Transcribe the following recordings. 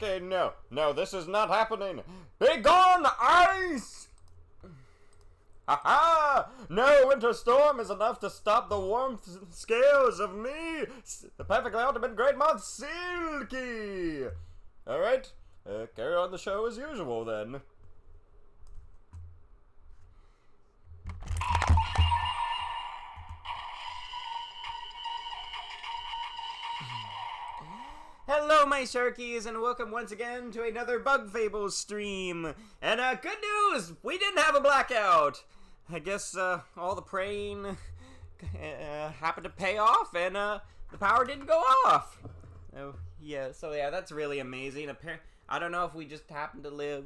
Okay, no. No, this is not happening. Be gone, ice! Ha-ha! No winter storm is enough to stop the warmth scales of me, the perfectly ultimate great moth, Silky! Alright, carry on the show as usual then. Hello, my Sharkies, and welcome once again to another Bug Fables stream. And, good news! We didn't have a blackout! I guess, all the praying, happened to pay off, and, the power didn't go off. Oh, yeah, so yeah, that's really amazing. I don't know if we just happened to live...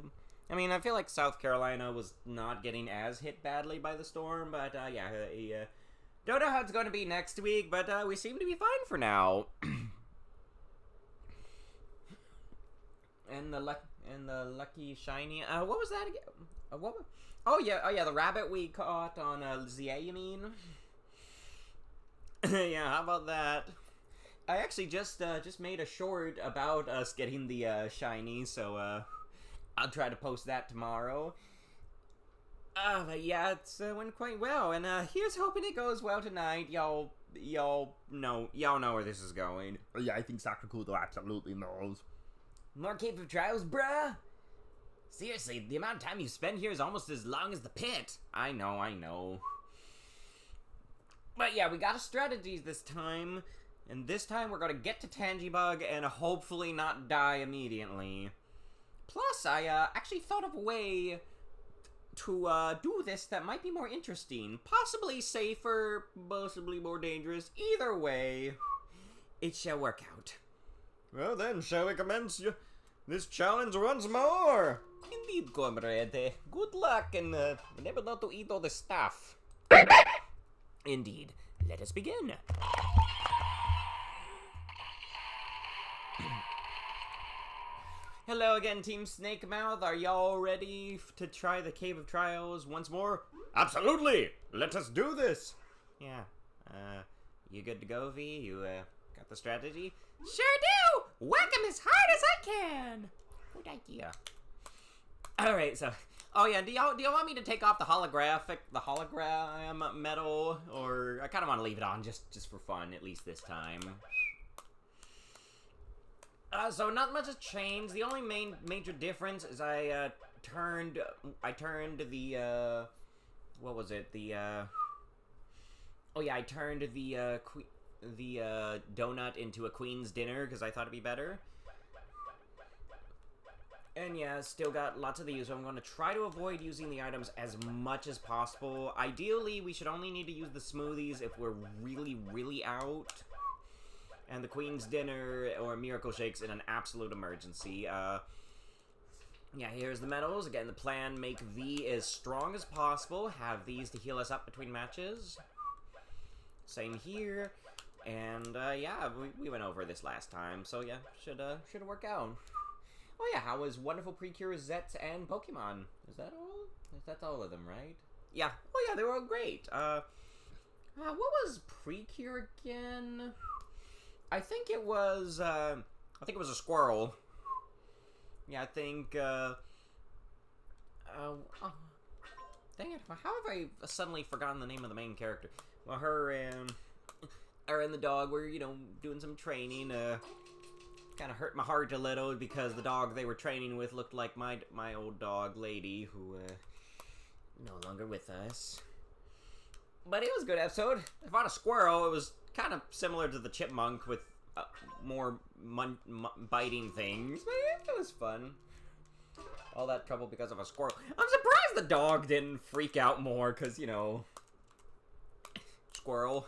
I mean, I feel like South Carolina was not getting as hit badly by the storm, but, yeah, don't know how it's going to be next week, but, we seem to be fine for now. And the lucky shiny. What was that again? Oh yeah, the rabbit we caught on ZA, you mean? Yeah, how about that? I actually just made a short about us getting the shiny, so I'll try to post that tomorrow. But yeah, it's went quite well, and here's hoping it goes well tonight. Y'all know where this is going. Yeah, I think Sakakudo absolutely knows. More Cave of Trials, bruh? Seriously, the amount of time you spend here is almost as long as the pit. I know. But yeah, we got a strategy this time. And this time we're gonna get to TANGYBUG and hopefully not die immediately. Plus, I actually thought of a way to do this that might be more interesting. Possibly safer, possibly more dangerous. Either way, it shall work out. Well then, shall we commence this challenge once more? Indeed, comrade. Good luck, and remember not to eat all the stuff. Indeed. Let us begin. Hello again, Team Snakemouth. Are y'all ready to try the Cave of Trials once more? Absolutely! Let us do this! Yeah. You good to go, V? You, got the strategy? Sure do! Whack him as hard as I can! Good idea. Alright, so... Oh yeah, do y'all want me to take off the hologram medal? Or... I kind of want to leave it on just for fun, at least this time. So not much has changed. The only major difference is I turned the, what was it? Oh yeah, I turned the donut into a queen's dinner because I thought it'd be better. And yeah, still got lots of these, so I'm going to try to avoid using the items as much as possible. Ideally, we should only need to use the smoothies if we're really out. And the queen's dinner or miracle shakes in an absolute emergency. Yeah, here's the medals. Again, the plan, make V as strong as possible. Have these to heal us up between matches. Same here. And, yeah, we went over this last time, so yeah, should work out. Oh yeah, how was Wonderful Precure, Zets, and Pokemon? Is that all? That's all of them, right? Yeah. Oh yeah, they were all great. What was Precure again? I think it was a squirrel. Yeah, I think, dang it, how have I suddenly forgotten the name of the main character? Well, her and the dog were, doing some training, kind of hurt my heart a little because the dog they were training with looked like my old dog, Lady, who, no longer with us. But it was a good episode. I fought a squirrel. It was kind of similar to the chipmunk with more biting things. But it was fun. All that trouble because of a squirrel. I'm surprised the dog didn't freak out more because, squirrel.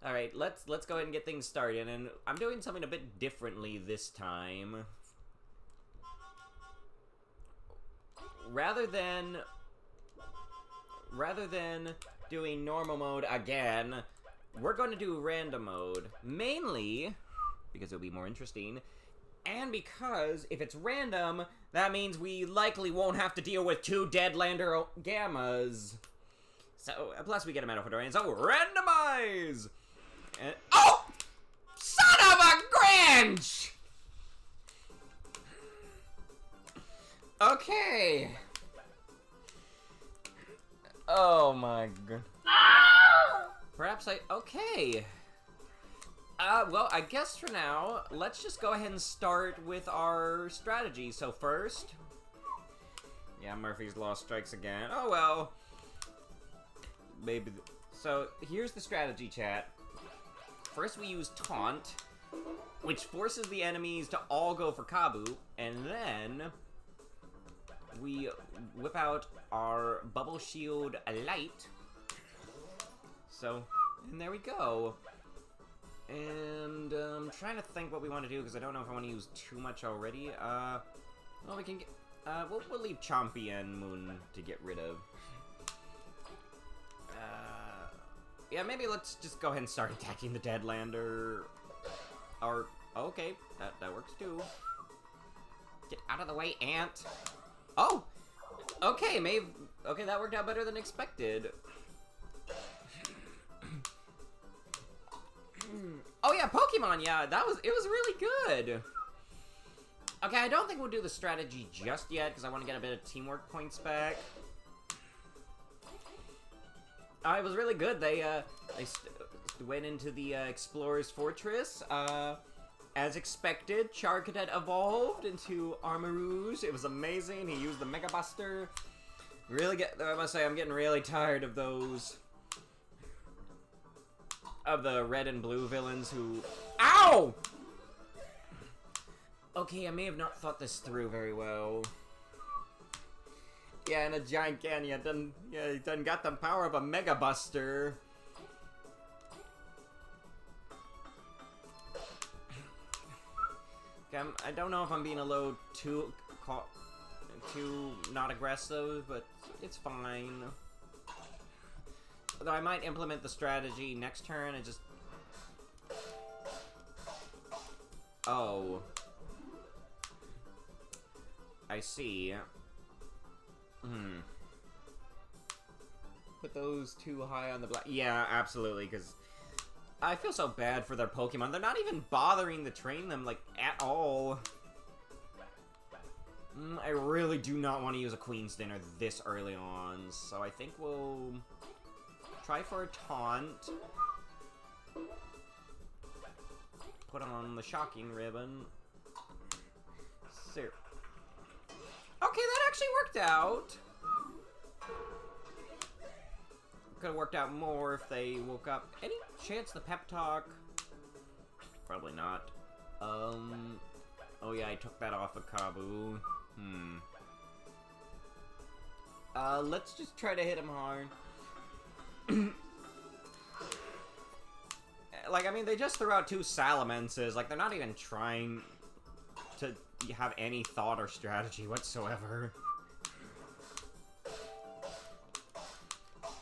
Alright, let's go ahead and get things started, and I'm doing something a bit differently this time. Rather than doing normal mode again, we're going to do random mode. Mainly because it'll be more interesting, and because if it's random, that means we likely won't have to deal with 2 Deadlander Gammas. So, plus we get a Metal Fedorian, so randomize! And, oh! Son of a Grinch! Okay. Oh my god. Perhaps okay. Well, I guess for now, let's just go ahead and start with our strategy. So first... Yeah, Murphy's Law strikes again. Oh well. Maybe... So, here's the strategy, chat. First we use Taunt, which forces the enemies to all go for Kabu, and then... we whip out our Bubble Shield Light. So, and there we go. And I'm trying to think what we want to do because I don't know if I want to use too much already. Well, we can get. We'll leave Chompy and Moon to get rid of. Yeah, maybe let's just go ahead and start attacking the Deadlander. Or okay, that works too. Get out of the way, Ant. Oh, okay, okay, that worked out better than expected. Oh yeah, Pokemon, yeah, it was really good. Okay, I don't think we'll do the strategy just yet, because I want to get a bit of teamwork points back. It was really good. They went into the Explorer's Fortress. As expected, Charcadet evolved into Armarouge. It was amazing. He used the Mega Buster. I must say, I'm getting really tired of those... of the red and blue villains who... Ow! Okay, I may have not thought this through very well. Yeah, and a giant canyon he done got the power of a Mega Buster. Okay, I don't know if I'm being a little too not aggressive, but it's fine. Although I might implement the strategy next turn and just... Oh. I see. Put those too high on the black... Yeah, absolutely, because I feel so bad for their Pokemon. They're not even bothering to train them, like, at all. I really do not want to use a Queen's Dinner this early on, so I think we'll... try for a Taunt. Put on the Shocking Ribbon. Okay, that actually worked out. Could have worked out more if they woke up. Any chance the pep talk? Probably not. Oh yeah, I took that off of Kabu. Let's just try to hit him hard. Like, I mean, they just threw out 2 Salamences. Like, they're not even trying to have any thought or strategy whatsoever.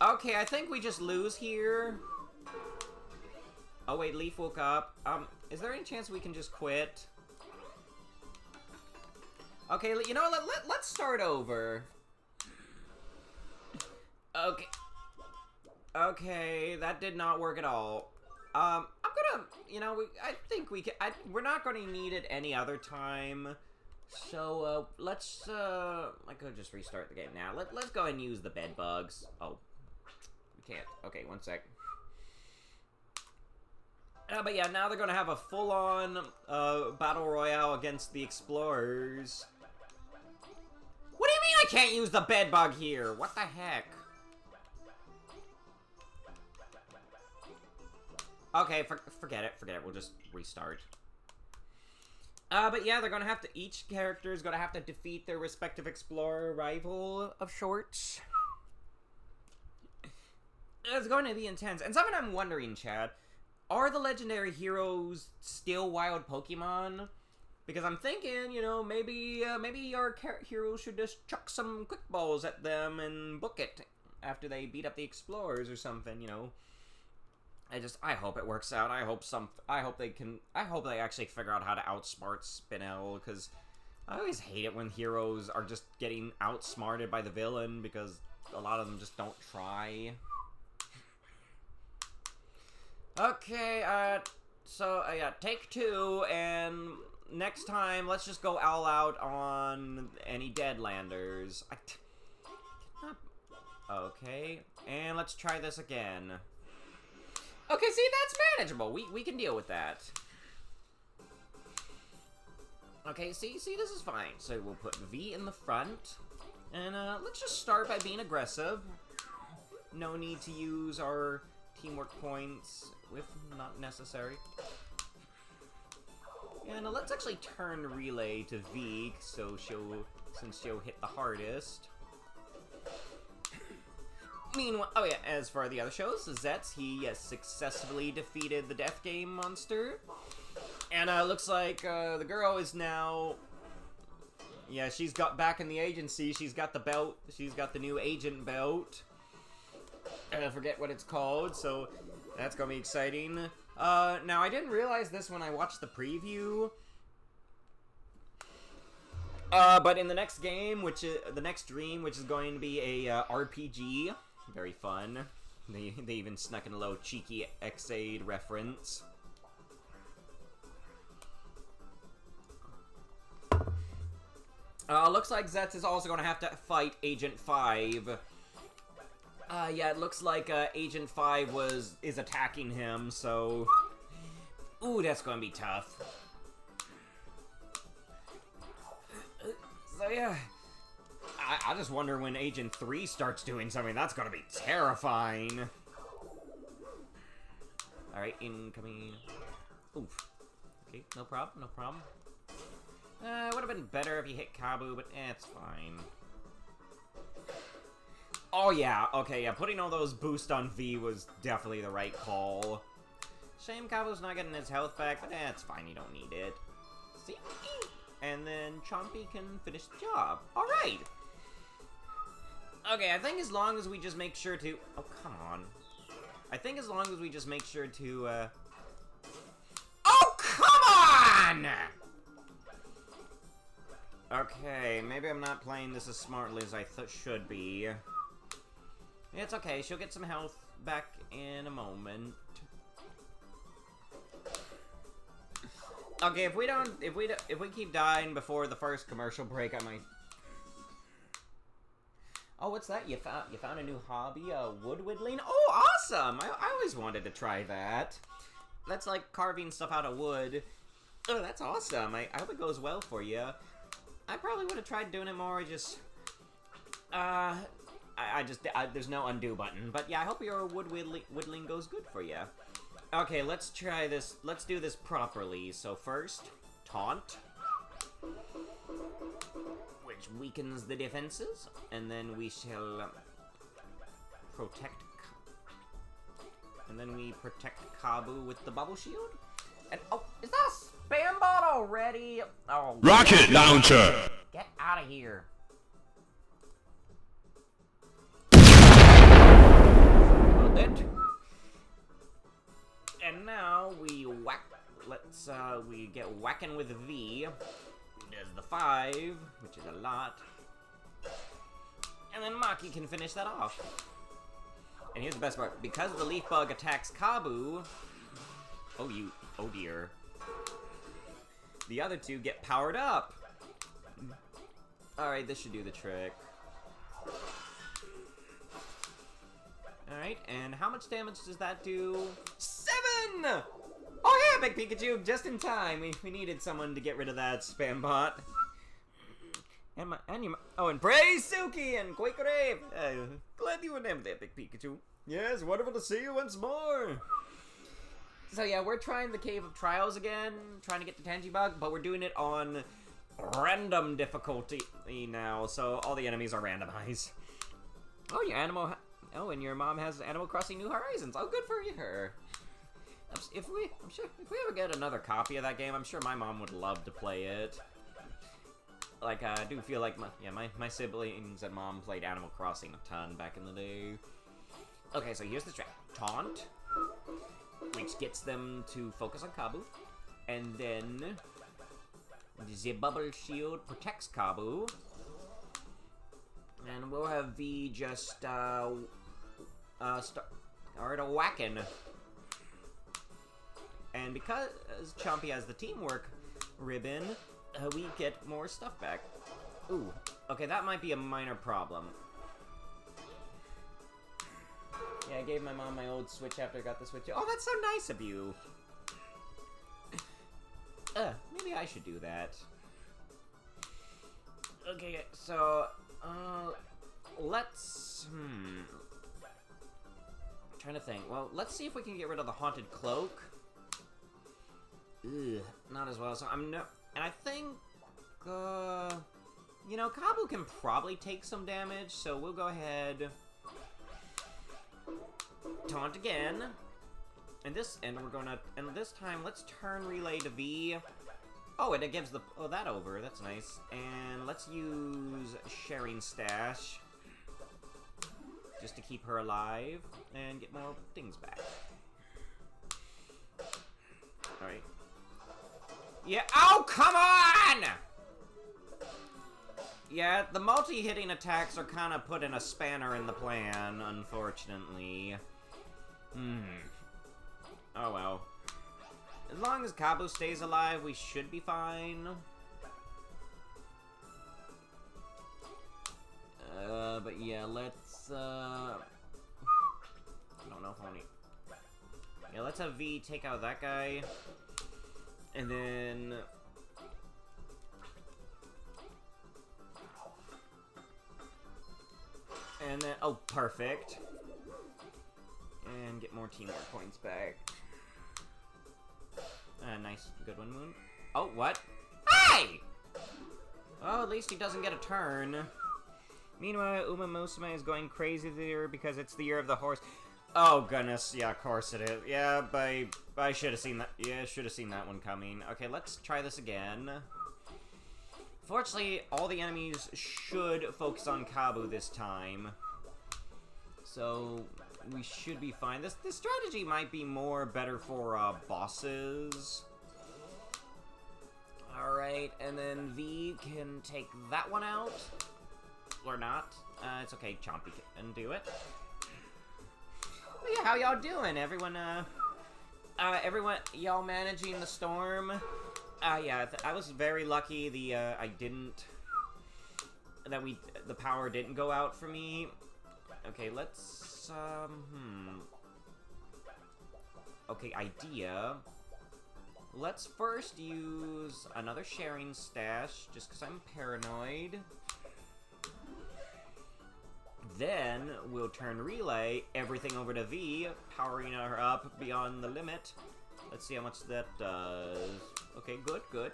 Okay, I think we just lose here. Oh wait, Leif woke up. Is there any chance we can just quit? Okay, you know what, let's start over. Okay. Okay, that did not work at all. I'm gonna, you know, I think we can, we're not gonna need it any other time. So, let's, I could just restart the game now. Let's go ahead and use the bed bugs. Oh, we can't. Okay, one sec. But yeah, now they're gonna have a full-on, battle royale against the Explorers. What do you mean I can't use the bed bug here? What the heck? Okay, forget it, we'll just restart. But yeah, they're gonna have to, each character is gonna have to defeat their respective Explorer rival of sorts. It's going to be intense. And something I'm wondering, Chad, are the legendary heroes still wild Pokemon? Because I'm thinking, you know, maybe our heroes should just chuck some quick balls at them and book it after they beat up the Explorers or something, you know. I hope it works out. I hope they actually figure out how to outsmart Spinel, because I always hate it when heroes are just getting outsmarted by the villain, because a lot of them just don't try. Okay, so, yeah, take 2, and next time, let's just go all out on any Deadlanders. Okay, and let's try this again. Okay, see, that's manageable. We can deal with that. Okay, see, this is fine. So we'll put V in the front. And let's just start by being aggressive. No need to use our teamwork points if not necessary. And let's actually turn Relay to V, so since she'll hit the hardest. Meanwhile, oh yeah, as for the other shows, Zetz, he successfully defeated the Death Game monster. And looks like the girl is now... Yeah, she's got back in the agency. She's got the belt. She's got the new agent belt. And I forget what it's called, so that's gonna be exciting. Now, I didn't realize this when I watched the preview. But in the next game, which is the next dream, which is going to be a RPG, very fun. They even snuck in a little cheeky X-Aid reference. Looks like Zetz is also going to have to fight Agent 5. Yeah, it looks like Agent 5 is attacking him, so... Ooh, that's going to be tough. So yeah, I just wonder when Agent 3 starts doing something. That's going to be terrifying. Alright, incoming. Oof. Okay, no problem, no problem. It would have been better if you hit Kabu, but it's fine. Oh yeah, okay, yeah, putting all those boosts on V was definitely the right call. Shame Kabu's not getting his health back, but it's fine, you don't need it. See? And then Chompy can finish the job. Alright! Okay, I think as long as we just make sure to... Oh, come on. I think as long as we just make sure to, Oh, come on! Okay, maybe I'm not playing this as smartly as I should be. It's okay, she'll get some health back in a moment. Okay, if we keep dying before the first commercial break, I might... Oh, what's that? You found a new hobby, wood whittling? Oh, awesome! I always wanted to try that. That's like carving stuff out of wood. Oh, that's awesome. I hope it goes well for you. I probably would have tried doing it more, just... there's no undo button. But yeah, I hope your wood whittling goes good for you. Okay, let's try this. Let's do this properly. So first, taunt. Which weakens the defenses. And then we shall protect... And then we protect Kabu with the bubble shield. And, oh, is that a spam bot already? Oh, Rocket launcher! Get out of here. And now we whack. We get whacking with V. Does the 5, which is a lot. And then Maki can finish that off. And here's the best part. Because the leaf bug attacks Kabu. Oh dear. The other two get powered up. Alright, this should do the trick. Alright, and how much damage does that do? 7! Oh yeah, Big Pikachu, just in time. We needed someone to get rid of that spam bot. And praise Suki and Quake Rave. Glad you were named there, Big Pikachu. Yes, wonderful to see you once more. So yeah, we're trying the Cave of Trials again, trying to get the TANGYBUG, but we're doing it on random difficulty now, so all the enemies are randomized. Oh, Oh, and your mom has Animal Crossing New Horizons. Oh, good for her. If we ever get another copy of that game, I'm sure my mom would love to play it. Like, I do feel like my siblings and mom played Animal Crossing a ton back in the day. Okay, so here's the strat. Taunt, which gets them to focus on Kabu, and then the bubble shield protects Kabu, and we'll have V just start a whacking. And because Chompy has the teamwork, ribbon, we get more stuff back. Ooh, okay, that might be a minor problem. Yeah, I gave my mom my old Switch after I got the Switch. Oh, that's so nice of you. Maybe I should do that. Okay, so, let's, I'm trying to think. Well, let's see if we can get rid of the Haunted Cloak. Ugh, not as well, so I'm no, and I think, you know, Kabu can probably take some damage, so we'll go ahead, taunt again, and we're gonna, and this time, let's turn Relay to Vee. Oh, and it gives the, oh, that over, that's nice, and let's use Sharing Stash, just to keep her alive, and get more things back. Alright. Yeah, oh, come on! Yeah, the multi-hitting attacks are kind of putting a spanner in the plan, unfortunately. Oh well. As long as Kabu stays alive, we should be fine. But yeah, let's, I don't know if I need... Yeah, let's have Vee take out that guy. And then... oh, perfect. And get more teamwork points back. Nice. Good one, Moon. Oh, what? Hey! Oh, at least he doesn't get a turn. Meanwhile, Uma Musume is going crazy there because it's the year of the horse. Oh, goodness. Yeah, of course it is. Yeah, but I should have seen that. Yeah, should have seen that one coming. Okay, let's try this again. Fortunately, all the enemies should focus on Kabu this time. So, we should be fine. This strategy might be more better for, bosses. Alright, and then Vee can take that one out. Or not. It's okay, Chompy can do it. But yeah, how y'all doing? Everyone, y'all managing the storm? Yeah, I was very lucky the power didn't go out for me. Okay, let's, okay, idea. Let's first use another Sharing Stash, just because I'm paranoid. Then, we'll turn Relay everything over to Vee, powering her up beyond the limit. Let's see how much that does. Okay, good, good.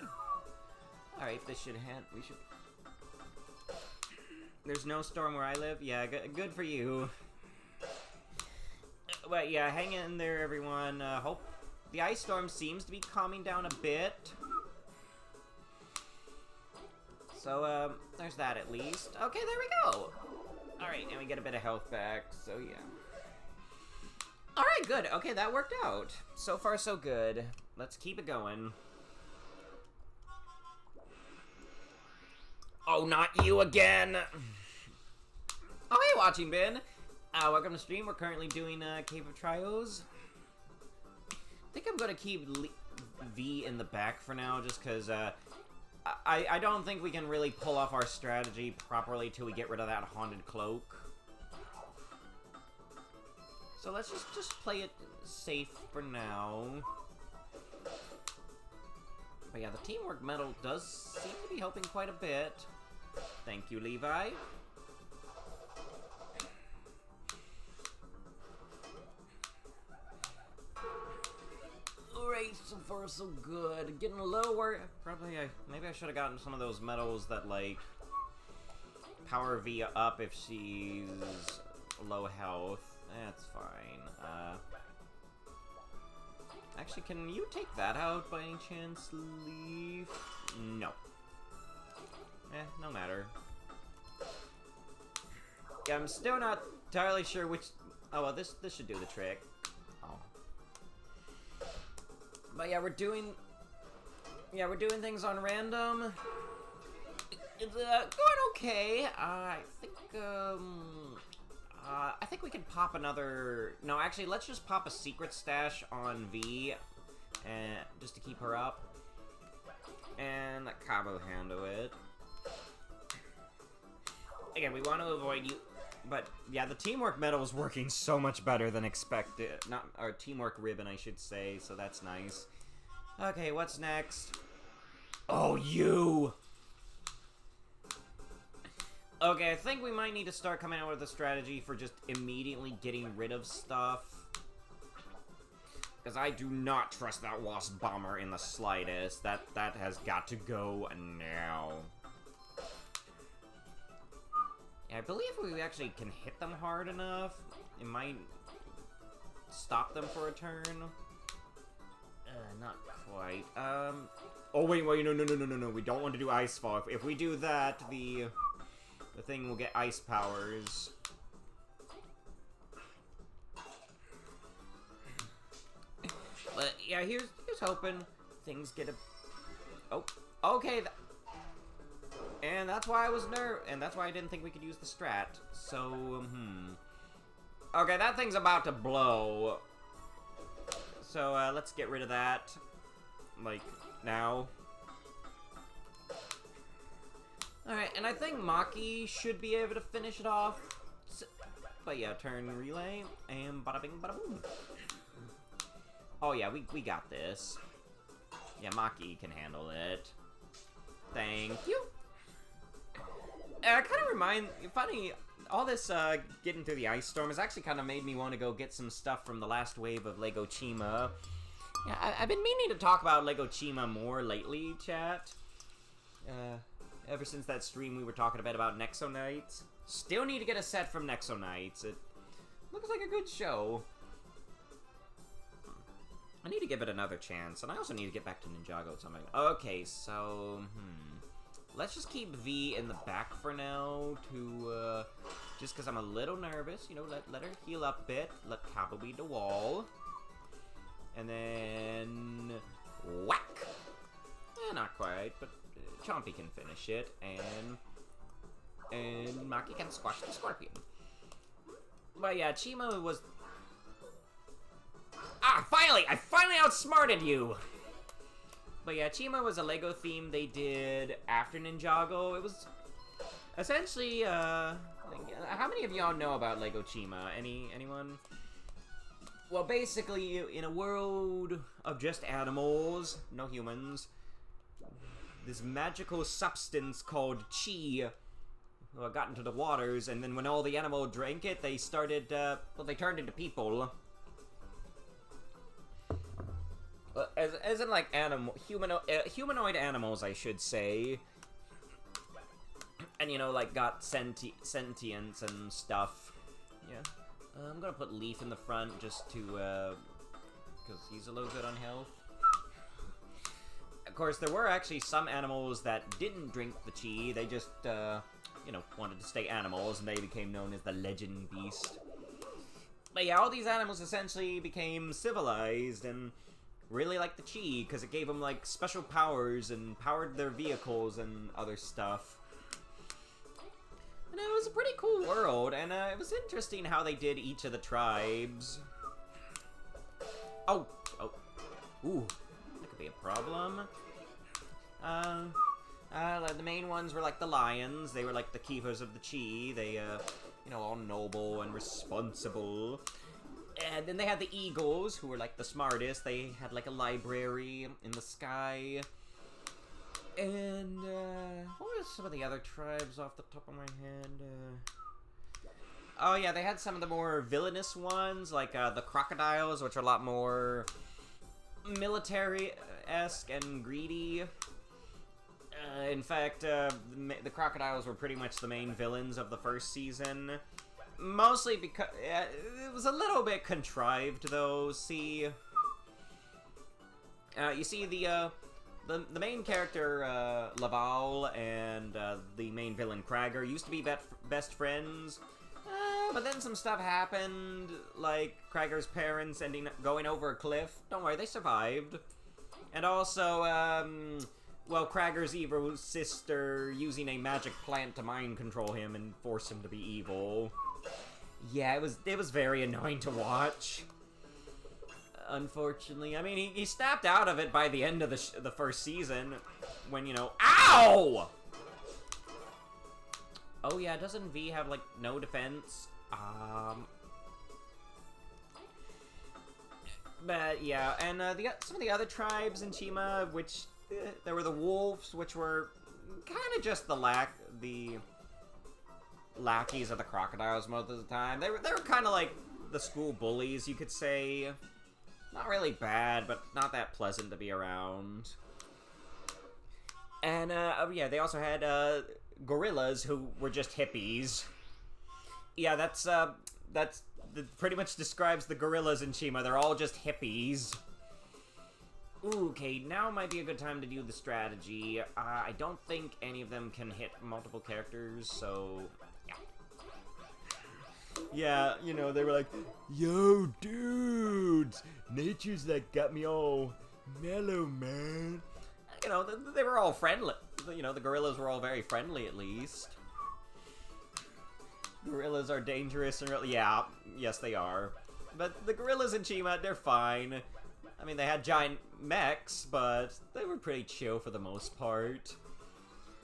Alright, this should we should... There's no storm where I live? Yeah, good for you. But yeah, hang in there, everyone. Hope the ice storm seems to be calming down a bit. So, there's that at least. Okay, there we go! Alright, and we get a bit of health back, so yeah. Alright, good. Okay, that worked out. So far, so good. Let's keep it going. Oh, not you again! Oh, hey, Watching Bin! Welcome to stream. We're currently doing Cave of Trios. I think I'm gonna keep Vee in the back for now, just because I don't think we can really pull off our strategy properly till we get rid of that Haunted Cloak. So let's just play it safe for now. But yeah, the teamwork medal does seem to be helping quite a bit. Thank you, Levi. Alright, so far so good. Getting a little worried. Probably, maybe I should have gotten some of those medals that, like, power Vee up if she's low health. That's fine. Actually, can you take that out by any chance, Leif? No. No matter. Yeah, I'm still not entirely sure which... Oh, well, this should do the trick. Oh. But yeah, we're doing things on random. It's going okay. I think we can pop another... No, actually, let's just pop a secret stash on Vee, and just to keep her up. And let Kabu handle it. Again, we want to avoid you. But, yeah, the teamwork medal is working so much better than expected. Not, our teamwork ribbon, I should say, so that's nice. Okay, what's next? Oh, you! Okay, I think we might need to start coming out with a strategy for just immediately getting rid of stuff. Because I do not trust that wasp bomber in the slightest. That has got to go now. I believe if we actually can hit them hard enough, it might stop them for a turn. Not quite. Oh wait, no. We don't want to do ice fall. If we do that, the thing will get ice powers. But yeah, here's hoping things get a. Oh, okay. And that's why I was and that's why I didn't think we could use the strat. So, okay, that thing's about to blow. So, let's get rid of that. Like, now. Alright, and I think Maki should be able to finish it off. But yeah, turn relay, and bada bing, bada boom. Oh yeah, we got this. Yeah, Maki can handle it. Thank you. Kind of funny, all this getting through the ice storm has actually kind of made me want to go get some stuff from the last wave of Lego Chima. Yeah, I've been meaning to talk about Lego Chima more lately, chat. Ever since that stream we were talking about Nexo Knights. Still need to get a set from Nexo Knights. It looks like a good show. I need to give it another chance, and I also need to get back to Ninjago or something. Okay, so, let's just keep Vee in the back for now, to, just because I'm a little nervous, you know, let her heal up a bit, let Kabu beat the wall, and then, whack! Not quite, but Chompy can finish it, and Maki can squash the scorpion. But yeah, Chima was... Ah, finally! I finally outsmarted you! But yeah, Chima was a Lego theme they did after Ninjago. It was essentially, how many of y'all know about Lego Chima? Anyone? Well, basically, in a world of just animals, no humans, this magical substance called chi got into the waters, and then when all the animals drank it, they started, well, they turned into people. As in, like, humanoid animals, I should say. And, you know, like, got sentience and stuff. Yeah. I'm gonna put Leif in the front just to, because he's a little good on health. Of course, there were actually some animals that didn't drink the chi. They just, you know, wanted to stay animals, and they became known as the Legend Beast. But yeah, all these animals essentially became civilized, and really liked the chi, because it gave them, like, special powers, and powered their vehicles and other stuff. And it was a pretty cool world, and it was interesting how they did each of the tribes. Oh, ooh, that could be a problem. The main ones were like the lions. They were like the keepers of the chi. They, you know, all noble and responsible. And then they had the eagles, who were like the smartest. They had like a library in the sky. And, what were some of the other tribes off the top of my head? Oh yeah, they had some of the more villainous ones, like, the crocodiles, which are a lot more military-esque and greedy. In fact, the crocodiles were pretty much the main villains of the first season. Mostly because it was a little bit contrived, though. See, you see the main character Laval and the main villain Krager used to be best friends, but then some stuff happened, like Krager's parents going over a cliff. Don't worry, they survived. And also, well, Krager's evil sister using a magic plant to mind control him and force him to be evil. Yeah, it was very annoying to watch. unfortunately. I mean, he snapped out of it by the end of the first season, when, you know... Ow! Oh yeah, doesn't V have, like, no defense? But, yeah, and some of the other tribes in Chima, which... there were the wolves, which were kind of just the lackeys of the crocodiles most of the time. They were kind of like the school bullies, you could say. Not really bad, but not that pleasant to be around. And, yeah, they also had, gorillas who were just hippies. Yeah, that pretty much describes the gorillas in Chima. They're all just hippies. Ooh, okay, now might be a good time to do the strategy. I don't think any of them can hit multiple characters, so... Yeah, you know, they were like, yo, dudes, nature's like got me all mellow, man. You know, they were all friendly. You know, the gorillas were all very friendly, at least. Gorillas are dangerous and really... Yeah, yes, they are. But the gorillas in Chima, they're fine. I mean, they had giant mechs, but they were pretty chill for the most part.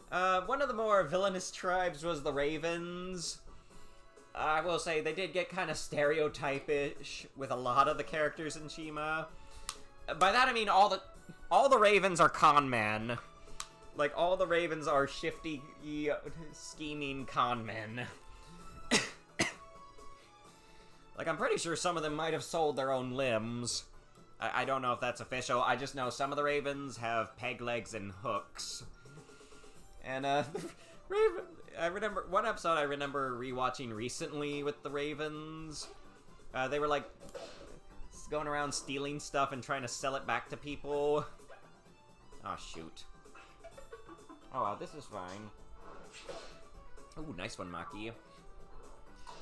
One of the more villainous tribes was the Ravens. I will say, they did get kind of stereotypish with a lot of the characters in Chima. By that I mean all the Ravens are con men. Like, all the Ravens are shifty, scheming con men. Like, I'm pretty sure some of them might have sold their own limbs. I don't know if that's official. I just know some of the Ravens have peg legs and hooks. And, I remember one episode I remember rewatching recently with the Ravens. They were like going around stealing stuff and trying to sell it back to people. Oh shoot. Oh wow, this is fine. Ooh, nice one, Maki.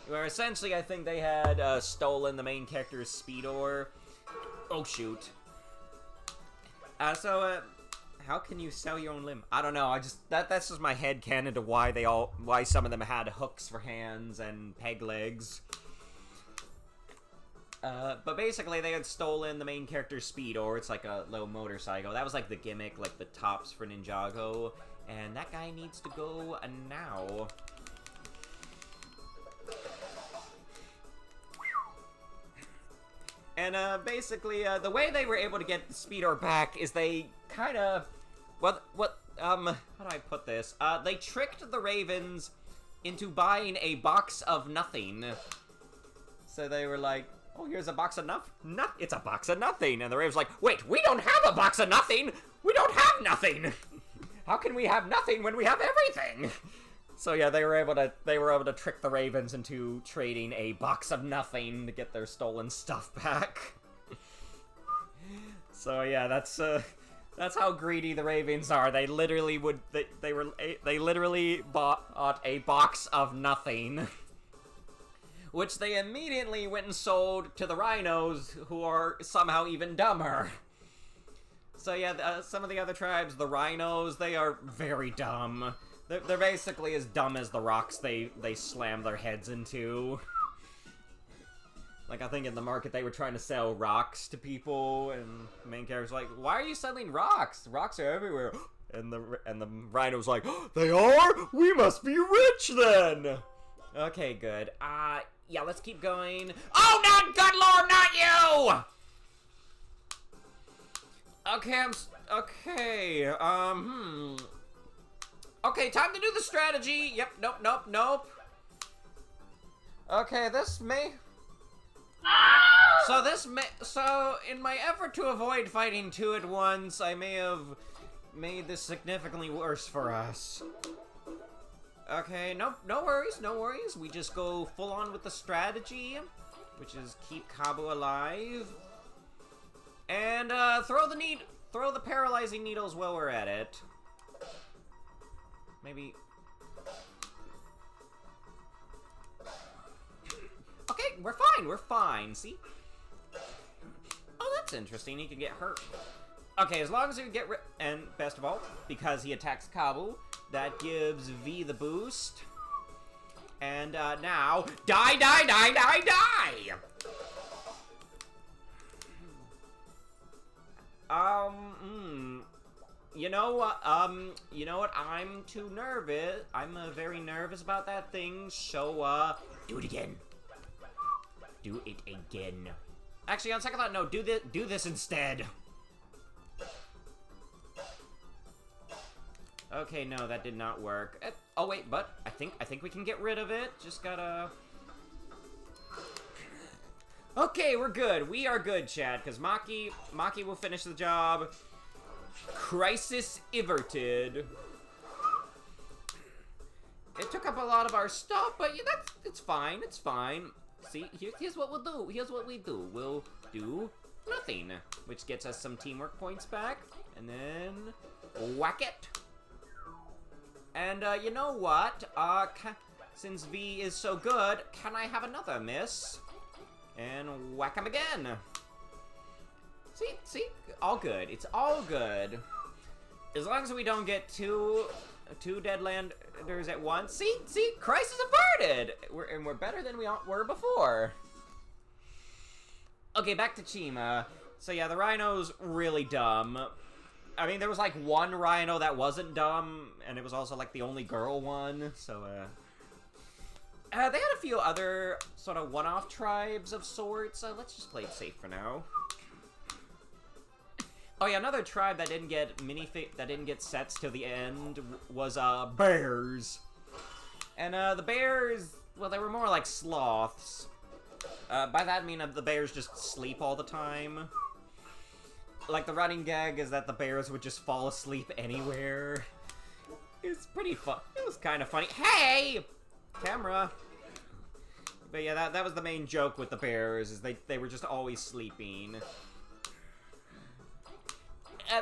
Where essentially I think they had stolen the main character's speedor. Oh shoot. How can you sell your own limb? I don't know. That's just my headcanon to why some of them had hooks for hands and peg legs. But basically they had stolen the main character's speedor. It's like a little motorcycle. That was like the gimmick, like the tops for Ninjago. And that guy needs to go now. And basically the way they were able to get the speedor back is they kind of... how do I put this? They tricked the Ravens into buying a box of nothing. So they were like, oh, here's a box of it's a box of nothing. And the Ravens like, wait, we don't have a box of nothing! We don't have nothing! How can we have nothing when we have everything? So yeah, they were able to trick the Ravens into trading a box of nothing to get their stolen stuff back. So yeah, that's how greedy the Ravens are. They literally bought a box of nothing, which they immediately went and sold to the rhinos, who are somehow even dumber. So yeah, some of the other tribes, the rhinos, they are very dumb. They're basically as dumb as the rocks they slam their heads into. Like, I think in the market they were trying to sell rocks to people, and the main character's like, why are you selling rocks? Rocks are everywhere. And the rhino's like, they are? We must be rich then! Okay, good. Yeah, let's keep going. Oh, not good lord, not you! Okay, okay, okay, time to do the strategy. Yep, nope. Okay, so in my effort to avoid fighting two at once, I may have made this significantly worse for us. Okay, no worries. We just go full on with the strategy, which is keep Kabu alive. And, throw the paralyzing needles while we're at it. Maybe... Okay, we're fine, see? Oh, that's interesting, he can get hurt. Okay, as long as he can get rid... And, best of all, because he attacks Kabu, that gives Vee the boost. And, now... Die! You know what, I'm too nervous. I'm very nervous about that thing, so, do it again. Do it again. Actually, on second thought, no, do this instead. Okay, no, that did not work. Oh wait, but I think we can get rid of it. Just gotta... Okay, we're good. We are good, Chad, because Maki will finish the job. Crisis averted. It took up a lot of our stuff, but yeah, it's fine. It's fine. See, here's what we'll do. Here's what we do. We'll do nothing, which gets us some teamwork points back, and then whack it. And you know what? Since Vee is so good, can I have another miss? And whack him again. See, all good. It's all good. As long as we don't get two Deadlanders at once. See, crisis averted. We're better than we were before. Okay, back to Chima. So yeah, the rhino's really dumb. I mean, there was like one rhino that wasn't dumb, and it was also like the only girl one. So they had a few other sort of one-off tribes of sorts. Let's just play it safe for now. Oh yeah, another tribe that didn't get sets till the end was bears. And the bears, well, they were more like sloths. By that I mean the bears just sleep all the time. Like, the running gag is that the bears would just fall asleep anywhere. It's pretty fun. It was kind of funny. Hey! Camera. But yeah, that was the main joke with the bears, is they were just always sleeping.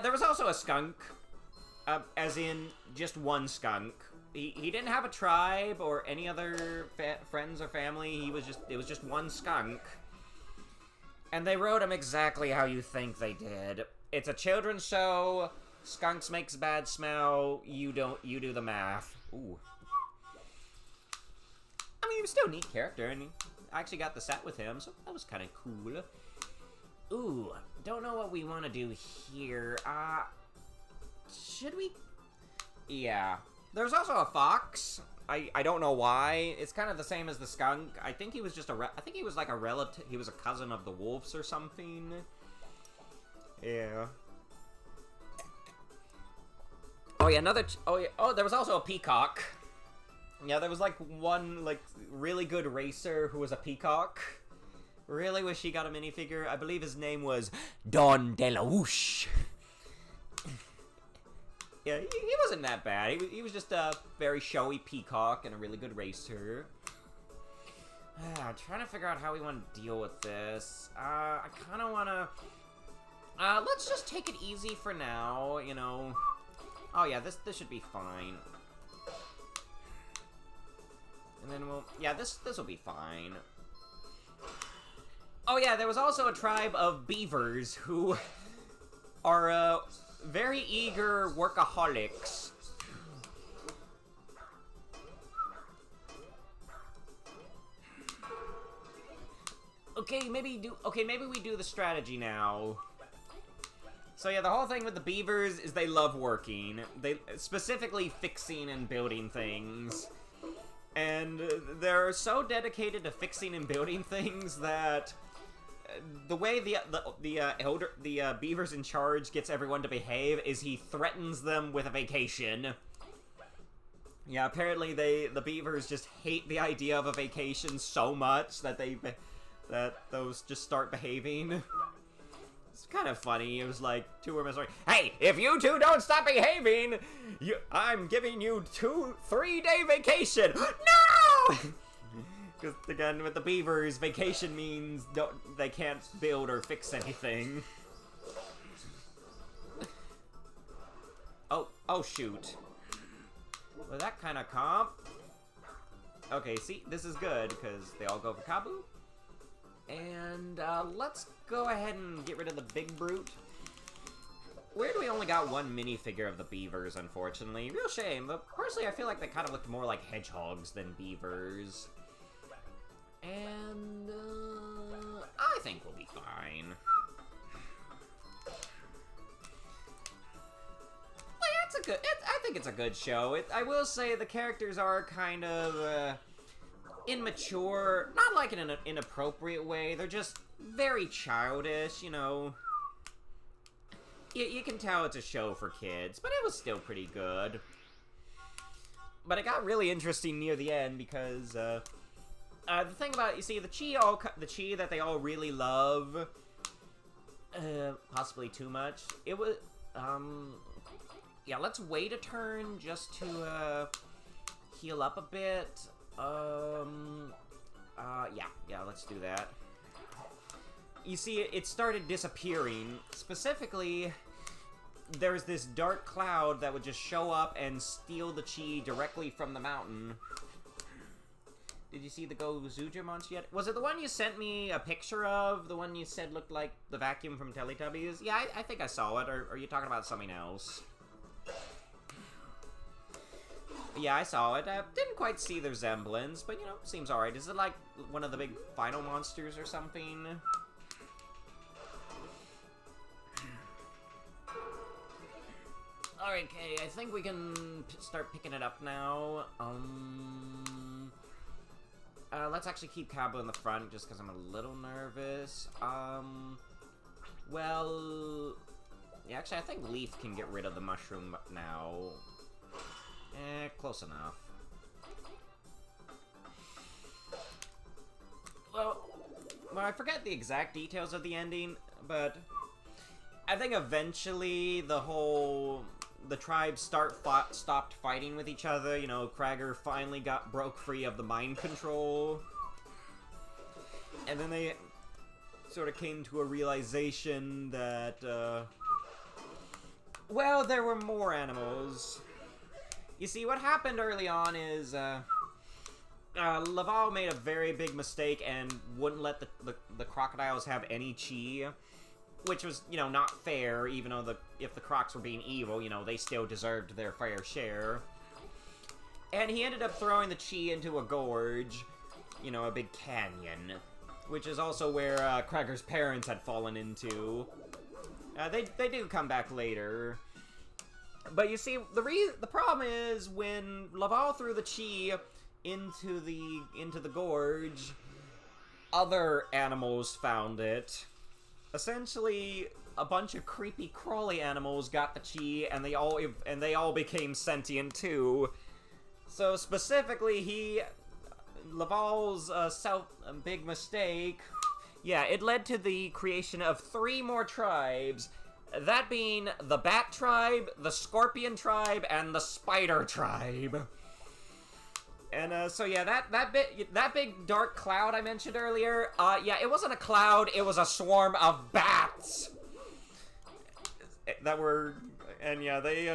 There was also a skunk. As in, just one skunk. He didn't have a tribe or any other friends or family. It was just one skunk. And they wrote him exactly how you think they did. It's a children's show. Skunks makes bad smell. You do the math. Ooh. I mean, he was still a neat character, and I actually got the set with him, so that was kind of cool. Ooh, don't know what we want to do here. Should we? Yeah. There's also a fox. I don't know why. It's kind of the same as the skunk. I think he was just I think he was like a relative. He was a cousin of the wolves or something. Yeah. Oh yeah, there was also a peacock. Yeah, there was like one like really good racer who was a peacock. Really wish he got a minifigure. I believe his name was Don De La Whoosh. Yeah, he wasn't that bad. He was just a very showy peacock and a really good racer. I'm trying to figure out how we want to deal with this. I kind of want to... let's just take it easy for now, you know. Oh yeah, this should be fine. And then we'll... Yeah, this will be fine. Oh yeah, there was also a tribe of beavers who are, very eager workaholics. Okay, maybe we do the strategy now. So yeah, the whole thing with the beavers is they love working. They specifically fixing and building things. And they're so dedicated to fixing and building things that the way the beavers in charge gets everyone to behave is he threatens them with a vacation. Yeah, apparently the beavers just hate the idea of a vacation so much that those just start behaving. It's kind of funny. It was like two women like, "Hey, if you two don't stop behaving, I'm giving you 3-day vacation." No! Because again, with the beavers, vacation means they can't build or fix anything. Oh shoot. Well, that kind of comp. Okay, see, this is good because they all go for Kabu. And let's go ahead and get rid of the big brute. Weird we only got one minifigure of the beavers, unfortunately. Real shame, but personally I feel like they kind of looked more like hedgehogs than beavers. And, I think we'll be fine. good. I think it's a good show. I will say the characters are kind of immature, not like in an inappropriate way. They're just very childish, you know. You can tell it's a show for kids, but it was still pretty good. But it got really interesting near the end because the thing about, you see, the chi that they all really love, possibly too much. It was yeah, let's wait a turn just to heal up a bit. Yeah, let's do that. You see, it started disappearing. Specifically, there's this dark cloud that would just show up and steal the chi directly from the mountain. Did you see the Gozuja monster yet? Was it the one you sent me a picture of? The one you said looked like the vacuum from Teletubbies? Yeah, I think I saw it. Or are you talking about something else? Yeah, I saw it. Didn't quite see the resemblance, but, you know, seems alright. Is it like one of the big final monsters or something? Alright, okay, I think we can start picking it up now. Let's actually keep Kabu in the front, just because I'm a little nervous. Well... Yeah, actually, I think Leif can get rid of the mushroom now. Close enough. Well, I forget the exact details of the ending, but I think eventually the tribes stopped fighting with each other. You know, Kragger finally broke free of the mind control. And then they sort of came to a realization that, well, there were more animals. You see, what happened early on is, Laval made a very big mistake and wouldn't let the crocodiles have any chi, which was, you know, not fair, even though if the crocs were being evil, you know, they still deserved their fair share. And he ended up throwing the chi into a gorge, you know, a big canyon, which is also where, Kragger's parents had fallen into. They do come back later. But you see, the problem is when Laval threw the chi into the gorge, other animals found it. Essentially, a bunch of creepy crawly animals got the chi, and they all became sentient too. So specifically, Laval's big mistake, yeah, it led to the creation of 3 more tribes. That being the Bat Tribe, the Scorpion Tribe, and the Spider Tribe. And, so yeah, that big dark cloud I mentioned earlier, yeah, it wasn't a cloud, it was a swarm of bats! That were, and yeah, they,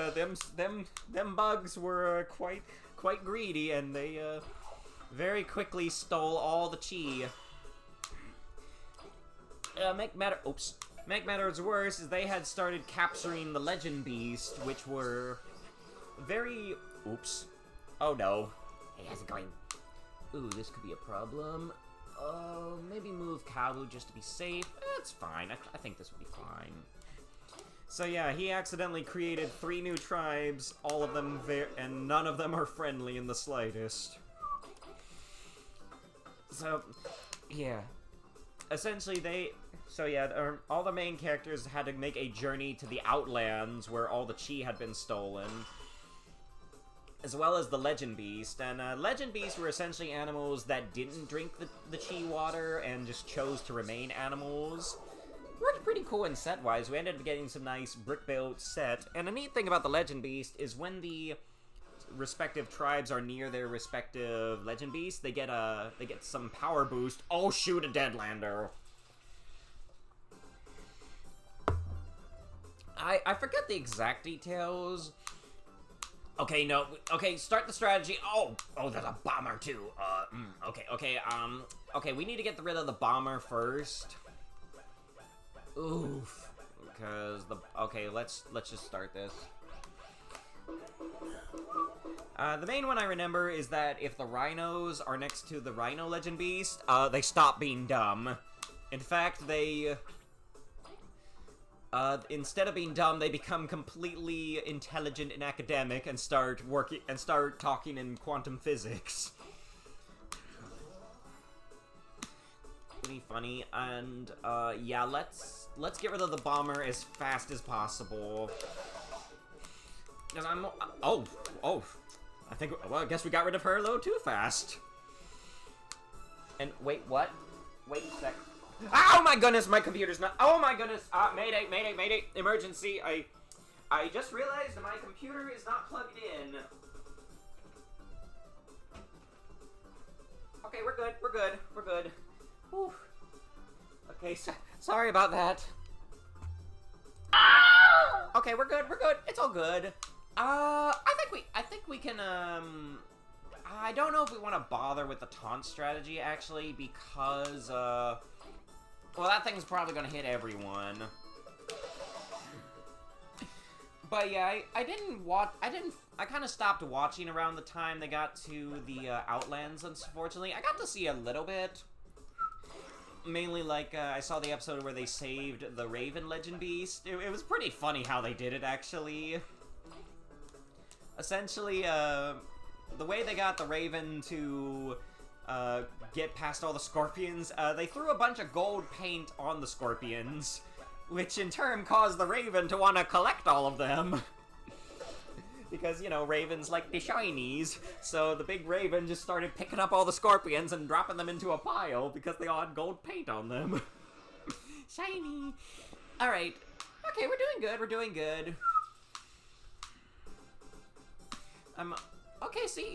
them bugs were, quite greedy, and they, very quickly stole all the chi. Make matters worse is they had started capturing the Legend Beast, which were very... Oops. Oh no. Hey, how's it going? Ooh, this could be a problem. Maybe move Kabu just to be safe. That's fine. I think this would be fine. So yeah, he accidentally created 3 new tribes, all of them and none of them are friendly in the slightest. So, yeah. Essentially, So yeah, all the main characters had to make a journey to the Outlands, where all the chi had been stolen, as well as the Legend Beast. And Legend Beasts were essentially animals that didn't drink the chi water and just chose to remain animals. Worked pretty cool in set-wise. We ended up getting some nice brick-built set. And the neat thing about the Legend Beast is when the respective tribes are near their respective Legend Beasts, they get some power boost. Oh shoot, a Deadlander! I forget the exact details. Okay, no. Okay, start the strategy. Oh, there's a bomber too. Okay, we need to get rid of the bomber first. Oof. Because okay, let's just start this. The main one I remember is that if the rhinos are next to the Rhino Legend Beast, they stop being dumb. In fact, they instead of being dumb, they become completely intelligent and academic and start talking in quantum physics. Pretty funny, and yeah, let's get rid of the bomber as fast as possible. Because I guess we got rid of her a little too fast. And wait, what? Wait a sec. Oh my goodness, my computer's not. Oh my goodness. Mayday, mayday, mayday. Emergency. I just realized my computer is not plugged in. Okay, we're good. We're good. We're good. Whew. Okay, sorry about that. Okay, we're good. We're good. It's all good. I think we can, I don't know if we want to bother with the taunt strategy, actually, because, well, that thing's probably gonna hit everyone. But yeah, I kind of stopped watching around the time they got to the, Outlands, unfortunately. I got to see a little bit. Mainly, like, I saw the episode where they saved the Raven Legend Beast. It was pretty funny how they did it, actually. Essentially, the way they got the Raven to get past all the scorpions, they threw a bunch of gold paint on the scorpions, which in turn caused the Raven to want to collect all of them. Because, you know, ravens like the shinies, so the big raven just started picking up all the scorpions and dropping them into a pile because they all had gold paint on them. Shiny! Alright. Okay, we're doing good, we're doing good.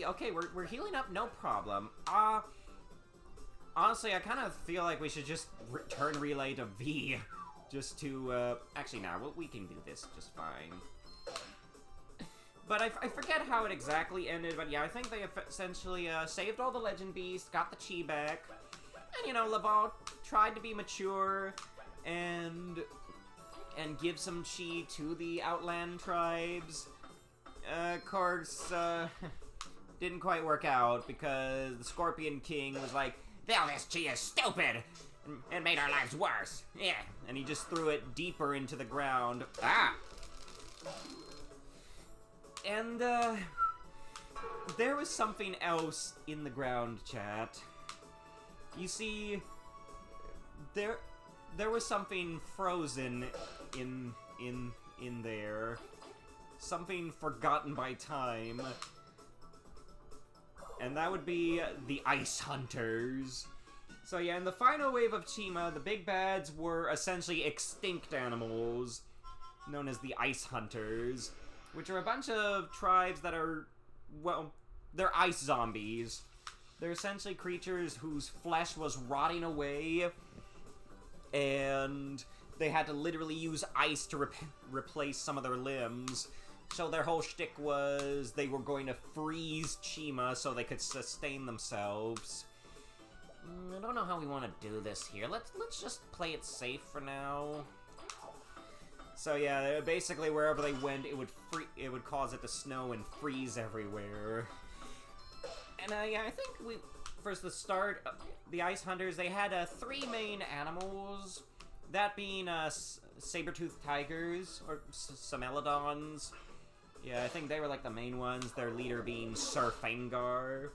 Okay, we're healing up, no problem. Honestly, I kind of feel like we should just turn relay to Vee. Just to, actually, no, we can do this just fine. But I forget how it exactly ended, but yeah, I think they essentially, saved all the Legend Beasts, got the chi back, and, you know, Laval tried to be mature, and give some chi to the Outland tribes. Of course, didn't quite work out, because the Scorpion King was like, "Well, this chi is stupid, and made our lives worse, yeah," and he just threw it deeper into the ground. Ah! And, there was something else in the ground, chat. You see, there was something frozen in there. Something forgotten by time. And that would be the Ice Hunters. So yeah, in the final wave of Chima, the big bads were essentially extinct animals, known as the Ice Hunters, which are a bunch of tribes that are, well, they're ice zombies. They're essentially creatures whose flesh was rotting away, and they had to literally use ice to replace some of their limbs. So their whole shtick was they were going to freeze Chima so they could sustain themselves. I don't know how we want to do this here. Let's just play it safe for now. So yeah, basically wherever they went, it would cause it to snow and freeze everywhere. And yeah, I think first the start, the Ice Hunters, they had 3 main animals. That being saber-toothed tigers or Samelodons. Yeah, I think they were like the main ones. Their leader being Sir Fangar.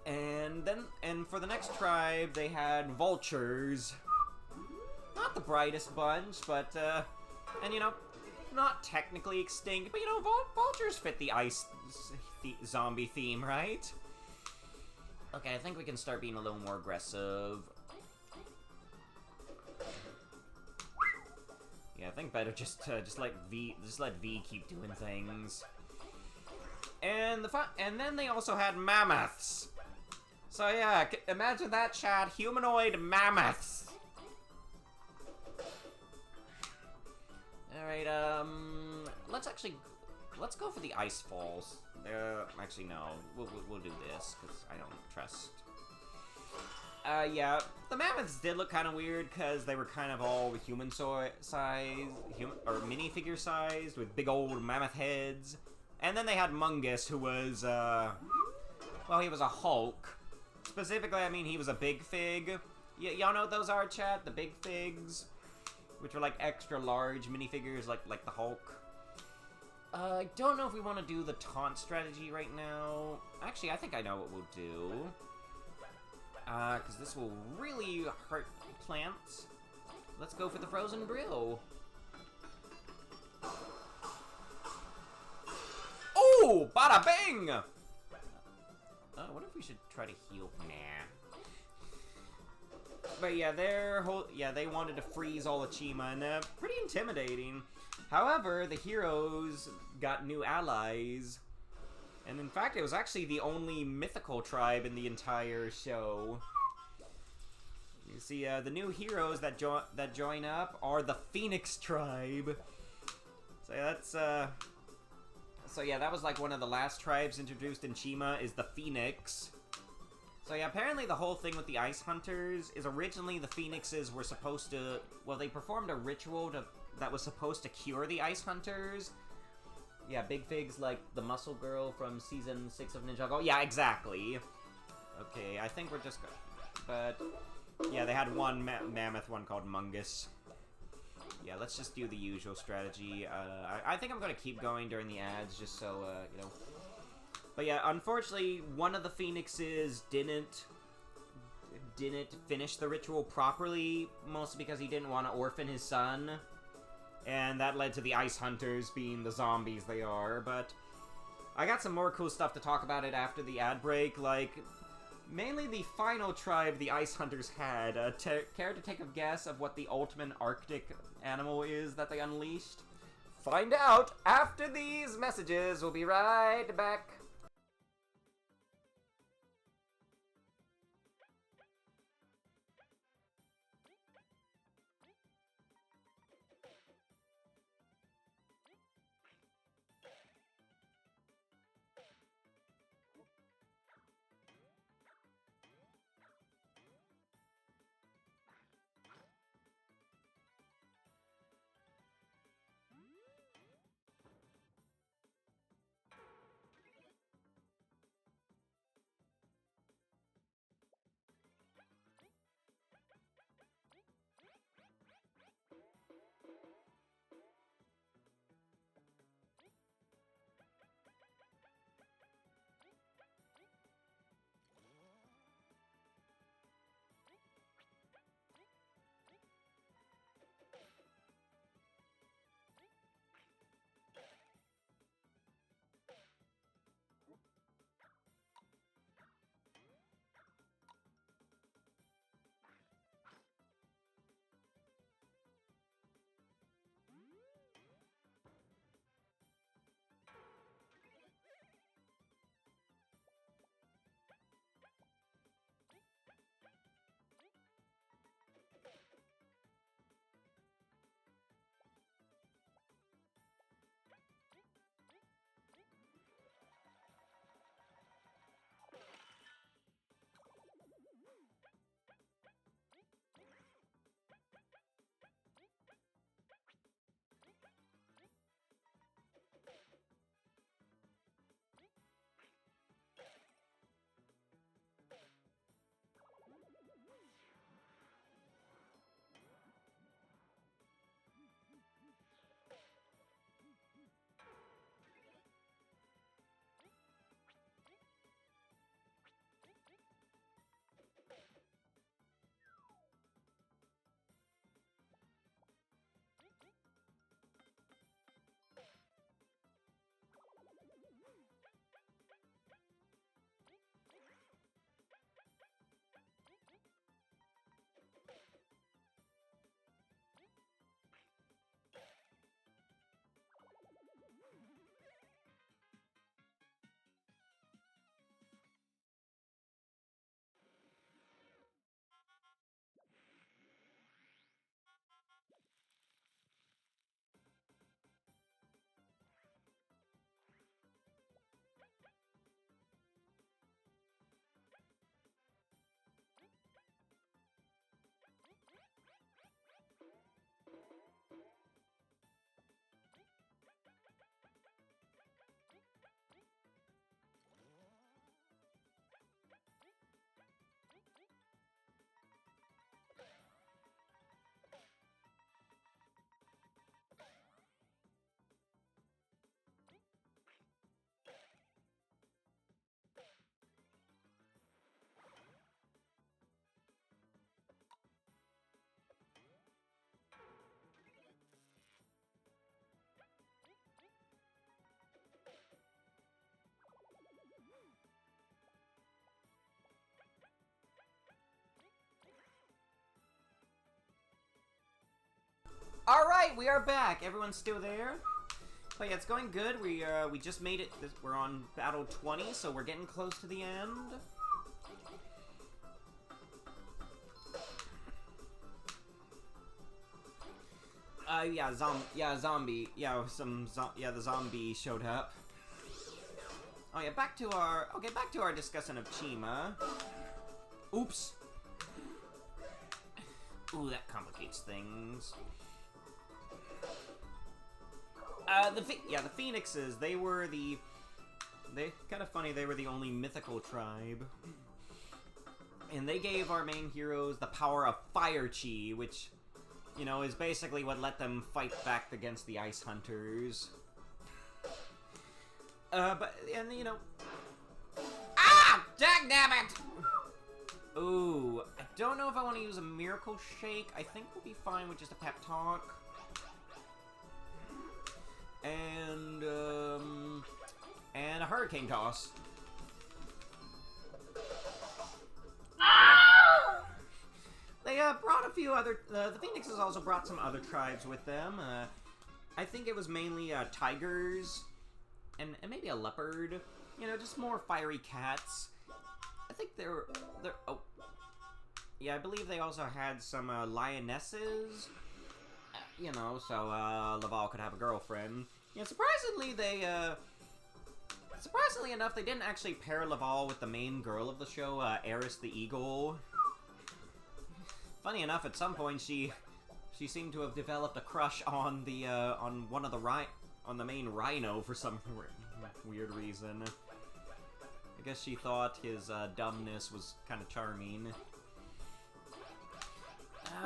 And for the next tribe, they had vultures. Not the brightest bunch, but, and, you know, not technically extinct, but, you know, vultures fit the ice zombie theme, right? Okay, I think we can start being a little more aggressive. Yeah, I think better just let Vee keep doing things. And then they also had mammoths. So yeah, imagine that, chat, humanoid mammoths. Alright, let's go for the ice falls. Actually, no. We'll do this, because I don't trust. Yeah, the mammoths did look kind of weird, because they were kind of all human size, or minifigure sized, with big old mammoth heads. And then they had Mungus, who was, well, he was a Hulk. Specifically, I mean, he was a big fig. Y'all know what those are, chat? The big figs? which are like extra large minifigures, like the Hulk. I don't know if we want to do the taunt strategy right now. Actually, I think I know what we'll do. Because this will really hurt plants. Let's go for the frozen drill. Oh, bada bing! What if we should try to heal? Nah. But yeah, they wanted to freeze all of Chima, and pretty intimidating. However, the heroes got new allies, and in fact, it was actually the only mythical tribe in the entire show. You see, the new heroes that join up are the Phoenix tribe. So that's So yeah, that was like one of the last tribes introduced in Chima is the Phoenix. So yeah, apparently the whole thing with the Ice Hunters is originally the Phoenixes were supposed to... Well, they performed a ritual that was supposed to cure the Ice Hunters. Yeah, big figs like the Muscle Girl from Season 6 of Ninjago. Yeah, exactly. Okay, I think we're just... But... Yeah, they had one mammoth one called Mungus. Yeah, let's just do the usual strategy. I think I'm going to keep going during the ads just so, you know... But yeah, unfortunately, one of the Phoenixes didn't finish the ritual properly, mostly because he didn't want to orphan his son. And that led to the Ice Hunters being the zombies they are, but... I got some more cool stuff to talk about it after the ad break, like... Mainly the final tribe the Ice Hunters had. Care to take a guess of what the ultimate Arctic animal is that they unleashed? Find out after these messages. We'll be right back. Alright, we are back. Everyone's still there. But yeah, it's going good. We just made it. We're on battle 20, so we're getting close to the end. Zombie. Yeah, the zombie showed up. Oh yeah, back to our discussion of Chima. Oops. Ooh, that complicates things. The Phoenixes, they kind of funny, they were the only mythical tribe. And they gave our main heroes the power of Fire Chi, which, you know, is basically what let them fight back against the Ice Hunters. You know... Ah! Dagnabbit! Ooh, I don't know if I want to use a Miracle Shake. I think we'll be fine with just a Pep Talk. And a Hurricane Toss. They brought a few other... the Phoenixes also brought some other tribes with them. I think it was mainly tigers and maybe a leopard. You know, just more fiery cats. I think they're... Oh. Yeah, I believe they also had some lionesses. You know, so Laval could have a girlfriend. Yeah, surprisingly enough, they didn't actually pair Laval with the main girl of the show, Eris the Eagle. Funny enough, at some point she seemed to have developed a crush on the on the main rhino for some weird reason. I guess she thought his dumbness was kind of charming.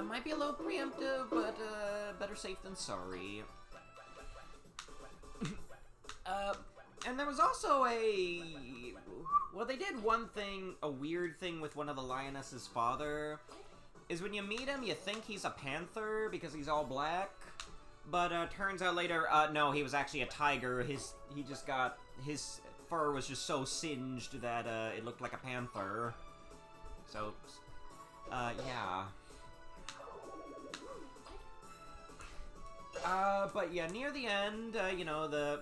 Might be a little preemptive, but better safe than sorry. And there was also well, they did one thing, a weird thing with one of the lioness's father, is when you meet him, you think he's a panther because he's all black, but turns out later, no, he was actually a tiger. His fur was just so singed that it looked like a panther. So, yeah. But yeah, near the end, you know, the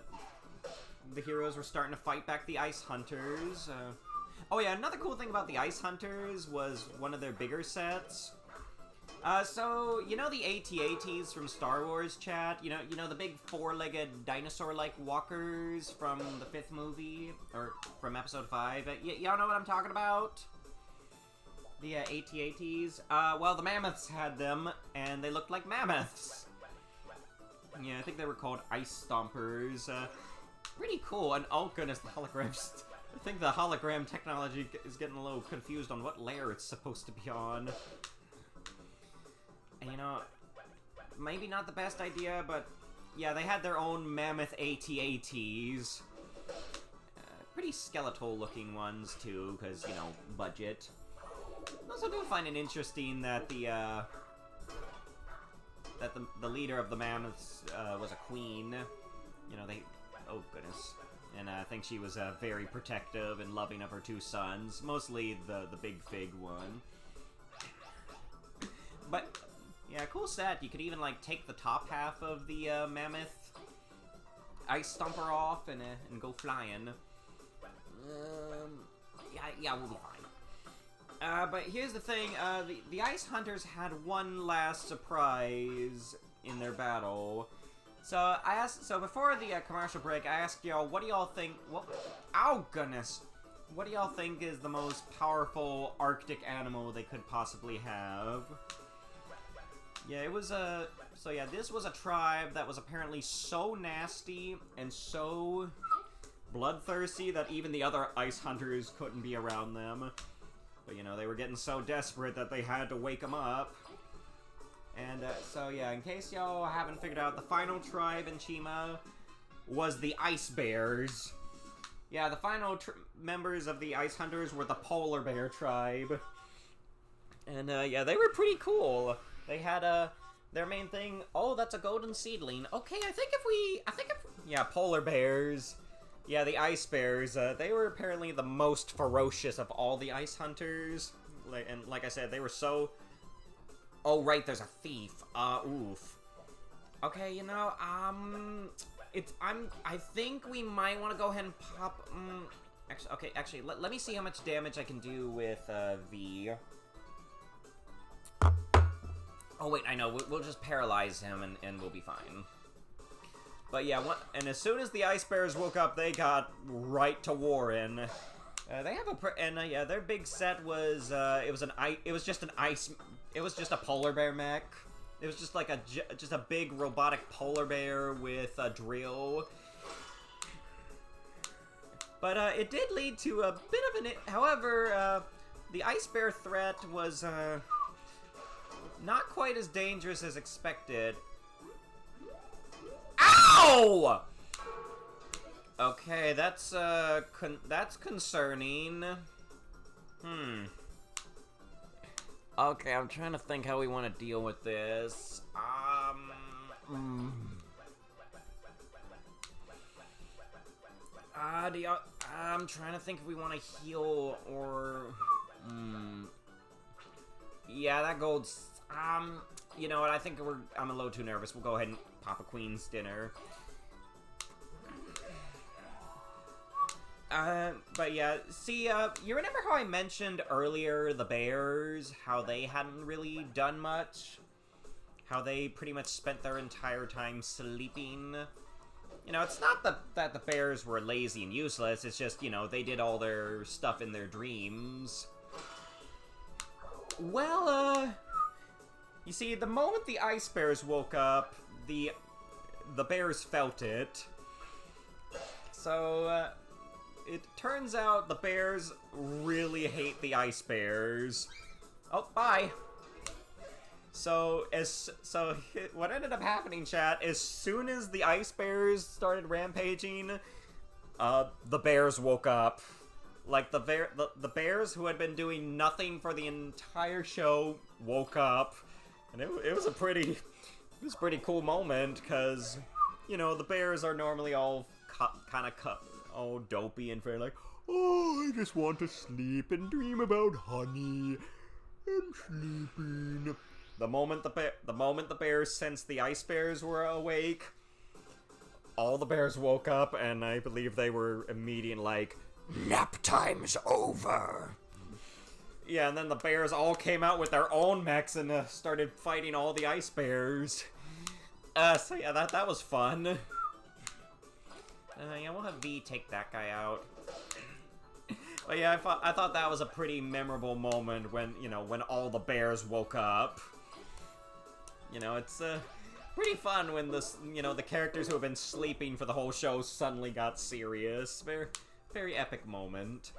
heroes were starting to fight back the Ice Hunters. Oh yeah, another cool thing about the Ice Hunters was one of their bigger sets. So, you know the AT-ATs from Star Wars, chat? You know the big four-legged dinosaur-like walkers from the 5th movie? Or from Episode 5? Y'all know what I'm talking about? The AT-ATs? Well, the mammoths had them, and they looked like mammoths. Yeah, I think they were called Ice Stompers. Pretty cool, and oh goodness, the holograms. I think the hologram technology is getting a little confused on what layer it's supposed to be on. And you know, maybe not the best idea, but yeah, they had their own mammoth AT-ATs. Pretty skeletal looking ones too, because, you know, budget. I also do find it interesting that the leader of the mammoths was a queen. You know, oh goodness. And I think she was very protective and loving of her 2 sons. Mostly the big fig one. But, yeah, cool set. You could even, like, take the top half of the mammoth Ice Stomper off and go flying. Yeah, we'll be fine. But here's the thing. The Ice Hunters had one last surprise in their battle. So before the commercial break, I asked y'all, what do y'all think? Oh goodness! What do y'all think is the most powerful Arctic animal they could possibly have? Yeah, it was so yeah, this was a tribe that was apparently so nasty and so bloodthirsty that even the other Ice Hunters couldn't be around them. But you know, they were getting so desperate that they had to wake them up. And, so yeah, in case y'all haven't figured out, the final tribe in Chima was the Ice Bears. Yeah, the final members of the Ice Hunters were the Polar Bear tribe. And, yeah, they were pretty cool. They had, their main thing, oh, that's a golden seedling. Okay, yeah, Polar Bears. Yeah, the Ice Bears, they were apparently the most ferocious of all the Ice Hunters. And like I said, they were so... Oh, right, there's a thief. Oof. Okay, you know, I think we might want to go ahead and pop, actually, let me see how much damage I can do with, Vee. Oh, wait, I know, we'll just paralyze him and we'll be fine. But yeah, and as soon as the Ice Bears woke up, they got right to Warren. They have yeah, their big set was, it was just a polar bear mech. It was just like just a big robotic polar bear with a drill. But it did lead to a bit of however, the Ice Bear threat was not quite as dangerous as expected. Ow! Okay, that's concerning. Okay, I'm trying to think how we want to deal with this. I'm trying to think if we want to heal or... Yeah, that gold's... You know what, I think I'm a little too nervous. We'll go ahead and pop a Queen's Dinner. But yeah, see, you remember how I mentioned earlier the bears, how they hadn't really done much? How they pretty much spent their entire time sleeping? You know, it's not that the bears were lazy and useless, it's just, you know, they did all their stuff in their dreams. Well, you see, the moment the Ice Bears woke up, the bears felt it. So, it turns out the bears really hate the Ice Bears. Oh, bye. So what ended up happening, chat, as soon as the Ice Bears started rampaging, the bears woke up. Like, the bears who had been doing nothing for the entire show woke up. And it was a pretty cool moment, because, you know, the bears are normally all kind of all dopey and very like, oh, I just want to sleep and dream about honey. I'm sleeping. The moment the bears sensed the Ice Bears were awake, all the bears woke up, and I believe they were immediately like, nap time's over. Yeah, and then the bears all came out with their own mechs and started fighting all the Ice Bears. So yeah, that was fun. Yeah, we'll have Vee take that guy out. But yeah, I thought that was a pretty memorable moment when, you know, when all the bears woke up. You know, it's pretty fun when the characters who have been sleeping for the whole show suddenly got serious. Very, very epic moment.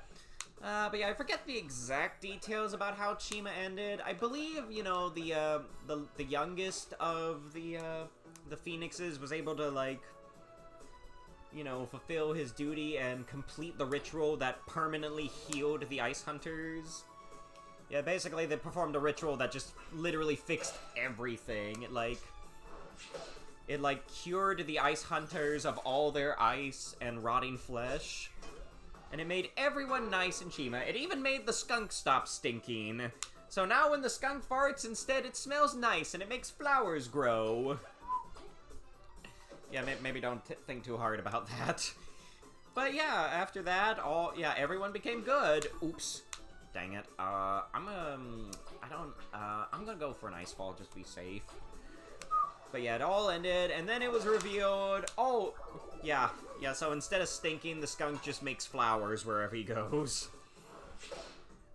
But yeah, I forget the exact details about how Chima ended. I believe, you know, the youngest of the Phoenixes was able to, like, you know, fulfill his duty and complete the ritual that permanently healed the Ice Hunters. Yeah, basically they performed a ritual that just literally fixed everything. It like cured the Ice Hunters of all their ice and rotting flesh. And it made everyone nice in Chima. It even made the skunk stop stinking. So now when the skunk farts, instead it smells nice and it makes flowers grow. Yeah, maybe don't think too hard about that. But yeah, after that, everyone became good. Oops. Dang it. I'm gonna go for an ice fall just to be safe. But yeah, it all ended, and then it was revealed. Oh, yeah, so instead of stinking, the skunk just makes flowers wherever he goes.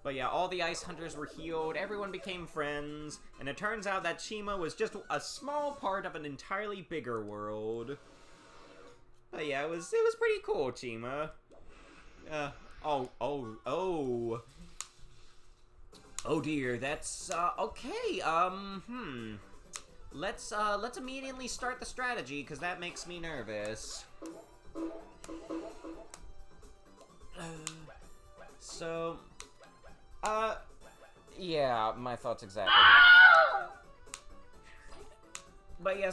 But yeah, all the Ice Hunters were healed, everyone became friends, and it turns out that Chima was just a small part of an entirely bigger world. But yeah, it was pretty cool, Chima. Oh dear, that's, okay, let's immediately start the strategy, because that makes me nervous. Yeah, my thoughts exactly. But yeah,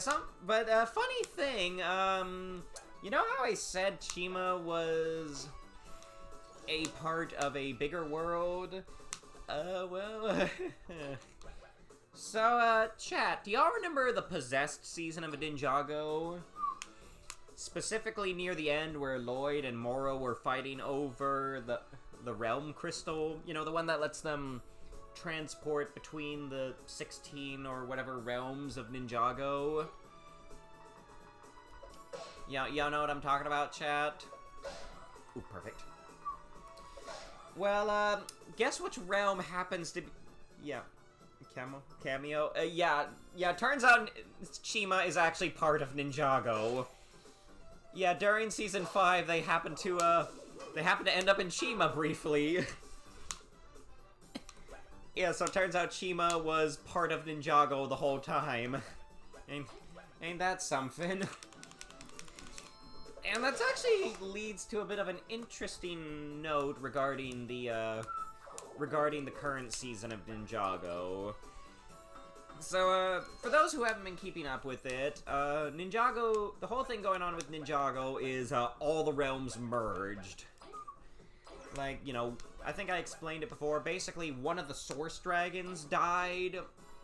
funny thing, you know how I said Chima was a part of a bigger world? Well, So, chat, do y'all remember the Possessed season of Ninjago? Specifically near the end where Lloyd and Moro were fighting over the Realm Crystal. You know, the one that lets them transport between the 16 or whatever realms of Ninjago. Yeah, y'all know what I'm talking about, chat? Ooh, perfect. Well, guess which realm happens to be... Yeah. Cameo? Yeah, turns out Chima is actually part of Ninjago. Yeah, during Season 5, they happen to end up in Chima briefly. Yeah, so it turns out Chima was part of Ninjago the whole time. Ain't that something? And that actually leads to a bit of an interesting note regarding the current season of Ninjago. So, for those who haven't been keeping up with it, Ninjago, the whole thing going on with Ninjago is, all the realms merged. Like, you know, I think I explained it before, basically one of the Source Dragons died,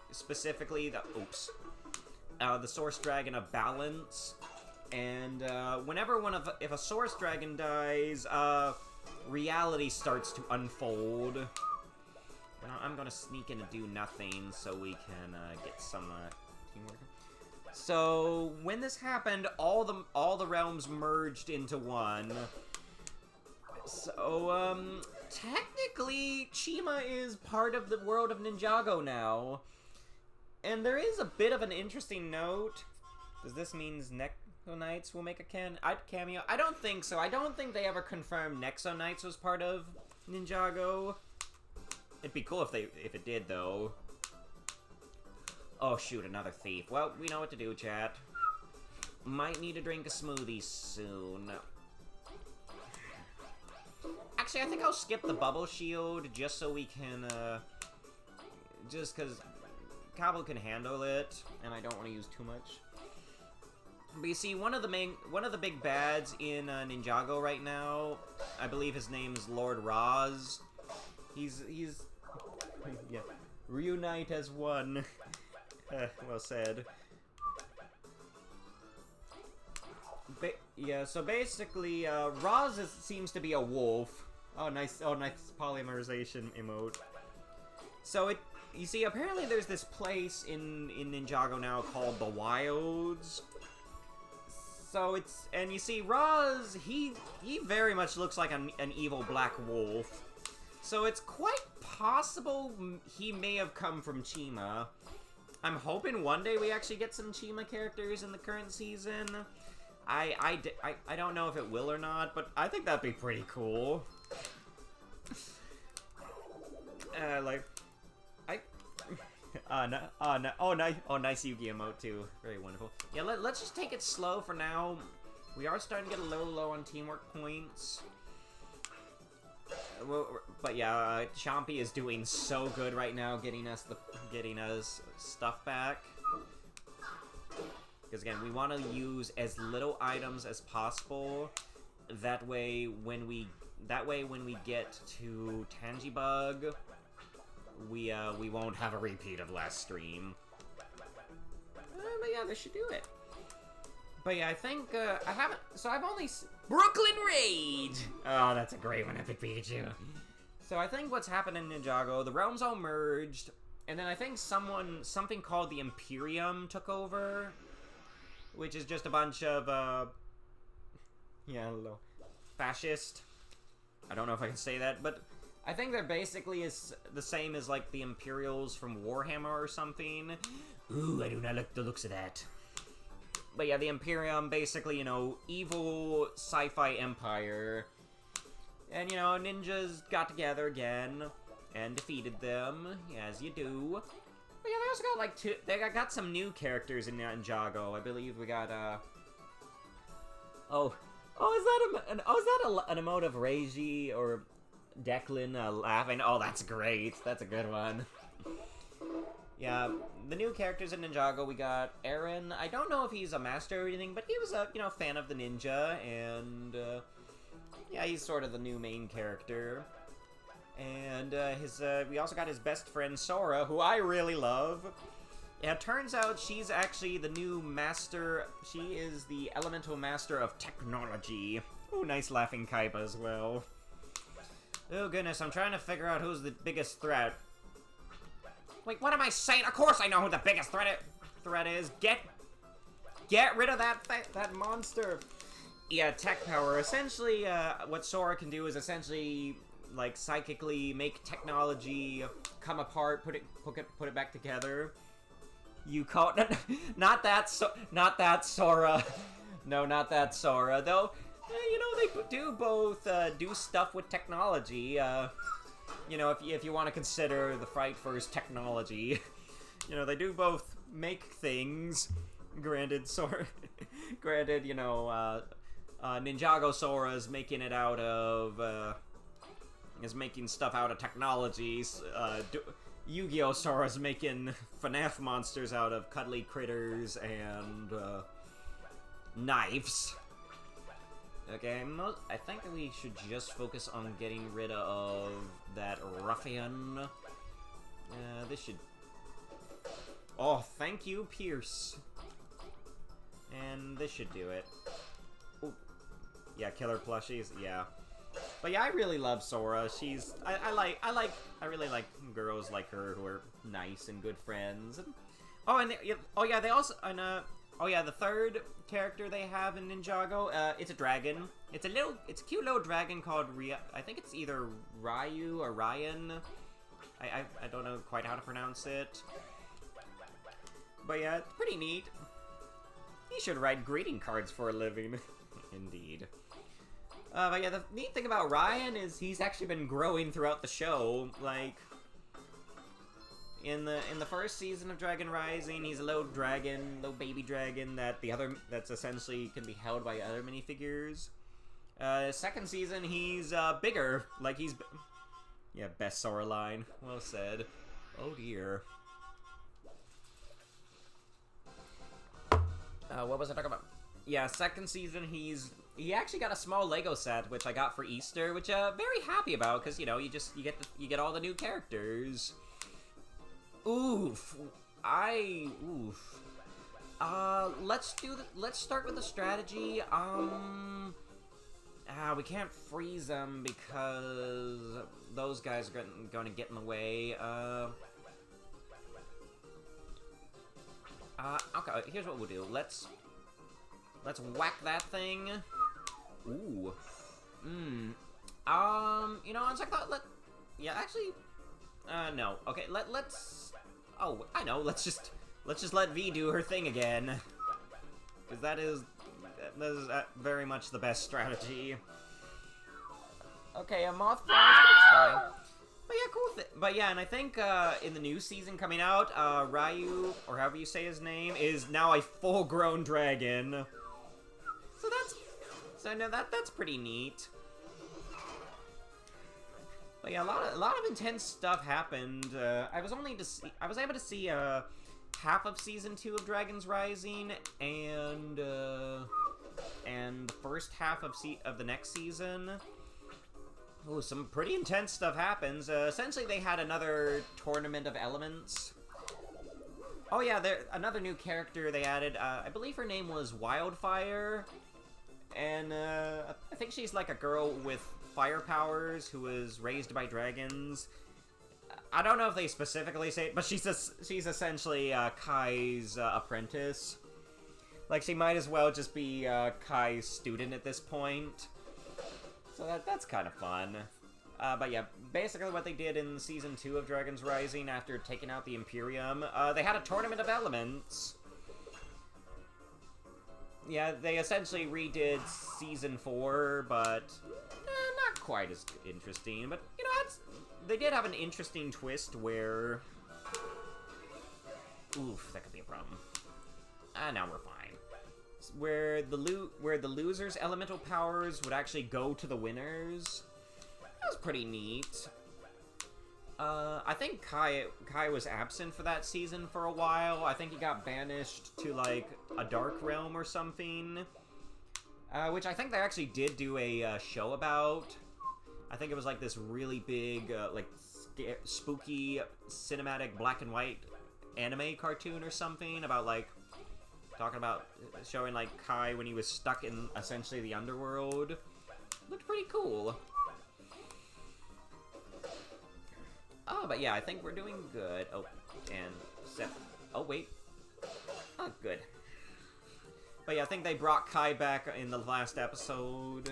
specifically the Source Dragon of Balance, and, if a Source Dragon dies, reality starts to unfold. I'm gonna sneak in and do nothing so we can get some teamwork. So when this happened, all the realms merged into one. So technically, Chima is part of the world of Ninjago now, and there is a bit of an interesting note. Does this mean Nexo Knights will make a cameo? I don't think so. I don't think they ever confirmed Nexo Knights was part of Ninjago. It'd be cool if it did, though. Oh, shoot, another thief. Well, we know what to do, chat. Might need to drink a smoothie soon. Actually, I think I'll skip the bubble shield just so we can, just because Kabu can handle it, and I don't want to use too much. But you see, one of the big bads in Ninjago right now, I believe his name's Lord Roz. He's yeah, reunite as one. Well said. Yeah, so basically, Roz seems to be a wolf. Oh, nice polymerization emote. So you see, apparently there's this place in Ninjago now called the Wilds. So and you see, Roz, he very much looks like an evil black wolf. So it's quite possible he may have come from Chima. I'm hoping one day we actually get some Chima characters in the current season. I don't know if it will or not, but I think that'd be pretty cool. Nice Yugi emote too. Very wonderful. Yeah, let's just take it slow for now. We are starting to get a little low on teamwork points. But yeah, Chompy is doing so good right now, getting us stuff back. Because again, we want to use as little items as possible. That way, when we get to TANGYBUG, we won't have a repeat of last stream. But yeah, this should do it. But yeah, I think I've only Brooklyn Rage. Oh, that's a great one, Epic Pikachu. So I think what's happened in Ninjago, the realms all merged, and then I think something called the Imperium took over, which is just a bunch of fascist. I don't know if I can say that, but I think they're basically is the same as like the Imperials from Warhammer or something. Ooh, I do not like the looks of that. But yeah, the Imperium, basically, you know, evil sci-fi empire. And, you know, ninjas got together again and defeated them, as you do. But yeah, they also got, like, they got some new characters in Ninjago. I believe we got, is that an emote of Reiji or Declan laughing? Oh, that's great. That's a good one. Yeah, the new characters in Ninjago, we got Aaron. I don't know if he's a master or anything, but he was a, fan of the ninja, and, yeah, he's sort of the new main character. And we also got his best friend Sora, who I really love. Yeah, it turns out she's actually the new master. She is the elemental master of technology. Oh, nice laughing Kaiba as well. Oh goodness, I'm trying to figure out who's the biggest threat. Wait, what am I saying? Of course I know who the biggest threat is. Get rid of that monster. Yeah, tech power. Essentially, what Sora can do is essentially like psychically make technology come apart, put it back together. You call it not that Sora. No, not that Sora. Though, you know, they do both do stuff with technology. You know, if you want to consider the Fright Fur's technology, you know, they do both make things. Granted, you know, Ninjago Sora's making it out of is making stuff out of technologies. Yu-Gi-Oh! Sora's making FNAF monsters out of cuddly critters and knives. Okay, I think we should just focus on getting rid of that ruffian. This should... Oh, thank you, Pierce. And this should do it. Ooh. Yeah, killer plushies, yeah. But yeah, I really love Sora. She's... I really like girls like her who are nice and good friends. Oh, and they also... And, oh yeah, the third character they have in Ninjago, it's a dragon. It's a cute little dragon called I think it's either Ryu or Ryan. I don't know quite how to pronounce it. But yeah, it's pretty neat. He should write greeting cards for a living. Indeed. But yeah, the neat thing about Ryan is he's actually been growing throughout the show. Like, in the first season of Dragon Rising, he's a little baby dragon that's essentially can be held by other minifigures. Second season, he's bigger. Like yeah, best Sora line. Well said. Oh dear. What was I talking about? Yeah, second season, he actually got a small Lego set, which I got for Easter, which very happy about, because you know you get all the new characters. Oof. Let's start with the strategy. We can't freeze them because those guys are going to get in the way. Okay, here's what we'll do. Let's whack that thing. Ooh. You know, on second thought, yeah, actually, no. Okay, let's. Oh, I know. Let's just let Vee do her thing again, because that is very much the best strategy. Okay, a moth fine. But yeah, cool. But yeah, and I think in the new season coming out, Ryu, or however you say his name, is now a full-grown dragon. So that's pretty neat. But yeah, a lot of intense stuff happened. I was able to see half of season 2 of Dragons Rising and the first half of the next season. Ooh, some pretty intense stuff happens. Essentially, they had another tournament of elements. Oh yeah, another new character they added. I believe her name was Wildfire, and I think she's like a girl with fire powers who was raised by dragons. I don't know if they specifically say it, but she's essentially Kai's apprentice. Like, she might as well just be Kai's student at this point. So that's kind of fun. But yeah, basically what they did in Season 2 of Dragons Rising after taking out the Imperium, they had a Tournament of Elements. Yeah, they essentially redid Season 4, but not quite as interesting. But, you know, they did have an interesting twist where... Oof, that could be a problem. Now we're fine. Where the losers' elemental powers would actually go to the winners. That was pretty neat. I think Kai was absent for that season for a while. I think he got banished to, like, a dark realm or something. Which I think they actually did do a show about. I think it was like this really big, like spooky cinematic black and white anime cartoon or something about like talking about showing like Kai when he was stuck in essentially the underworld. Looked pretty cool. Oh, but yeah, I think we're doing good. Oh, and oh wait. Oh, good. But yeah, I think they brought Kai back in the last episode,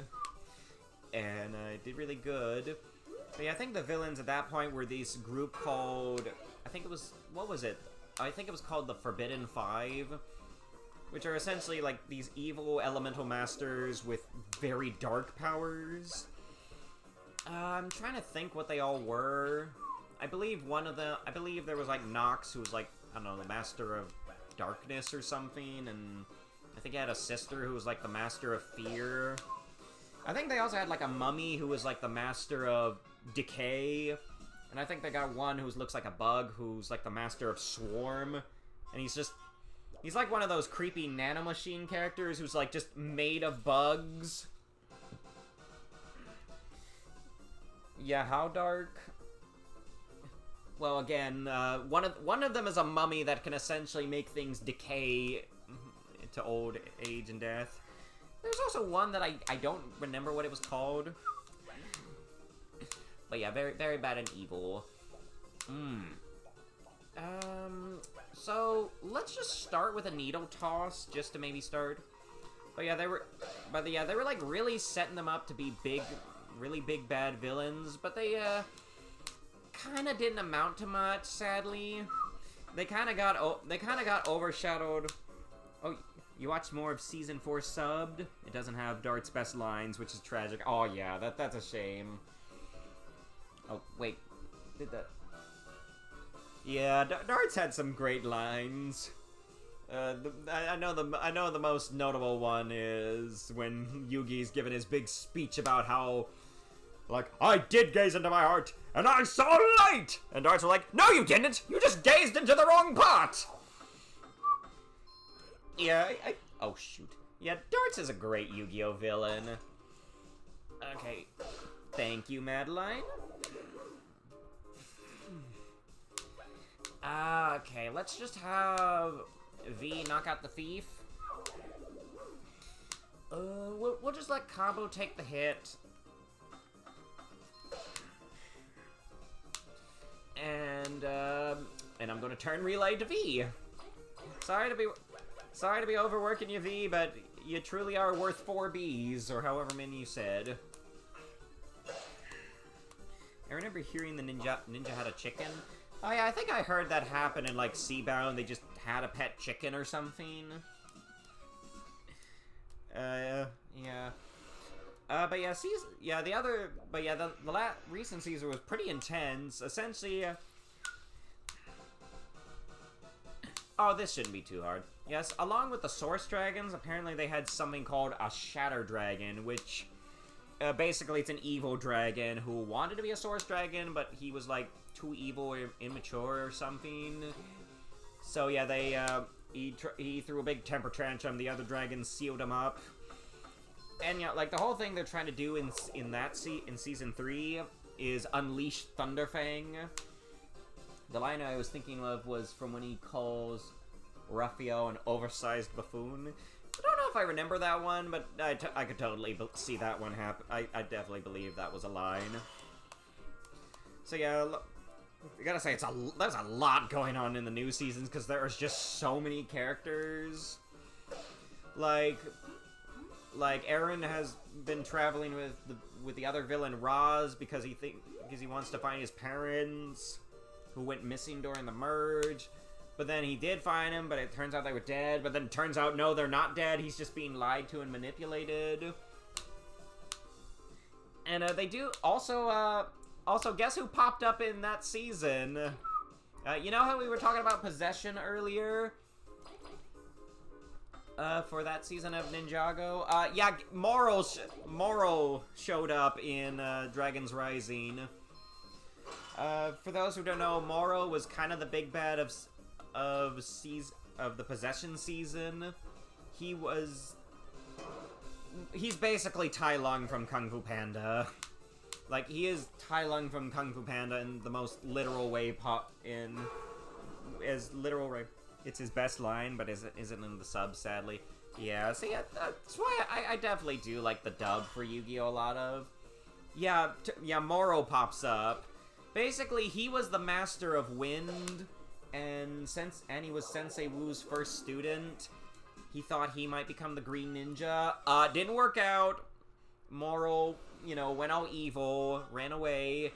and did really good. But yeah, I think the villains at that point were this group called, I think it was, what was it? I think it was called the Forbidden Five, which are essentially like these evil elemental masters with very dark powers. I'm trying to think what they all were. I believe there was like Nox, who was like, I don't know, the master of darkness or something, and I think he had a sister who was like the master of fear. I think they also had like a mummy who was like the master of decay, and I think they got one who looks like a bug who's like the master of swarm, and he's like one of those creepy nanomachine characters who's like just made of bugs. Yeah, how dark? Well, again, one of them is a mummy that can essentially make things decay to old age and death. There's also one that I don't remember what it was called. But yeah, very, very bad and evil. So let's just start with a needle toss just to maybe start. But yeah, they were like really setting them up to be big, really big bad villains, but they kind of didn't amount to much, sadly. They kind of got overshadowed. Oh, you watched more of Season 4 subbed? It doesn't have Dart's best lines, which is tragic. Oh yeah, that's a shame. Oh, wait. Did that... Yeah, Dart's had some great lines. I know the most notable one is when Yugi's given his big speech about how, like, I did gaze into my heart, and I saw light! And Darts were like, no you didn't! You just gazed into the wrong pot! Yeah, oh shoot. Yeah, Darts is a great Yu-Gi-Oh villain. Okay. Thank you, Madeline. Okay, let's just have V knock out the thief. We'll just let Kabu take the hit. And I'm gonna turn Relay to V. Sorry to be overworking you, V, but you truly are worth 4 Bs, or however many you said. I remember hearing the ninja had a chicken. Oh yeah, I think I heard that happen in, like, Seabound. They just had a pet chicken or something. Yeah. But yeah, the recent season was pretty intense. Essentially, oh, this shouldn't be too hard. Yes, along with the Source Dragons, apparently they had something called a Shatter Dragon, which, basically it's an evil dragon who wanted to be a Source Dragon, but he was, like, too evil or immature or something. So yeah, he threw a big temper tantrum. The other dragons sealed him up. And yeah, like the whole thing they're trying to do in season 3 is unleash Thunderfang. The line I was thinking of was from when he calls Raphael an oversized buffoon. I don't know if I remember that one, but I could totally see that one happen. I definitely believe that was a line. So yeah, I gotta say there's a lot going on in the new seasons because there's just so many characters. Like Aaron has been traveling with the other villain Roz because he wants to find his parents who went missing during the merge. But then he did find him, but it turns out they were dead. But then it turns out no, they're not dead. He's just being lied to and manipulated. And they do also guess who popped up in that season? You know how we were talking about possession earlier? For that season of Ninjago? Yeah, Moro showed up in Dragon's Rising. For those who don't know, Moro was kind of the big bad of the possession season. He's basically Tai Lung from Kung Fu Panda. Like, he is Tai Lung from Kung Fu Panda in the most literal way as literal, right? It's his best line, but isn't in the sub, sadly. Yeah, so yeah, that's why I definitely do like the dub for Yu-Gi-Oh! A lot of. Yeah, Moro pops up. Basically, he was the master of wind, and he was Sensei Wu's first student. He thought he might become the Green Ninja. Didn't work out. Moro, you know, went all evil, ran away,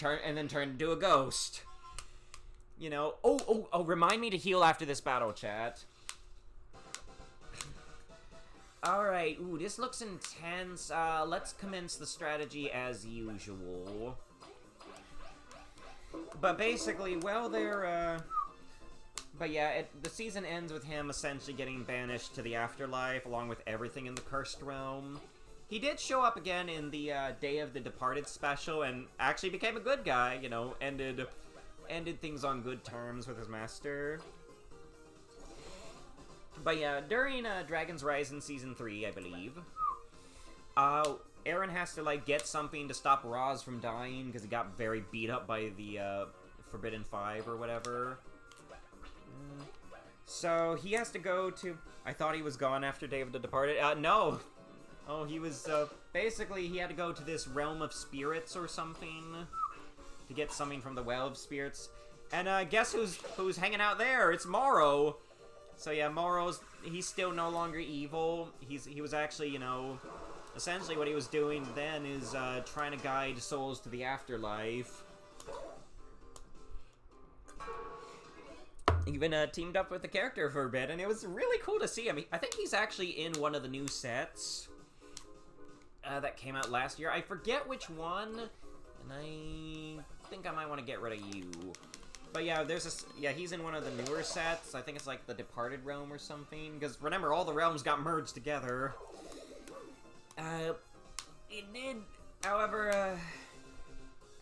and then turned into a ghost. You know, oh, remind me to heal after this battle, chat. Alright, ooh, this looks intense. Let's commence the strategy as usual. But basically, well, but yeah, the season ends with him essentially getting banished to the afterlife, along with everything in the Cursed Realm. He did show up again in the Day of the Departed special, and actually became a good guy, you know, ended things on good terms with his master. But yeah, during Dragon's Rise in Season 3, I believe, Aaron has to, like, get something to stop Roz from dying, because he got very beat up by the Forbidden Five or whatever. So he has to go to... I thought he was gone after Day of the Departed. No! Oh, he was, basically, he had to go to this Realm of Spirits or something to get something from the Well of Spirits. And, guess who's hanging out there? It's Moro! So yeah, he's still no longer evil. He was actually, you know, essentially what he was doing then is, trying to guide souls to the afterlife. Even, teamed up with the character for a bit, and it was really cool to see him. I think he's actually in one of the new sets that came out last year. I forget which one, and I think I might want to get rid of you. But yeah, he's in one of the newer sets. I think it's like the Departed Realm or something. Because remember, all the realms got merged together. It did. However,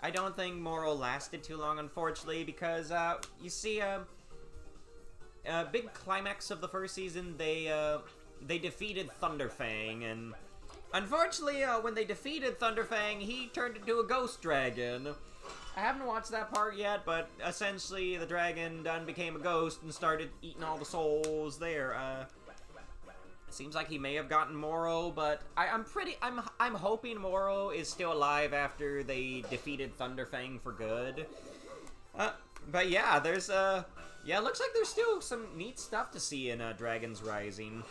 I don't think Moro lasted too long, unfortunately, because you see, big climax of the first season, they defeated Thunderfang, and unfortunately, when they defeated Thunderfang, he turned into a ghost dragon. I haven't watched that part yet, but essentially the dragon done became a ghost and started eating all the souls there. Seems like he may have gotten Moro, but I'm hoping Moro is still alive after they defeated Thunderfang for good. But yeah, there's looks like there's still some neat stuff to see in Dragon's Rising.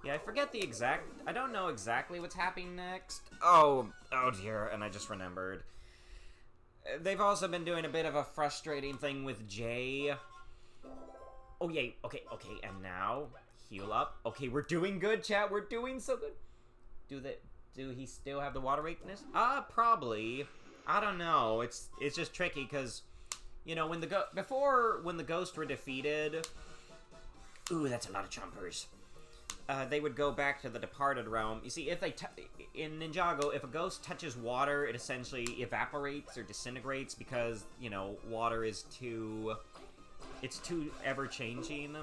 Yeah, I forget I don't know exactly what's happening next. Oh dear, and I just remembered. They've also been doing a bit of a frustrating thing with Jay. Oh yay, okay, and now, heal up. Okay, we're doing good, chat, we're doing so good. Do he still have the water weakness? Probably. I don't know, it's just tricky, because, you know, when the ghosts were defeated... Ooh, that's a lot of chompers. They would go back to the Departed Realm. You see, in Ninjago, if a ghost touches water, it essentially evaporates or disintegrates because, you know, water is it's too ever-changing.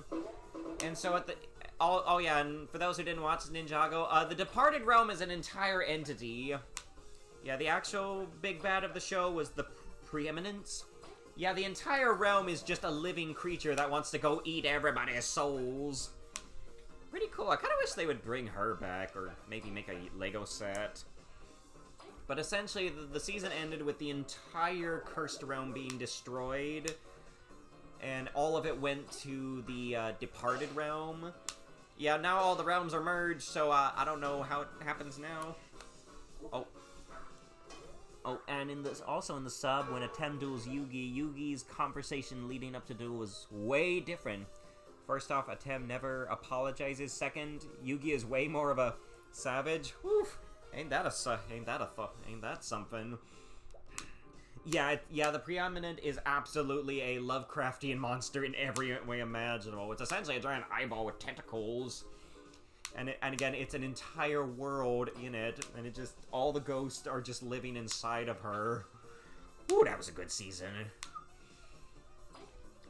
And so oh yeah, and for those who didn't watch Ninjago, the Departed Realm is an entire entity. Yeah, the actual big bad of the show was the Preeminence. Yeah, the entire realm is just a living creature that wants to go eat everybody's souls. Pretty cool. I kind of wish they would bring her back, or maybe make a Lego set. But essentially, the season ended with the entire Cursed Realm being destroyed, and all of it went to the Departed Realm. Yeah, now all the realms are merged, so I don't know how it happens now. Oh, and also in the sub, when Atem duels Yugi, Yugi's conversation leading up to duel was way different. First off, Atem never apologizes. Second, Yugi is way more of a savage. Woof. Ain't that something? Yeah, the Preeminent is absolutely a Lovecraftian monster in every way imaginable. It's essentially a giant eyeball with tentacles. And again, it's an entire world in it, and it just, all the ghosts are just living inside of her. Ooh, that was a good season.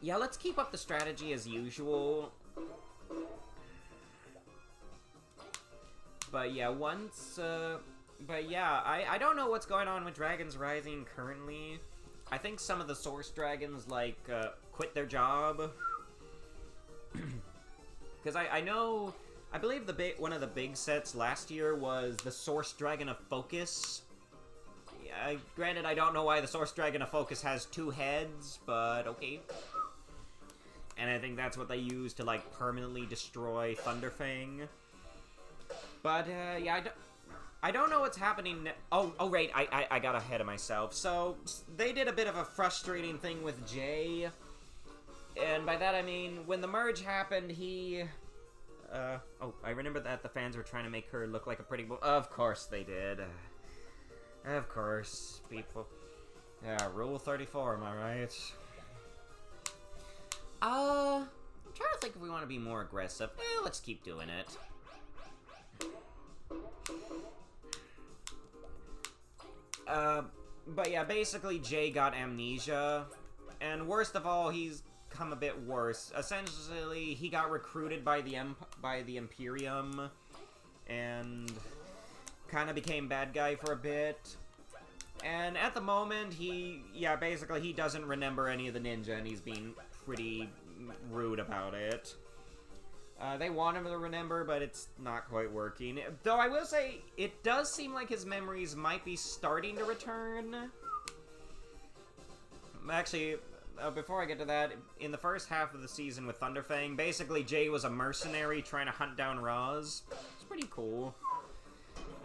Yeah, let's keep up the strategy as usual. But yeah, once But yeah, I don't know what's going on with Dragons Rising currently. I think some of the Source Dragons, like, quit their job. Because I know, I believe one of the big sets last year was the Source Dragon of Focus. Yeah, granted, I don't know why the Source Dragon of Focus has 2 heads, but okay. And I think that's what they use to, like, permanently destroy Thunderfang. But, yeah, I don't know what's happening. Oh, right, I got ahead of myself. So, they did a bit of a frustrating thing with Jay. And by that I mean, when the merge happened, he... oh, I remember that the fans were trying to make her look like a pretty boy. Of course they did. Of course, people. Yeah, Rule 34, am I right? I'm trying to think if we want to be more aggressive. Let's keep doing it. But yeah, basically Jay got amnesia, and worst of all, he's come a bit worse. Essentially, he got recruited by the Imperium, and kind of became bad guy for a bit. And at the moment, basically he doesn't remember any of the ninja, and he's being pretty rude about it. They want him to remember, but it's not quite working. Though I will say, it does seem like his memories might be starting to return. Actually, before I get to that, in the first half of the season with Thunderfang, basically Jay was a mercenary trying to hunt down Roz. It's pretty cool.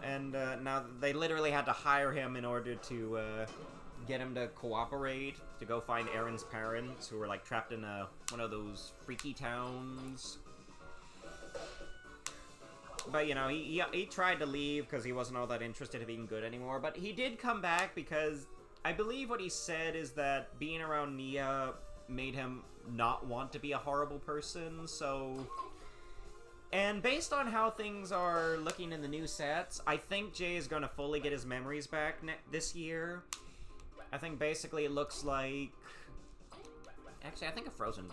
And now they literally had to hire him in order to get him to cooperate, to go find Aaron's parents, who were like trapped in one of those freaky towns. But, you know, he tried to leave because he wasn't all that interested in being good anymore. But he did come back because I believe what he said is that being around Nia made him not want to be a horrible person, so... And based on how things are looking in the new sets, I think Jay is going to fully get his memories back this year. I think basically it looks like... Actually, I think a Frozen...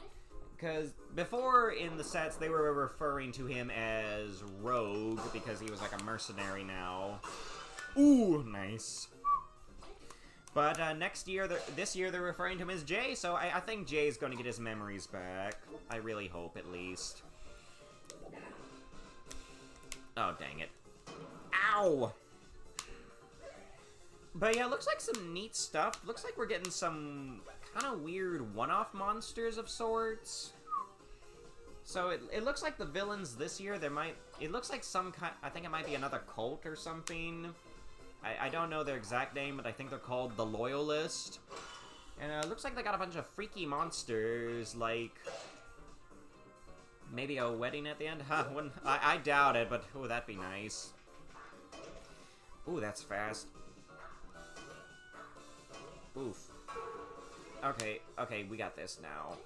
Because before in the sets, they were referring to him as Rogue, because he was like a mercenary now. Ooh, nice. But this year they're referring to him as Jay, so I think Jay's going to get his memories back. I really hope, at least. Oh, dang it. Ow! But yeah, looks like some neat stuff. Looks like we're getting some kind of weird one-off monsters of sorts. So it looks like the villains this year, it looks like some kind, I think it might be another cult or something. I don't know their exact name, but I think they're called the Loyalist. And it looks like they got a bunch of freaky monsters, like... Maybe a wedding at the end? Huh, I doubt it, but ooh, that'd be nice. Ooh, that's fast. Oof. Okay, we got this now.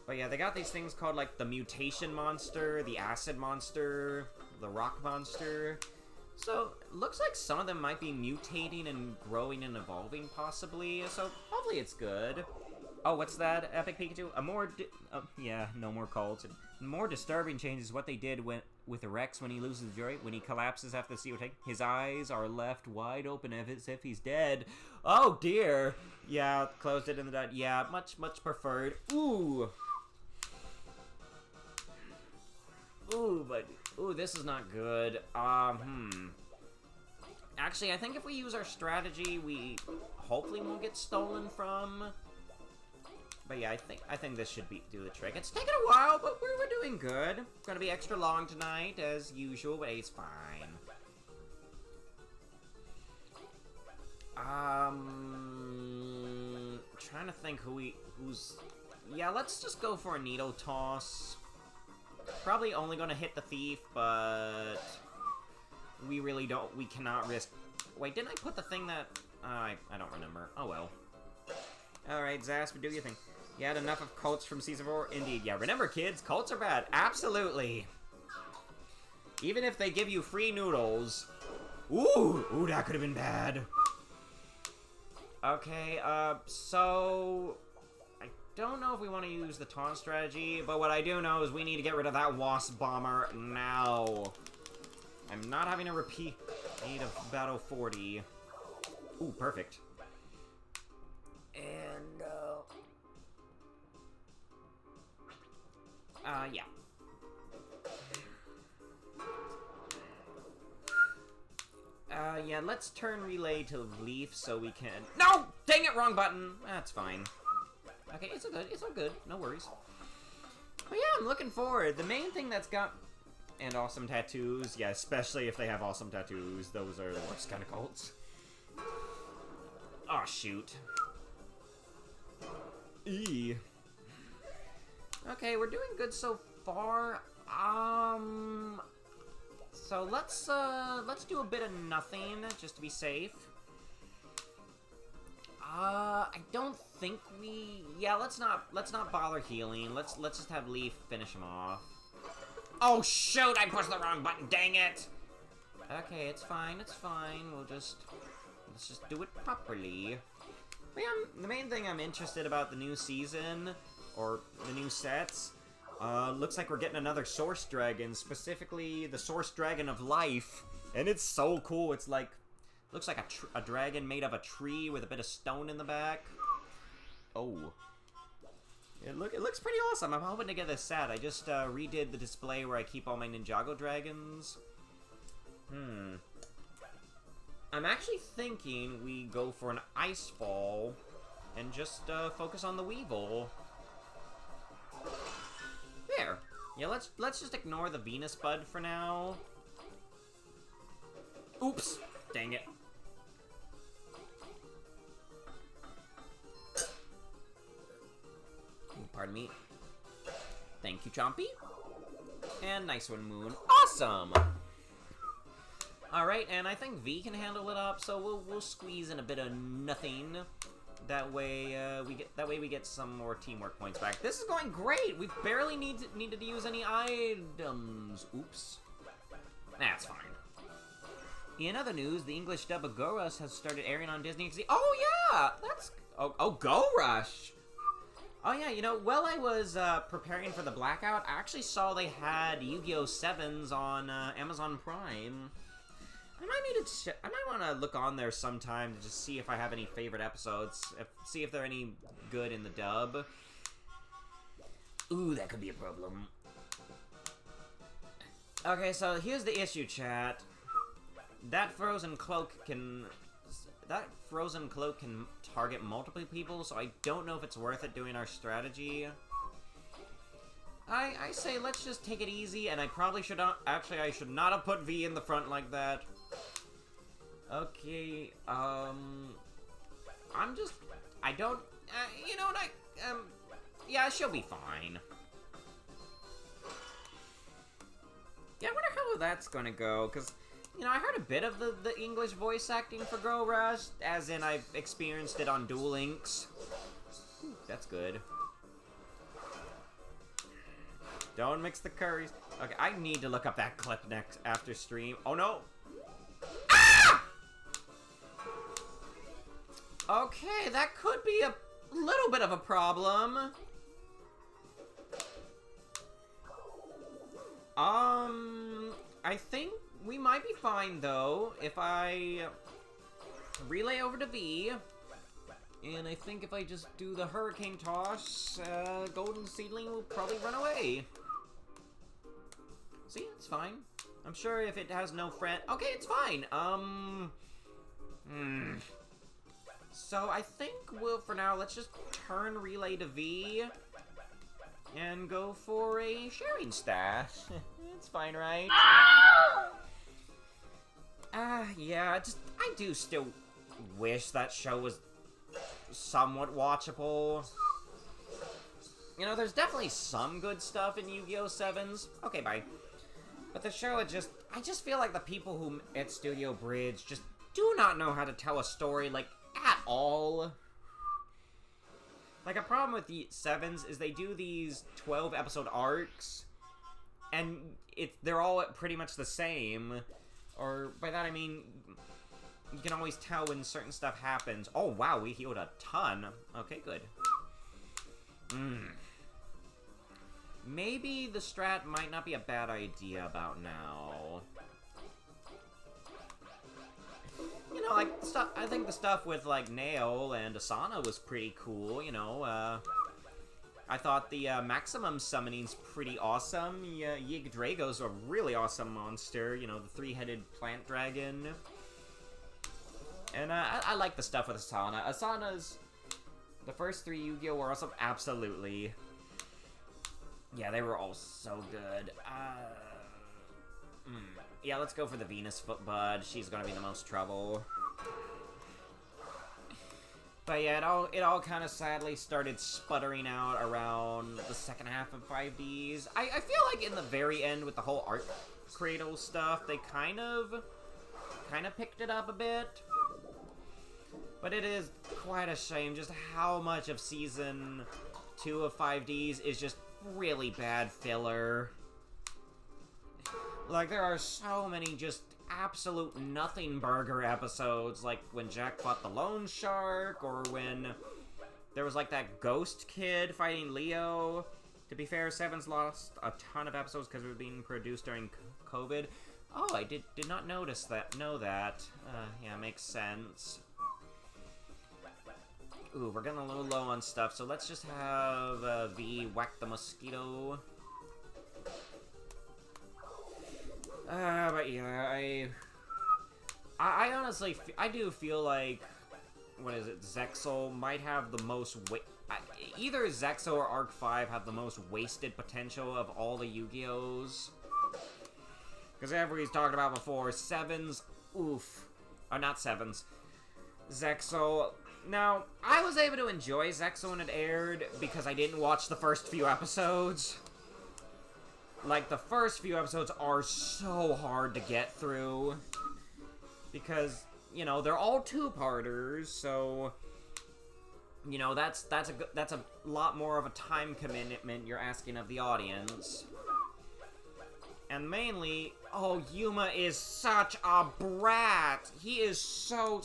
But yeah, they got these things called, like, the Mutation Monster, the Acid Monster, the Rock Monster. So, looks like some of them might be mutating and growing and evolving, possibly. So, hopefully it's good. Oh, what's that, Epic Pikachu? Yeah, no more cults. More disturbing change is what they did with Rex when he loses joy, when he collapses after the CO tank. His eyes are left wide open as if he's dead. Oh, dear. Yeah, closed it in the dot. Yeah, much preferred. Ooh. Ooh, but... Ooh, this is not good. Actually, I think if we use our strategy, we hopefully won't get stolen from... But yeah, I think this should do the trick. It's taken a while, but we're doing good. It's gonna be extra long tonight, as usual, but it's fine. Trying to think who's... Yeah, let's just go for a Needle Toss. Probably only gonna hit the Thief, but... We cannot risk... Wait, didn't I put the thing that... I don't remember. Oh well. Alright, Zasper, do your thing. You had enough of cults from Season 4? Indeed, yeah. Remember, kids, cults are bad. Absolutely. Even if they give you free noodles. Ooh, that could have been bad. Okay, so... I don't know if we want to use the taunt strategy, but what I do know is we need to get rid of that Wasp Bomber now. I'm not having to repeat... Need a battle 40. Ooh, perfect. And, yeah. Yeah, let's turn relay to Leif so we can... No! Dang it, wrong button! That's fine. Okay, it's all good, it's all good. No worries. But yeah, I'm looking forward. The main thing that's got... And awesome tattoos. Yeah, especially if they have awesome tattoos. Those are the worst kind of cults. Oh, shoot. E. Okay, we're doing good so far. So let's do a bit of nothing just to be safe. I don't think we... Yeah, let's not bother healing. Let's just have Leif finish him off. Oh shoot, I pushed the wrong button, dang it! Okay, it's fine, it's fine. Let's just do it properly. But yeah, the main thing I'm interested about the new season, or the new sets, looks like we're getting another Source Dragon, specifically the Source Dragon of Life. And it's so cool, it's like, looks like a dragon made of a tree with a bit of stone in the back. Oh. It looks pretty awesome. I'm hoping to get this set. I just redid the display where I keep all my Ninjago dragons. I'm actually thinking we go for an Ice Fall and just focus on the Weevil. There. Yeah, let's just ignore the Venus Bud for now. Oops. Dang it. Pardon me. Thank you, Chompy. And nice one, Moon. Awesome! Alright, and I think V can handle it up, so we'll squeeze in a bit of nothing. That way we get some more teamwork points back. This is going great! We've barely needed to use any items. Oops. That's fine. In other news, the English dub of Go Rush has started airing on Disney XD. Oh yeah! That's... Oh, Go Rush! Oh yeah, you know, while I was preparing for the Blackout, I actually saw they had Yu-Gi-Oh! 7s on Amazon Prime. I might want to look on there sometime to just see if I have any favorite episodes, see if they're any good in the dub. Ooh, that could be a problem. Okay, so here's the issue, chat. That frozen cloak can target multiple people, so I don't know if it's worth it doing our strategy. I say let's just take it easy, and I probably should not... Actually, I should not have put V in the front like that. Okay, I'm just... I don't... you know what, yeah, she'll be fine. Yeah, I wonder how that's gonna go, because... You know, I heard a bit of the English voice acting for Go Rush, as in I've experienced it on Duel Links. Ooh, that's good. Don't mix the curries. Okay, I need to look up that clip next after stream. Oh no! Ah! Okay, that could be a little bit of a problem. I think we might be fine, though, if I relay over to V. And I think if I just do the Hurricane Toss, Golden Seedling will probably run away. See, it's fine. I'm sure if it has no friend... Okay, it's fine. So I think we'll, for now, let's just turn relay to V. And go for a sharing stash. It's fine, right? Yeah, I do still wish that show was somewhat watchable. You know, there's definitely some good stuff in Yu-Gi-Oh! 7s. Okay, bye. But the show, I just feel like the people who at Studio Bridge just do not know how to tell a story, like, at all. Like, a problem with the 7s is they do these 12-episode arcs, and they're all pretty much the same. Or, by that I mean, you can always tell when certain stuff happens. Oh, wow, we healed a ton. Okay, good. Maybe the strat might not be a bad idea about now. know, like, stuff. I think the stuff with, like, Nail and Asana was pretty cool, you know, I thought the maximum summoning's pretty awesome. Yggdrago's a really awesome monster, you know, the three-headed plant dragon. And I like the stuff with Asana. Asana's... The first 3 Yu-Gi-Oh! Were awesome. Absolutely. Yeah, they were all so good. Yeah, let's go for the Venus Footbud. She's gonna be the most trouble. But yeah, it all kind of sadly started sputtering out around the second half of 5Ds. I feel like in the very end with the whole Art Cradle stuff, they kind of picked it up a bit. But it is quite a shame just how much of Season 2 of 5Ds is just really bad filler. Like, there are so many just absolute nothing burger episodes, like when Jack fought the Lone Shark, or when there was like that ghost kid fighting Leo. To be fair, Seven's lost a ton of episodes because it was being produced during COVID. Oh, I did not know that. Yeah, makes sense. Ooh, we're getting a little low on stuff, so let's just have Vee whack the mosquito. But yeah, I honestly, I do feel like, what is it, Zexal might have the most either Zexal or Arc 5 have the most wasted potential of all the Yu-Gi-Ohs. Because everybody's talked about before, Sevens, oof. Or not Sevens. Zexal. Now, I was able to enjoy Zexal when it aired because I didn't watch the first few episodes. Like, the first few episodes are so hard to get through. Because, you know, they're all two-parters, so... You know, that's a lot more of a time commitment you're asking of the audience. And mainly, oh, Yuma is such a brat! He is so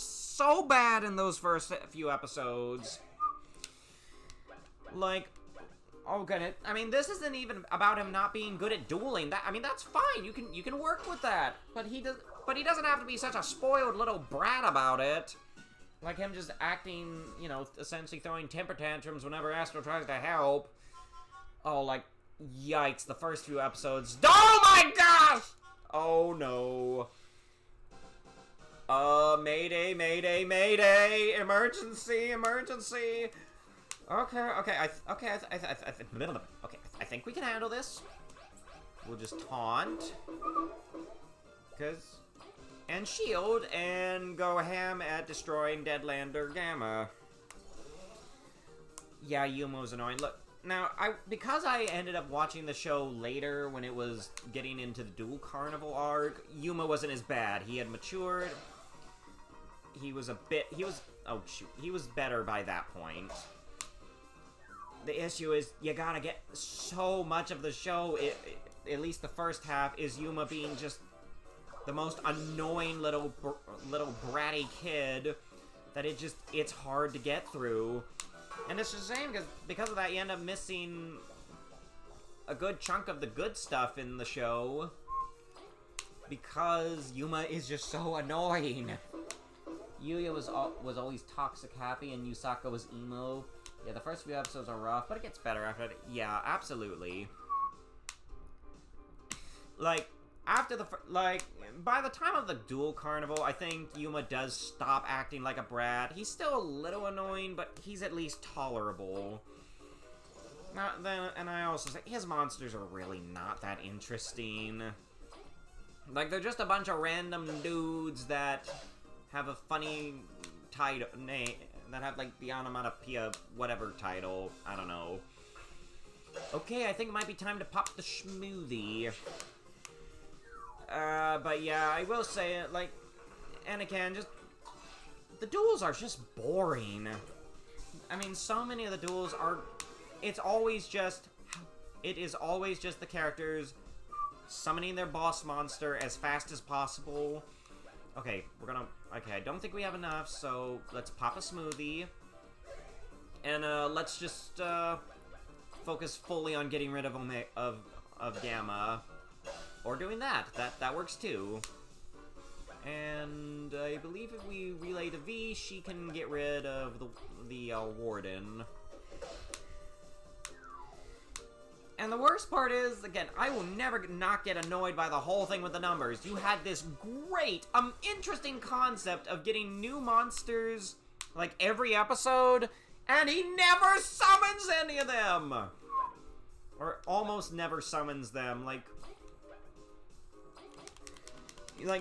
bad in those first few episodes. Like... Oh, good. I mean, this isn't even about him not being good at dueling. I mean, that's fine. You can work with that. But he doesn't have to be such a spoiled little brat about it. Like him just acting, you know, essentially throwing temper tantrums whenever Astro tries to help. Oh, like, yikes, the first few episodes. Oh my gosh! Oh no. Mayday, mayday, mayday! Emergency, emergency! Okay, I think we can handle this. We'll just taunt. And shield, and go ham at destroying Deadlander Gamma. Yeah, Yumo's annoying. Look, now, because I ended up watching the show later when it was getting into the Dual Carnival arc, Yuma wasn't as bad. He had matured. He was better by that point. The issue is, you gotta get so much of the show, at least the first half, is Yuma being just the most annoying little bratty kid that it's hard to get through. And it's just a shame, because of that, you end up missing a good chunk of the good stuff in the show, because Yuma is just so annoying. Yuya was always toxic happy, and Yusaka was emo. Yeah, the first few episodes are rough, but it gets better after that. Yeah, absolutely. Like, by the time of the Dual Carnival, I think Yuma does stop acting like a brat. He's still a little annoying, but he's at least tolerable. And I also say, his monsters are really not that interesting. Like, they're just a bunch of random dudes that have a funny title name, that have, like, the onomatopoeia whatever title. I don't know. Okay, I think it might be time to pop the schmoothie. But yeah, I will say, like, and again, just, the duels are just boring. I mean, so many of the duels are, it is always just the characters summoning their boss monster as fast as possible. Okay, I don't think we have enough, so let's pop a smoothie. And, let's just, focus fully on getting rid of Gamma. Or doing that. That works too. And I believe if we relay to Vee, she can get rid of the warden. And the worst part is, again, I will never not get annoyed by the whole thing with the numbers. You had this great, interesting concept of getting new monsters, like, every episode, and he never summons any of them! Or almost never summons them, like,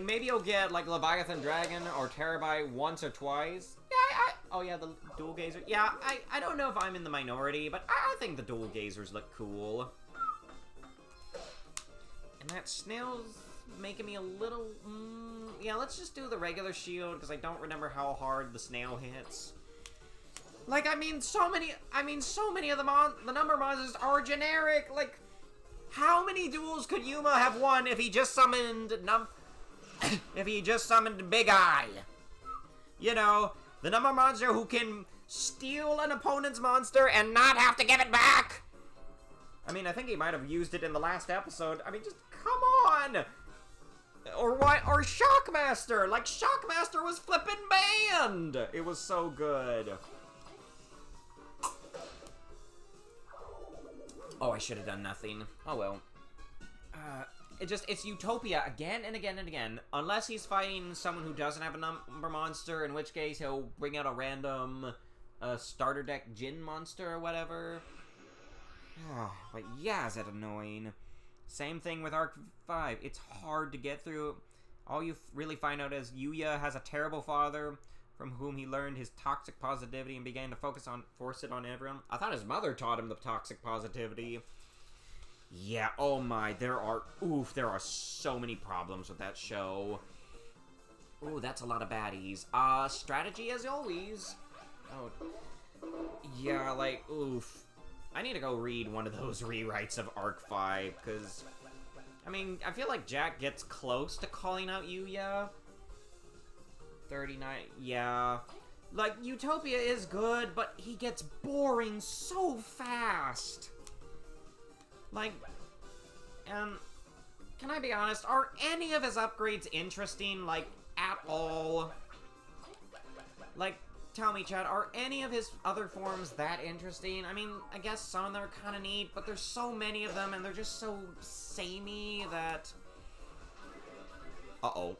maybe you'll get, like, Leviathan Dragon or Terabyte once or twice. Yeah, oh yeah, the Dual Gazer. Yeah, I don't know if I'm in the minority, but I think the Dual Gazers look cool. And that snail's making me a little, yeah, let's just do the regular shield, because I don't remember how hard the snail hits. Like, I mean, so many of the number monsters are generic. Like, how many duels could Yuma have won if he just summoned Big Eye? You know, the number monster who can steal an opponent's monster and not have to give it back. I mean, I think he might have used it in the last episode. I mean, just come on. Or what? Or Shockmaster. Like, Shockmaster was flippin' banned. It was so good. Oh, I should have done nothing. Oh well. It's Utopia again and again and again. Unless he's fighting someone who doesn't have a number monster, in which case he'll bring out a random starter deck Jin monster or whatever. Oh, but yeah, is that annoying. Same thing with Arc 5. It's hard to get through. All you really find out is Yuya has a terrible father from whom he learned his toxic positivity and began to force it on everyone. I thought his mother taught him the toxic positivity. Yeah, oh my, there are so many problems with that show. Ooh, that's a lot of baddies. Strategy as always. Oh, yeah, like, oof. I need to go read one of those rewrites of Arc 5, because, I mean, I feel like Jack gets close to calling out Yuya. 39, yeah. Like, Utopia is good, but he gets boring so fast. Like, and can I be honest, are any of his upgrades interesting, like, at all? Like, tell me, Chad, are any of his other forms that interesting? I mean, I guess some of them are kind of neat, but there's so many of them, and they're just so samey that... Uh-oh.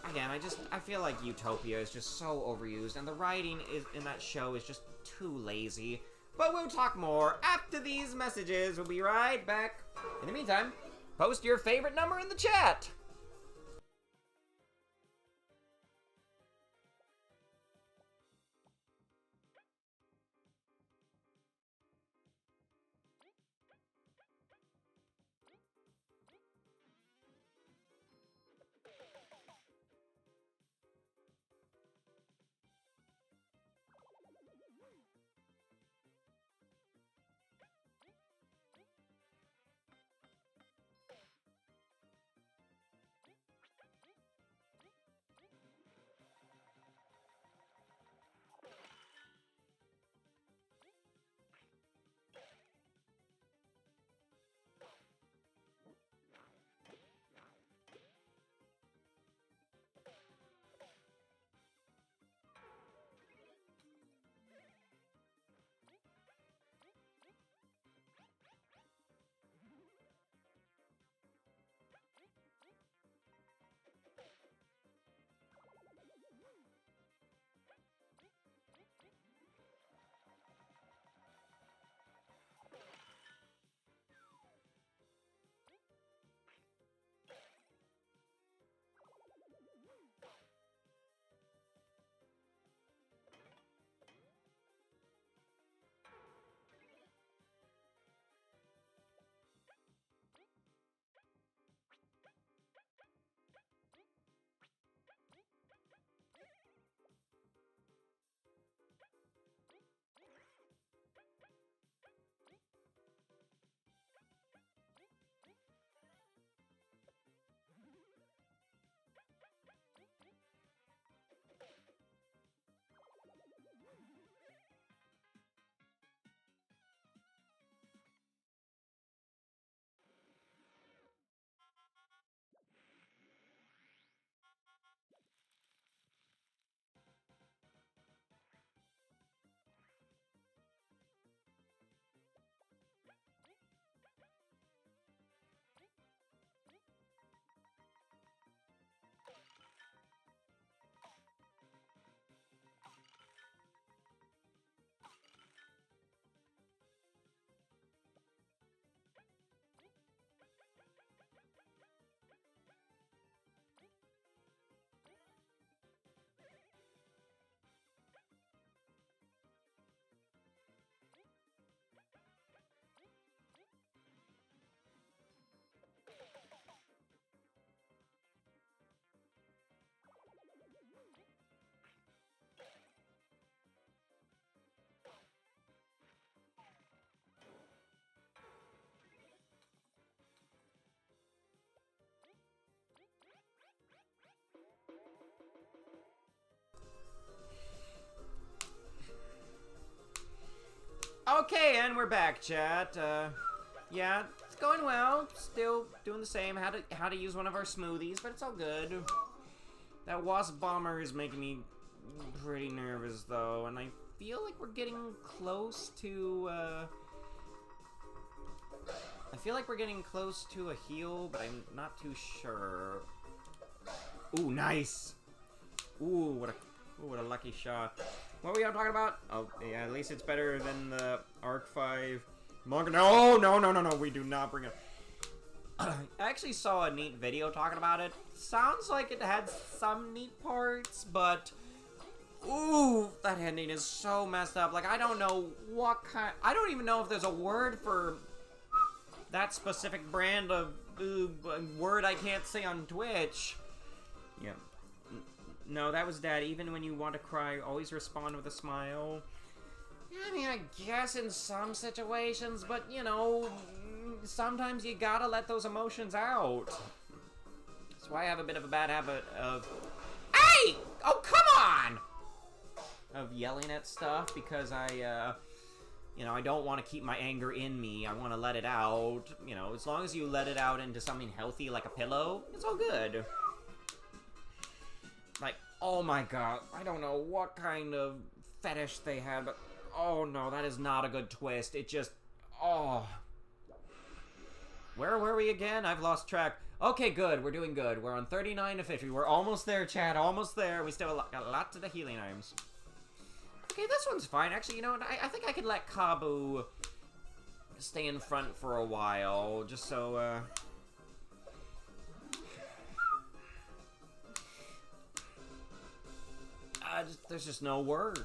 Again, I feel like Utopia is just so overused, and the writing in that show is just too lazy. But we'll talk more after these messages. We'll be right back. In the meantime, post your favorite number in the chat. Okay, and we're back, chat. Yeah, it's going well. Still doing the same. How to use one of our smoothies, but it's all good. That wasp bomber is making me pretty nervous, though, and I feel like we're getting close to, I feel like we're getting close to a heal, but I'm not too sure. Ooh, nice! Ooh, what a lucky shot. What were we all talking about? Oh, yeah, at least it's better than the Arc 5 manga. No, we do not bring it. I actually saw a neat video talking about it. Sounds like it had some neat parts, but ooh, that ending is so messed up. Like, I don't know what kind. I don't even know if there's a word for that specific brand of word I can't say on Twitch. Yeah. No, that was Dad. Even when you want to cry, always respond with a smile. I mean, I guess in some situations, but, you know, sometimes you gotta let those emotions out. That's why I have a bit of a bad habit of... Hey! Oh, come on! Of yelling at stuff, because you know, I don't want to keep my anger in me. I want to let it out. You know, as long as you let it out into something healthy like a pillow, it's all good. Like, oh my god, I don't know what kind of fetish they had, but oh no, that is not a good twist. It just, oh. Where were we again? I've lost track. Okay, good, we're doing good. We're on 39 to 50. We're almost there, chat, almost there. We still got lots of the healing items. Okay, this one's fine. Actually, you know what? I think I could let Kabu stay in front for a while, just so, there's just no word.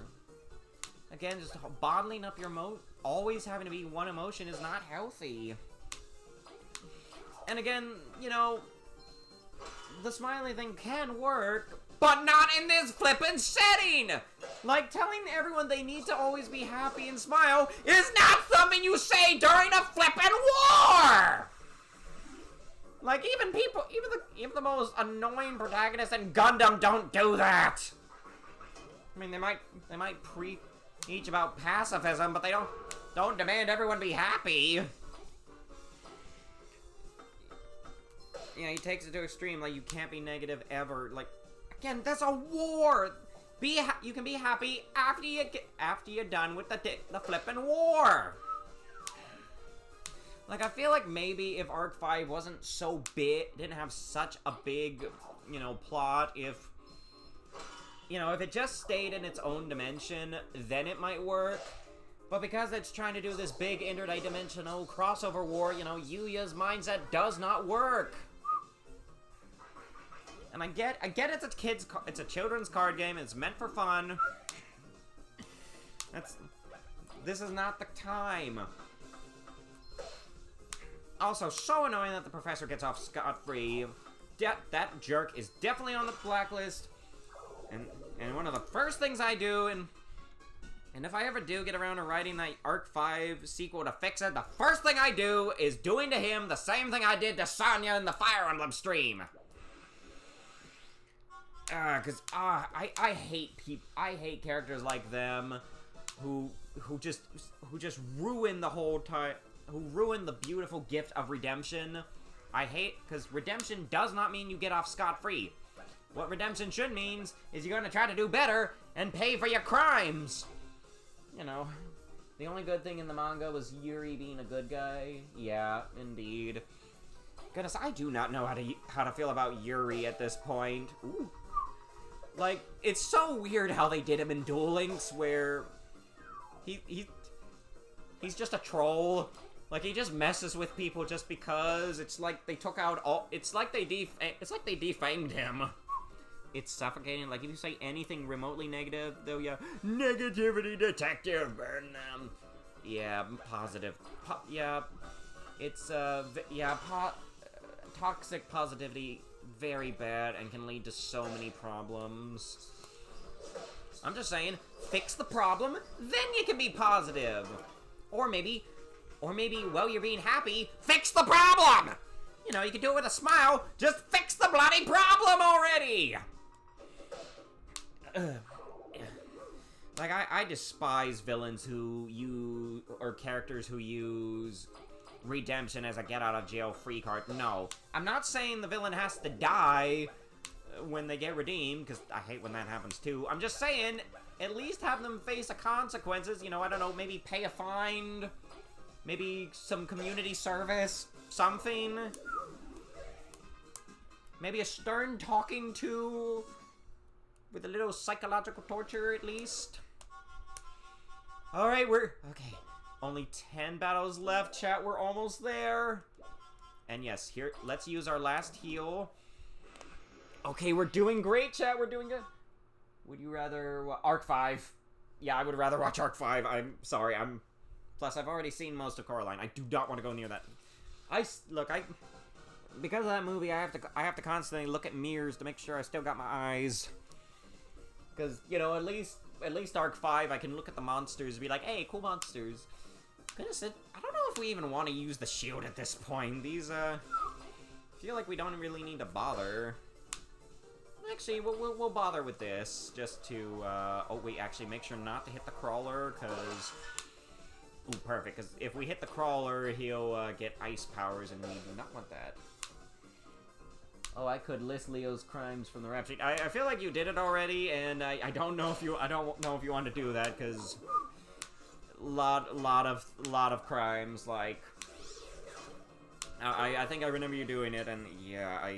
Again, just bottling up your always having to be one emotion is not healthy. And again, you know, the smiley thing can work, but not in this flippin' setting! Like, telling everyone they need to always be happy and smile is not something you say during a flippin' war! Like, even the most annoying protagonists in Gundam don't do that! I mean, they might preach about pacifism, but they don't demand everyone be happy. You know, he takes it to extreme, like, you can't be negative ever. Like, again, that's a war! You can be happy after you're done with the flippin' war! Like, I feel like maybe if Arc 5 wasn't so big, didn't have such a big, you know, plot, if it just stayed in its own dimension, then it might work. But because it's trying to do this big interdimensional crossover war, you know, Yuya's mindset does not work. And I get it's a children's card game, it's meant for fun. This is not the time. Also, so annoying that the professor gets off scot-free. That jerk is definitely on the blacklist. And one of the first things I do, and if I ever do get around to writing that Arc 5 sequel to fix it, the first thing I do is doing to him the same thing I did to Sonya in the Fire Emblem stream. I hate characters like them who just ruin the whole time, who ruin the beautiful gift of redemption. I hate, because redemption does not mean you get off scot-free. What redemption should means is you're gonna try to do better and pay for your crimes. You know, the only good thing in the manga was Yuri being a good guy. Yeah, indeed. Goodness, I do not know how to feel about Yuri at this point. Ooh. Like, it's so weird how they did him in Duel Links, where he's just a troll. Like, he just messes with people just because. It's like they took out all. It's like they defamed him. It's suffocating. Like, if you say anything remotely negative, they'll yell, "Negativity detective, burn them." Yeah, positive. It's toxic positivity, very bad, and can lead to so many problems. I'm just saying, fix the problem, then you can be positive. Or maybe while you're being happy, fix the problem! You know, you can do it with a smile, just fix the bloody problem already! Like, I despise villains or characters who use redemption as a get-out-of-jail-free card. No. I'm not saying the villain has to die when they get redeemed, because I hate when that happens too. I'm just saying, at least have them face the consequences. You know, I don't know, maybe pay a fine, maybe some community service, something. Maybe a stern talking to with a little psychological torture, at least. Alright, okay. Only 10 battles left, chat. We're almost there. And yes, here, let's use our last heal. Okay, we're doing great, chat. We're doing good. Would you rather... Arc 5. Yeah, I would rather watch Arc 5. I'm sorry, Plus, I've already seen most of Coraline. I do not want to go near that. Because of that movie, I have to constantly look at mirrors to make sure I still got my eyes. Because, you know, at least Arc 5, I can look at the monsters and be like, hey, cool monsters. Goodness, I don't know if we even want to use the shield at this point. These, feel like we don't really need to bother. Actually, we'll bother with this, just to, oh wait, actually, make sure not to hit the crawler, because... Ooh, perfect, because if we hit the crawler, he'll, get ice powers, and we do not want that. Oh, I could list Leo's crimes from the rap sheet. I feel like you did it already, and I don't know if you want to do that, because lot of crimes, like I think I remember you doing it, and yeah,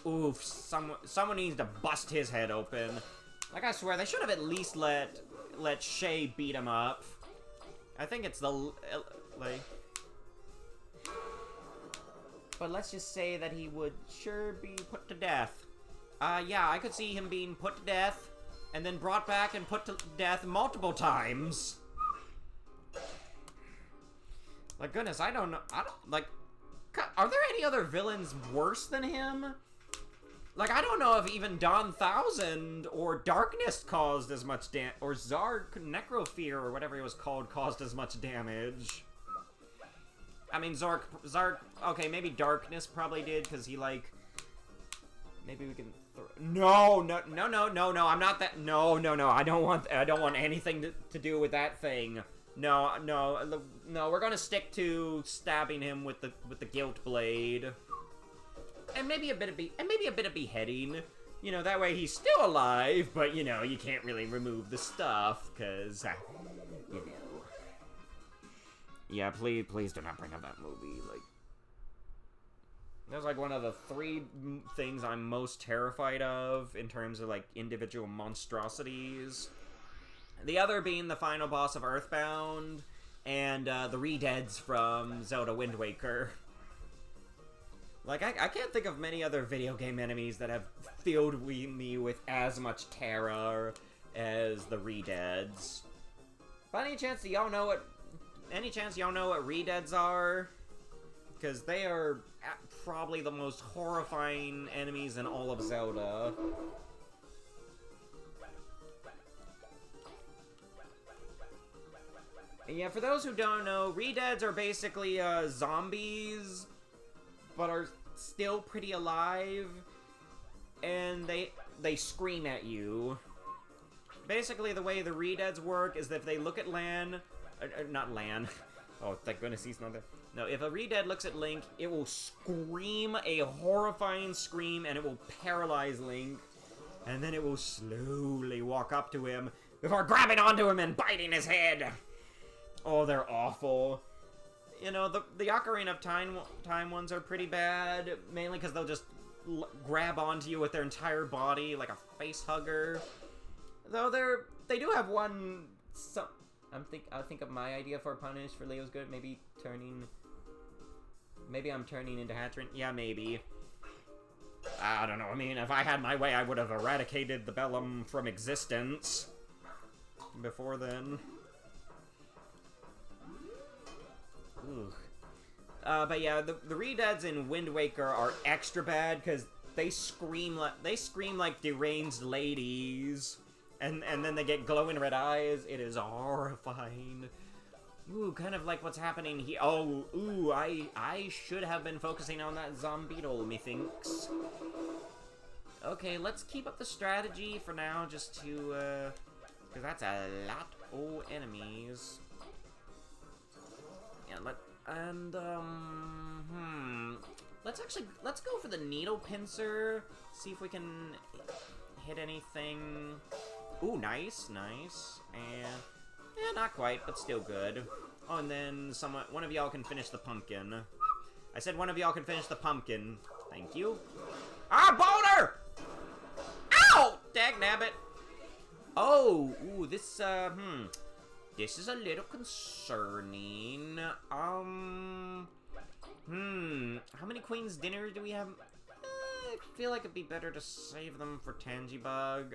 oof, someone needs to bust his head open. Like, I swear they should have at least let Shay beat him up. I think it's the like. But let's just say that he would sure be put to death. Yeah, I could see him being put to death, and then brought back and put to death multiple times. Like, goodness, I don't know. Like, are there any other villains worse than him? Like, I don't know if even Dawn Thousand or Darkness caused as much damage, or Zark Necrofear, or whatever it was called, caused as much damage. I mean, Zark, okay, maybe Darkness probably did, because he, like, maybe we can no, I'm not that, no, I don't want anything to do with that thing. No, we're gonna stick to stabbing him with the guilt blade. And maybe a bit of beheading. You know, that way he's still alive, but, you know, you can't really remove the stuff, because, you know. Yeah, please do not bring up that movie. Like, that's like one of the 3 things I'm most terrified of in terms of, like, individual monstrosities. The other being the final boss of Earthbound and the Redeads from Zelda Wind Waker. Like, I can't think of many other video game enemies that have filled me with as much terror as the Redeads. By any chance y'all know what Redeads are? Because they are probably the most horrifying enemies in all of Zelda. And yeah, for those who don't know, Redeads are basically zombies, but are still pretty alive, and they scream at you. Basically, the way the Redeads work is that if they look at not Lan. Oh, thank goodness he's not there. No, if a Redead looks at Link, it will scream a horrifying scream, and it will paralyze Link, and then it will slowly walk up to him before grabbing onto him and biting his head. Oh, they're awful. You know, the Ocarina of Time ones are pretty bad, mainly because they'll just grab onto you with their entire body like a face hugger. Though they do have one. I'll think of my idea for a punish for Leo's good. Maybe I'm turning into Hatchrin. Yeah, maybe. I don't know. I mean, if I had my way, I would have eradicated the Bellum from existence before then. Ooh. But yeah, the Redeads in Wind Waker are extra bad because they scream like deranged ladies, and then they get glowing red eyes. It is horrifying. Ooh, kind of like what's happening here. Oh, ooh, I should have been focusing on that Zombeetle, methinks. Okay, let's keep up the strategy for now, just to Because that's a lot of enemies. Yeah, let's go for the needle pincer. See if we can hit anything. Ooh, nice. And yeah, not quite, but still good. Oh, and then one of y'all can finish the pumpkin. I said one of y'all can finish the pumpkin. Thank you. Ah, boulder! Ow! Dagnabbit. Oh, ooh, this, this is a little concerning. How many Queen's Dinner do we have? I feel like it'd be better to save them for TANGYBUG.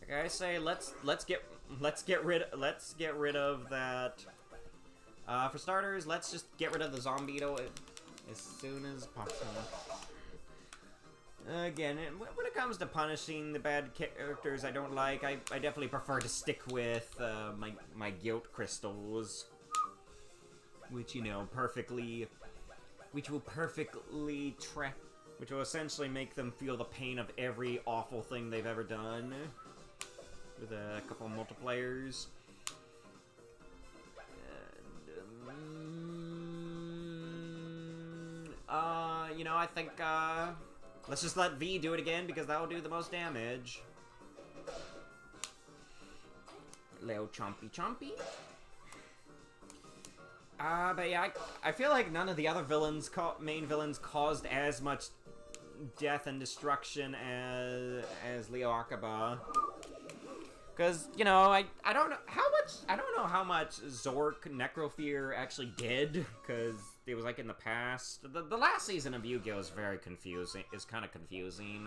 Like I say, let's get rid of that. For starters, let's just get rid of the zombie beetle as soon as possible. Again, when it comes to punishing the bad characters I don't like, I definitely prefer to stick with my guilt crystals, which which will essentially make them feel the pain of every awful thing they've ever done, with a couple of multiplayers. And, I think, let's just let Vee do it again, because that will do the most damage. Little chompy. But yeah, I feel like none of the other main villains caused as much death and destruction as Leo Akaba. Because, I don't know how much Zork Necrofear actually did, because it was like in the past. The last season of Yu-Gi-Oh! Is very confusing. It's kind of confusing.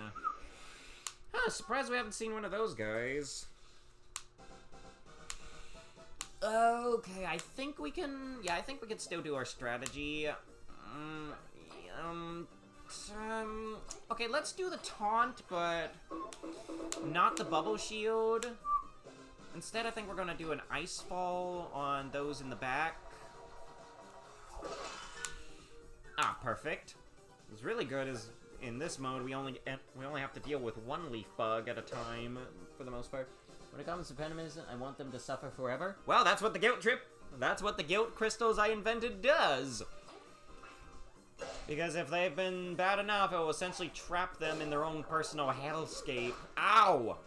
Huh, surprised we haven't seen one of those guys. Okay, I think we can still do our strategy. Okay, let's do the taunt, but not the bubble shield. Instead, I think we're gonna do an ice fall on those in the back. Ah, perfect. What's really good is in this mode we only have to deal with one leaf bug at a time for the most part. When it comes to pessimism, I want them to suffer forever. Well, that's what the guilt crystals I invented does. Because if they've been bad enough, it will essentially trap them in their own personal hellscape. Ow!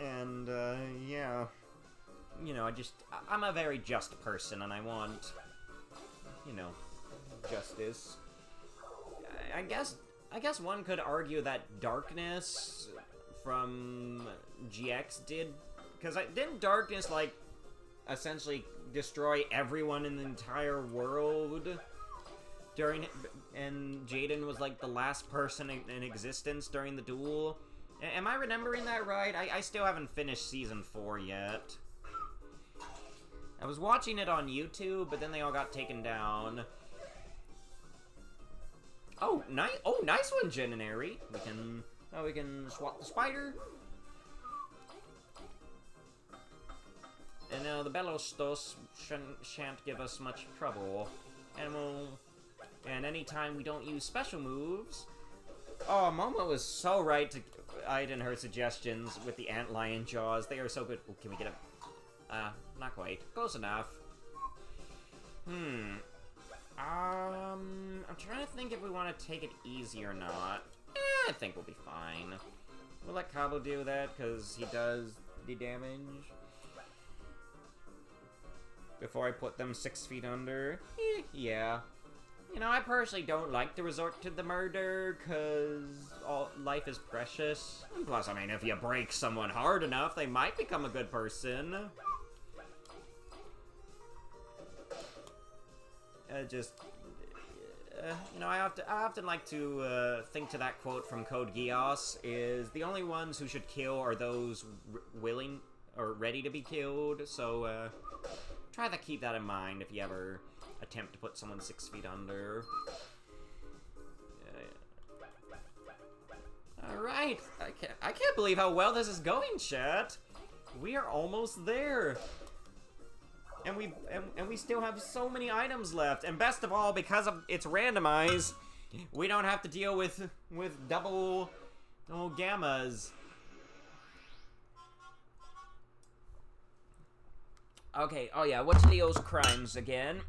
And, yeah. I'm a very just person, and I want, justice. I guess one could argue that Darkness from GX didn't Darkness, essentially destroy everyone in the entire world and Jaden was, the last person in existence during the duel? Am I remembering that right? I still haven't finished Season 4 yet. I was watching it on YouTube, but then they all got taken down. Oh, nice one, Genary. We can swap the spider. And now the Bellostos shan't give us much trouble. And anytime we don't use special moves... Oh, Momo was so right to aid in her suggestions with the antlion jaws. They are so good. Ooh, can we get a... not quite. Close enough. I'm trying to think if we want to take it easy or not. I think we'll be fine. We'll let Kabu do that, because he does the damage. Before I put them 6 feet under. Yeah. I personally don't like to resort to the murder, because life is precious. And plus, if you break someone hard enough, they might become a good person. I often like to think to that quote from Code Geass, is the only ones who should kill are those willing or ready to be killed, so try to keep that in mind if you ever attempt to put someone 6 feet under. Alright, I can't believe how well this is going, chat. We are almost there. And we still have so many items left. And best of all, because it's randomized, we don't have to deal with double Oh, gammas. Okay, oh yeah, what's Leo's crimes again?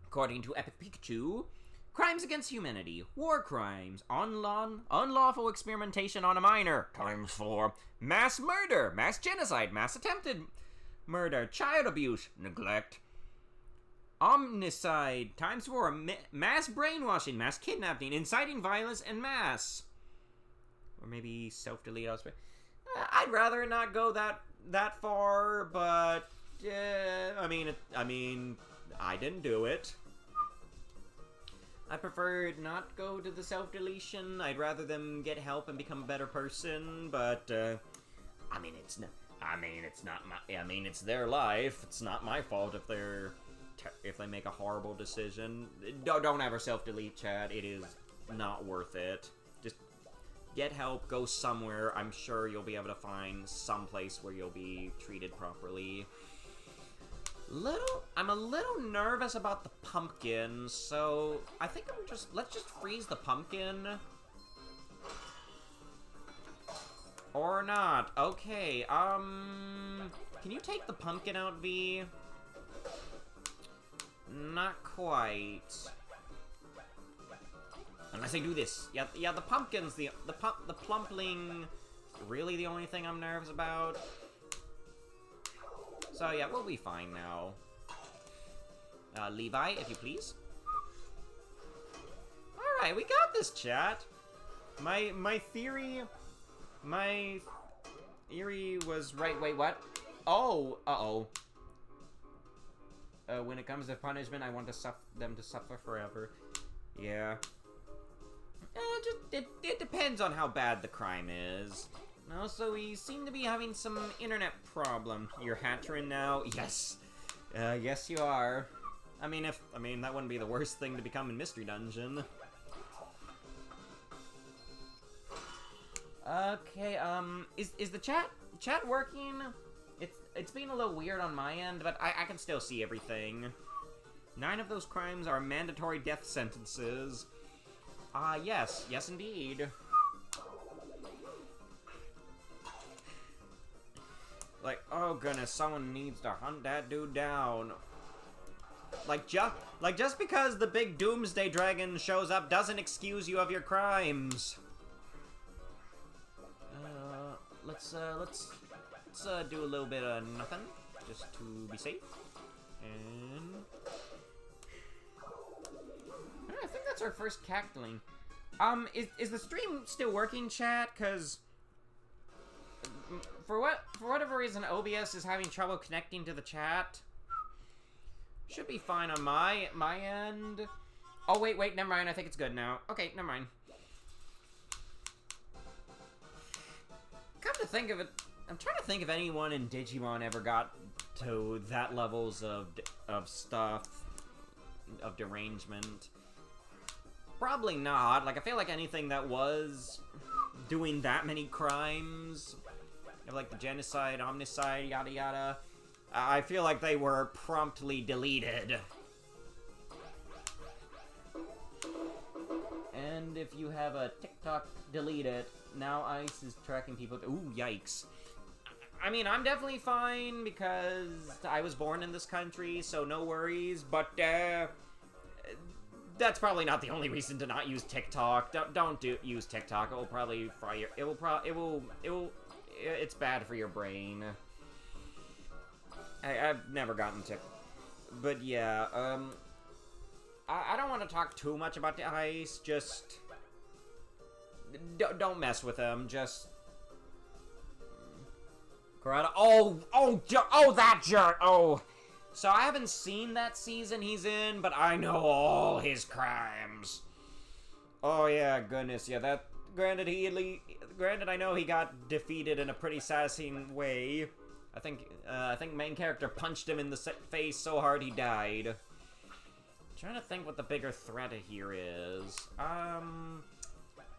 According to Epic Pikachu, crimes against humanity, war crimes, unlawful experimentation on a minor, ×4, mass murder, mass genocide, mass attempted murder, child abuse, neglect, omnicide, ×4, mass brainwashing, mass kidnapping, inciting violence, and mass. Or maybe self-delete. I'd rather not go that far, but I mean, I didn't do it. I prefer not go to the self-deletion. I'd rather them get help and become a better person. But I mean, it's their life. It's not my fault if they make a horrible decision. Don't ever self-delete, chat. It is not worth it. Just get help. Go somewhere. I'm sure you'll be able to find some place where you'll be treated properly. I'm a little nervous about the pumpkin, so I think let's just freeze the pumpkin. Or not. Okay, can you take the pumpkin out, Vee? Not quite. Unless I do this. Yeah, the pumpkin's the plumpling really the only thing I'm nervous about. So yeah, we'll be fine now. Levi, if you please. Alright, we got this, chat. My theory was right. Wait, what? Oh, uh-oh. When it comes to punishment, I want them to suffer forever. Yeah. It depends on how bad the crime is. Also, we seem to be having some internet problem. You're Hatterin now? Yes. Yes you are. I mean, that wouldn't be the worst thing to become in Mystery Dungeon. Okay, is the chat working? It's being a little weird on my end, but I can still see everything. 9 of those crimes are mandatory death sentences. Yes indeed. Like, oh goodness, someone needs to hunt that dude down. Like just because the big doomsday dragon shows up doesn't excuse you of your crimes. Let's do a little bit of nothing, just to be safe. And I think that's our first cackling. Is the stream still working, chat? Cause for whatever reason, OBS is having trouble connecting to the chat. Should be fine on my end. Oh wait, never mind. I think it's good now. Okay, never mind. Come to think of it, I'm trying to think if anyone in Digimon ever got to that levels of stuff, of derangement. Probably not. Like, I feel like anything that was doing that many crimes, like the genocide, omnicide, yada yada, I feel like they were promptly deleted. And if you have a TikTok, delete it. Now ICE is tracking people. Ooh, yikes. I mean, I'm definitely fine because I was born in this country, so no worries, but that's probably not the only reason to not use TikTok. Don't use TikTok. It will probably fry your... It's bad for your brain. I've never gotten TikTok. But yeah, I don't want to talk too much about the ICE. Just... Don't mess with them. Just... Karada. Oh, that jerk! Oh... So I haven't seen that season he's in, but I know all his crimes. Oh yeah, goodness, yeah, that... Granted, I know he got defeated in a pretty sassing way. I think main character punched him in the face so hard he died. Trying to think what the bigger threat here is.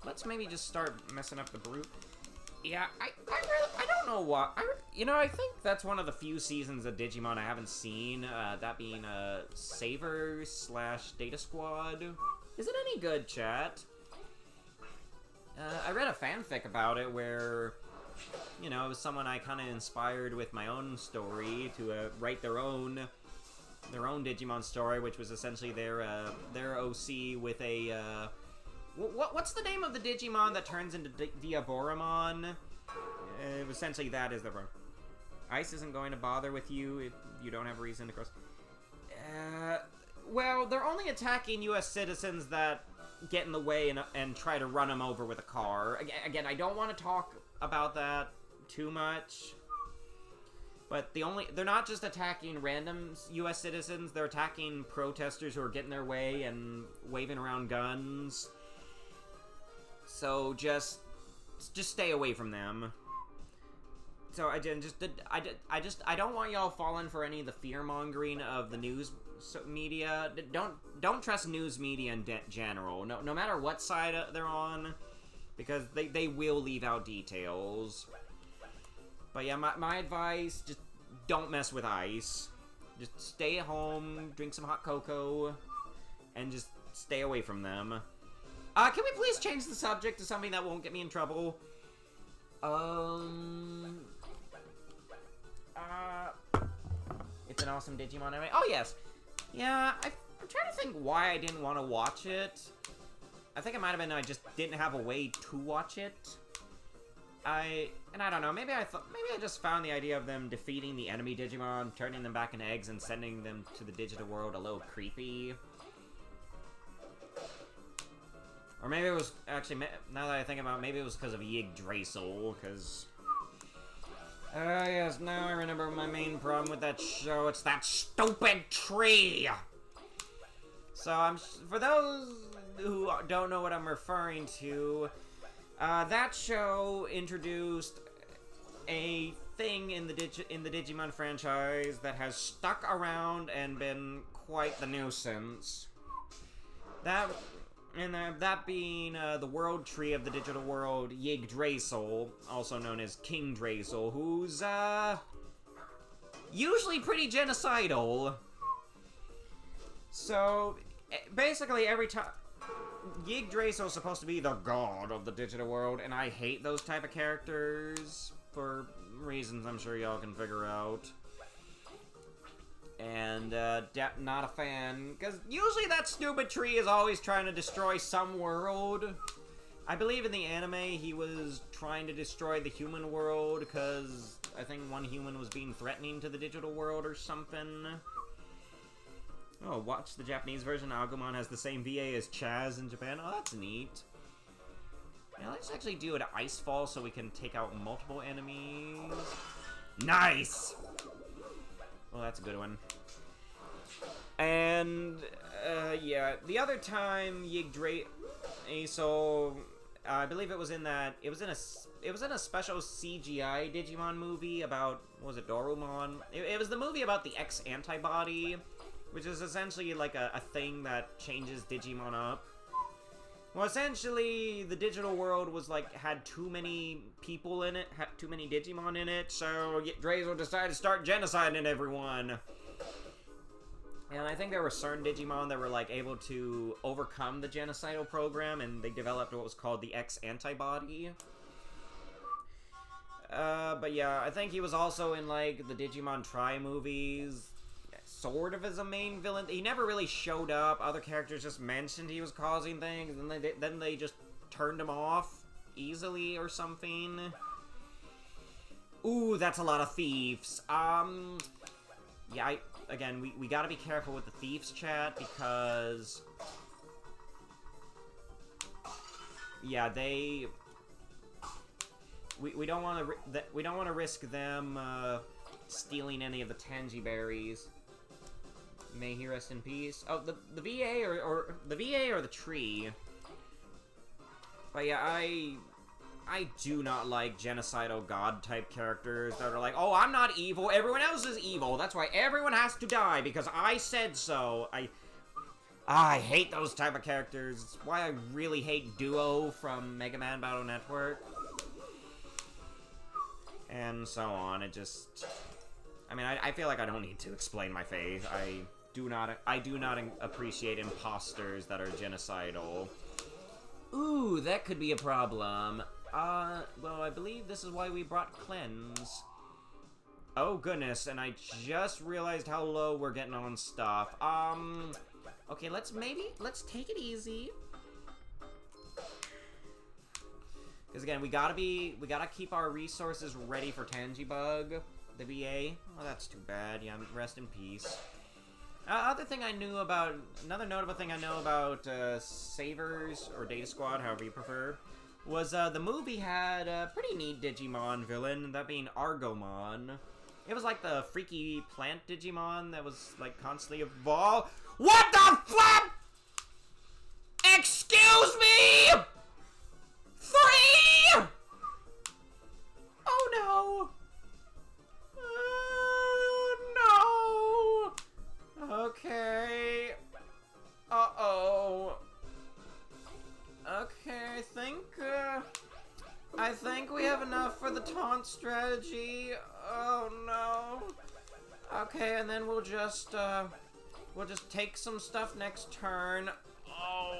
Let's maybe just start messing up the group. Yeah, I don't know what. I think that's one of the few seasons of Digimon I haven't seen. That being Saver / Data Squad. Is it any good, chat? I read a fanfic about it where, you know, it was someone I kind of inspired with my own story to write their own Digimon story, which was essentially their OC with a what's the name of the Digimon that turns into Diaboromon? Essentially that is the Ice isn't going to bother with you if you don't have a reason to cross. Well, they're only attacking U.S. citizens that get in the way and try to run them over with a car. Again, I don't want to talk about that too much. But they're not just attacking random U.S. citizens, they're attacking protesters who are getting their way and waving around guns. So just stay away from them. So I don't want y'all falling for any of the fear-mongering of the news media. Don't trust news media in general, no matter what side they're on, because they will leave out details. But yeah, my advice, just don't mess with Ice. Just stay at home, drink some hot cocoa, and just stay away from them. Can we please change the subject to something that won't get me in trouble? It's an awesome Digimon anime. Oh, yes. Yeah, I'm trying to think why I didn't want to watch it. I think it might have been I just didn't have a way to watch it. I don't know, maybe I just found the idea of them defeating the enemy Digimon, turning them back into eggs, and sending them to the digital world a little creepy. Or maybe it was, actually, now that I think about it, maybe it was because of Yggdrasil, because... yes, now I remember my main problem with that show. It's that stupid tree! So, for those who don't know what I'm referring to, that show introduced a thing in the Digimon franchise that has stuck around and been quite the nuisance. That being the world tree of the digital world, Yggdrasil, also known as King Drasil, who's usually pretty genocidal. So basically every time Yggdrasil is supposed to be the god of the digital world, and I hate those type of characters for reasons I'm sure y'all can figure out. And, not a fan, because usually that stupid tree is always trying to destroy some world. I believe in the anime he was trying to destroy the human world, because I think one human was being threatening to the digital world or something. Oh, watch the Japanese version. Agumon has the same VA as Chaz in Japan. Oh, that's neat. Yeah, let's actually do an ice fall so we can take out multiple enemies. Nice! Well, that's a good one. And, yeah, the other time Yggdrasil, I believe it was in a special CGI Digimon movie about, what was it, Dorumon? It was the movie about the X-Antibody, which is essentially like a thing that changes Digimon up. Well, essentially, the digital world was like, had too many people in it, had too many Digimon in it, so Yggdrasil decided to start genociding everyone. And I think there were certain Digimon that were like able to overcome the genocidal program, and they developed what was called the X-Antibody. But yeah, I think he was also in like the Digimon Tri movies, sort of as a main villain. He never really showed up. Other characters just mentioned he was causing things, and then they just turned him off easily or something. Ooh, that's a lot of thieves. Yeah, again, we gotta be careful with the thieves chat, because yeah, we don't want to risk them stealing any of the Tangy berries. May he rest in peace. Oh, the VA or the VA or the tree. But yeah, I do not like genocidal god type characters that are like, oh, I'm not evil, everyone else is evil, that's why everyone has to die because I said so. I hate those type of characters. It's why I really hate Duo from Mega Man Battle Network. And so on. It just, I mean, I feel like I don't need to explain my faith. I do not appreciate imposters that are genocidal. Ooh, that could be a problem. Well, I believe this is why we brought Cleanse. Oh, goodness, and I just realized how low we're getting on stuff. Okay, let's take it easy. Because, again, we gotta keep our resources ready for TANGYBUG, the VA. Oh, that's too bad. Yeah, rest in peace. Another notable thing I know about Savers, or Data Squad, however you prefer, was the movie had a pretty neat Digimon villain, that being Argomon. It was like the freaky plant Digimon that was like constantly evolved. What the flap? Excuse me! 3! Oh no! No! Okay. Uh-oh. Okay, I think we have enough for the taunt strategy. Oh no. Okay, and then we'll just take some stuff next turn. Oh.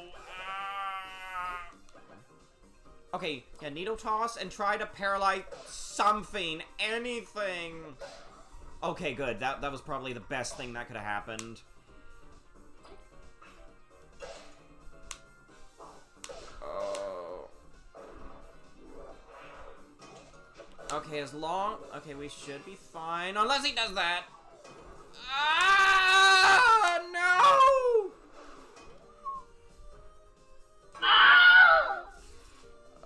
Okay, yeah, needle toss and try to paralyze something, anything. Okay, good. That was probably the best thing that could have happened. Okay, okay, we should be fine, unless he does that. Ah, no!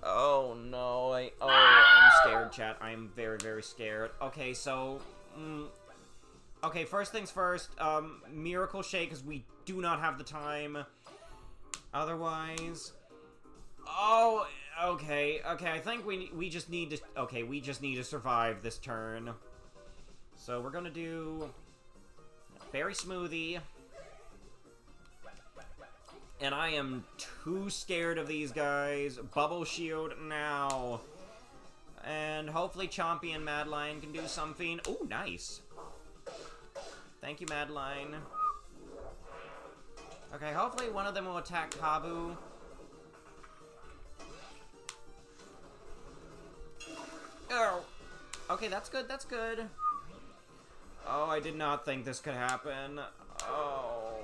Oh, no, I'm scared, chat. I'm very, very scared. Okay, so, okay, first things first, Miracle Shake, because we do not have the time. Otherwise, oh, okay, I think we just need to survive this turn. So we're gonna do Berry Smoothie. And I am too scared of these guys. Bubble Shield now. And hopefully Chompy and Madeline can do something. Oh, nice. Thank you, Madeline. Okay, hopefully one of them will attack Kabu. Oh. Okay, that's good, that's good. Oh, I did not think this could happen. Oh.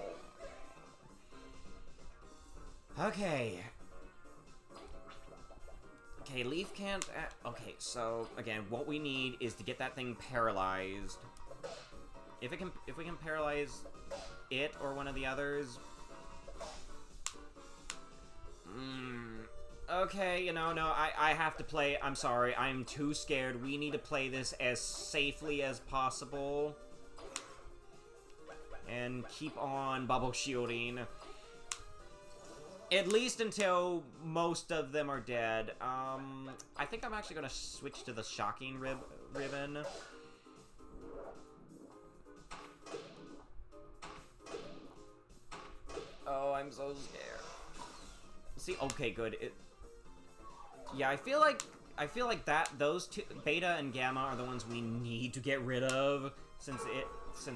Okay. Okay, Leif can't... okay, so, again, what we need is to get that thing paralyzed. If we can paralyze it or one of the others... Okay, you know, no, I have to play... I'm sorry, I'm too scared. We need to play this as safely as possible. And keep on bubble shielding. At least until most of them are dead. I think I'm actually gonna switch to the Shocking Ribbon. Oh, I'm so scared. See, okay, good. Yeah, I feel like those two, Beta and Gamma, are the ones we need to get rid of, since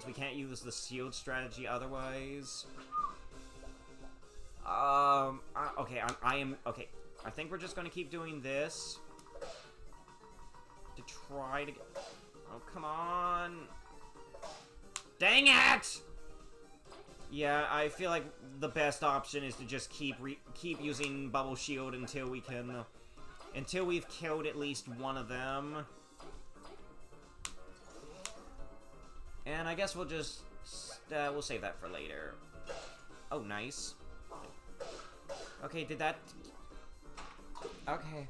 we can't use the shield strategy otherwise. Okay, okay. I think we're just gonna keep doing this to try to get... Oh, come on! Dang it! Yeah, I feel like the best option is to just keep using Bubble Shield until we can, until we've killed at least one of them. And I guess we'll just, we'll save that for later. Oh, nice. Okay, did that... Okay.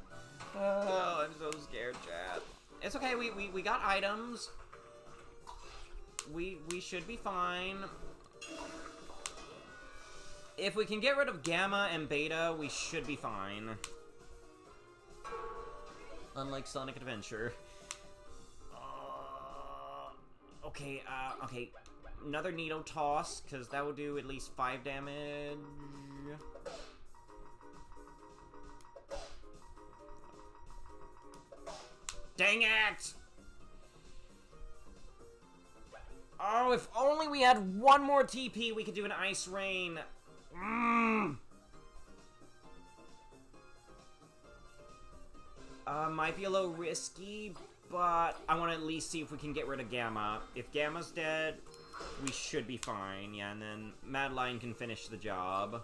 Oh, I'm so scared, Chad. It's okay, we got items. We should be fine. If we can get rid of Gamma and Beta, we should be fine. Unlike Sonic Adventure. Okay, okay. Another Needle Toss, because that will do at least 5 damage. Dang it! Oh, if only we had one more TP, we could do an Ice Rain. Might be a little risky, but I want to at least see if we can get rid of Gamma. If Gamma's dead, we should be fine. Yeah, and then Madeline can finish the job.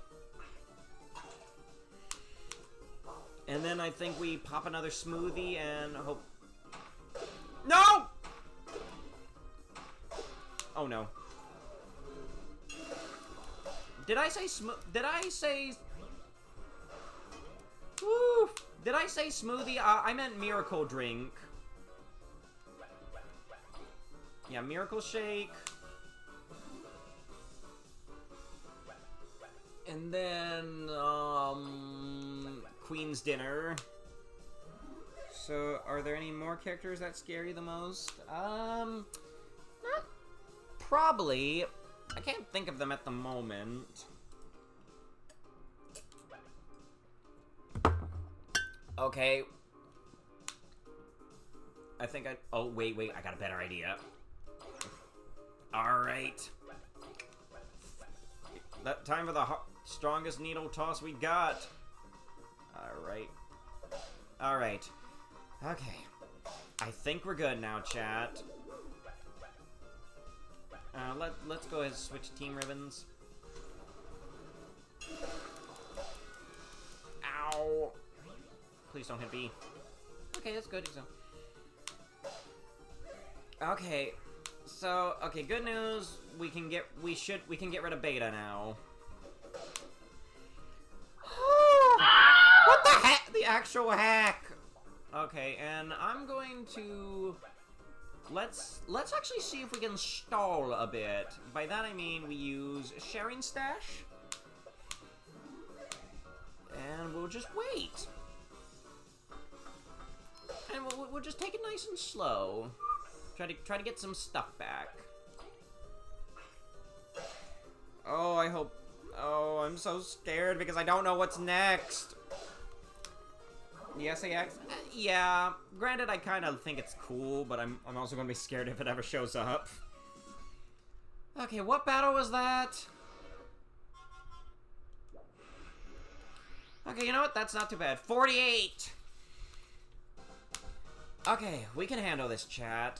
And then I think we pop another smoothie and hope... No! Oh, no. Did I say Did I say... Woo! Did I say smoothie? I meant miracle drink. Yeah, miracle shake. And then, Queen's dinner. So, are there any more characters that scare you the most? Not probably. I can't think of them at the moment. Okay. I think oh, wait, I got a better idea. Alright. That time for the strongest needle toss we got. Alright. Alright. Okay. I think we're good now, chat. Let's go ahead and switch team ribbons. Ow. Please don't hit B. Okay, that's good. So. Okay. So, okay, good news. We can get rid of Beta now. What the heck? The actual hack. Okay, and I'm going to let's actually see if we can stall a bit. By that I mean we use sharing stash. And we'll just wait. And we'll just take it nice and slow. Try to get some stuff back. Oh, I hope... Oh, I'm so scared because I don't know what's next. The SAX? Yeah, granted I kind of think it's cool, but I'm also going to be scared if it ever shows up. Okay, what battle was that? Okay, you know what? That's not too bad. 48! Okay, we can handle this, chat.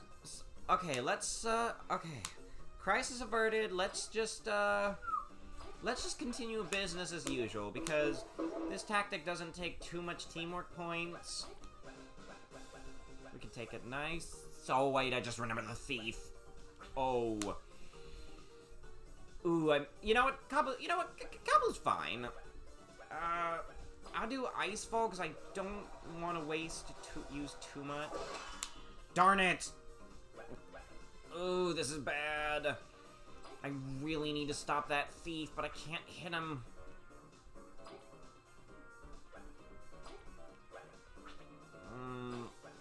Okay, let's, okay. Crisis averted, let's just continue business as usual, because this tactic doesn't take too much teamwork points. We can take it nice. Oh, wait, I just remembered the thief. Oh. Ooh, you know what, Kabu's fine. I'll do Ice Fall, because I don't want to use too much. Darn it! Ooh, this is bad. I really need to stop that thief, but I can't hit him.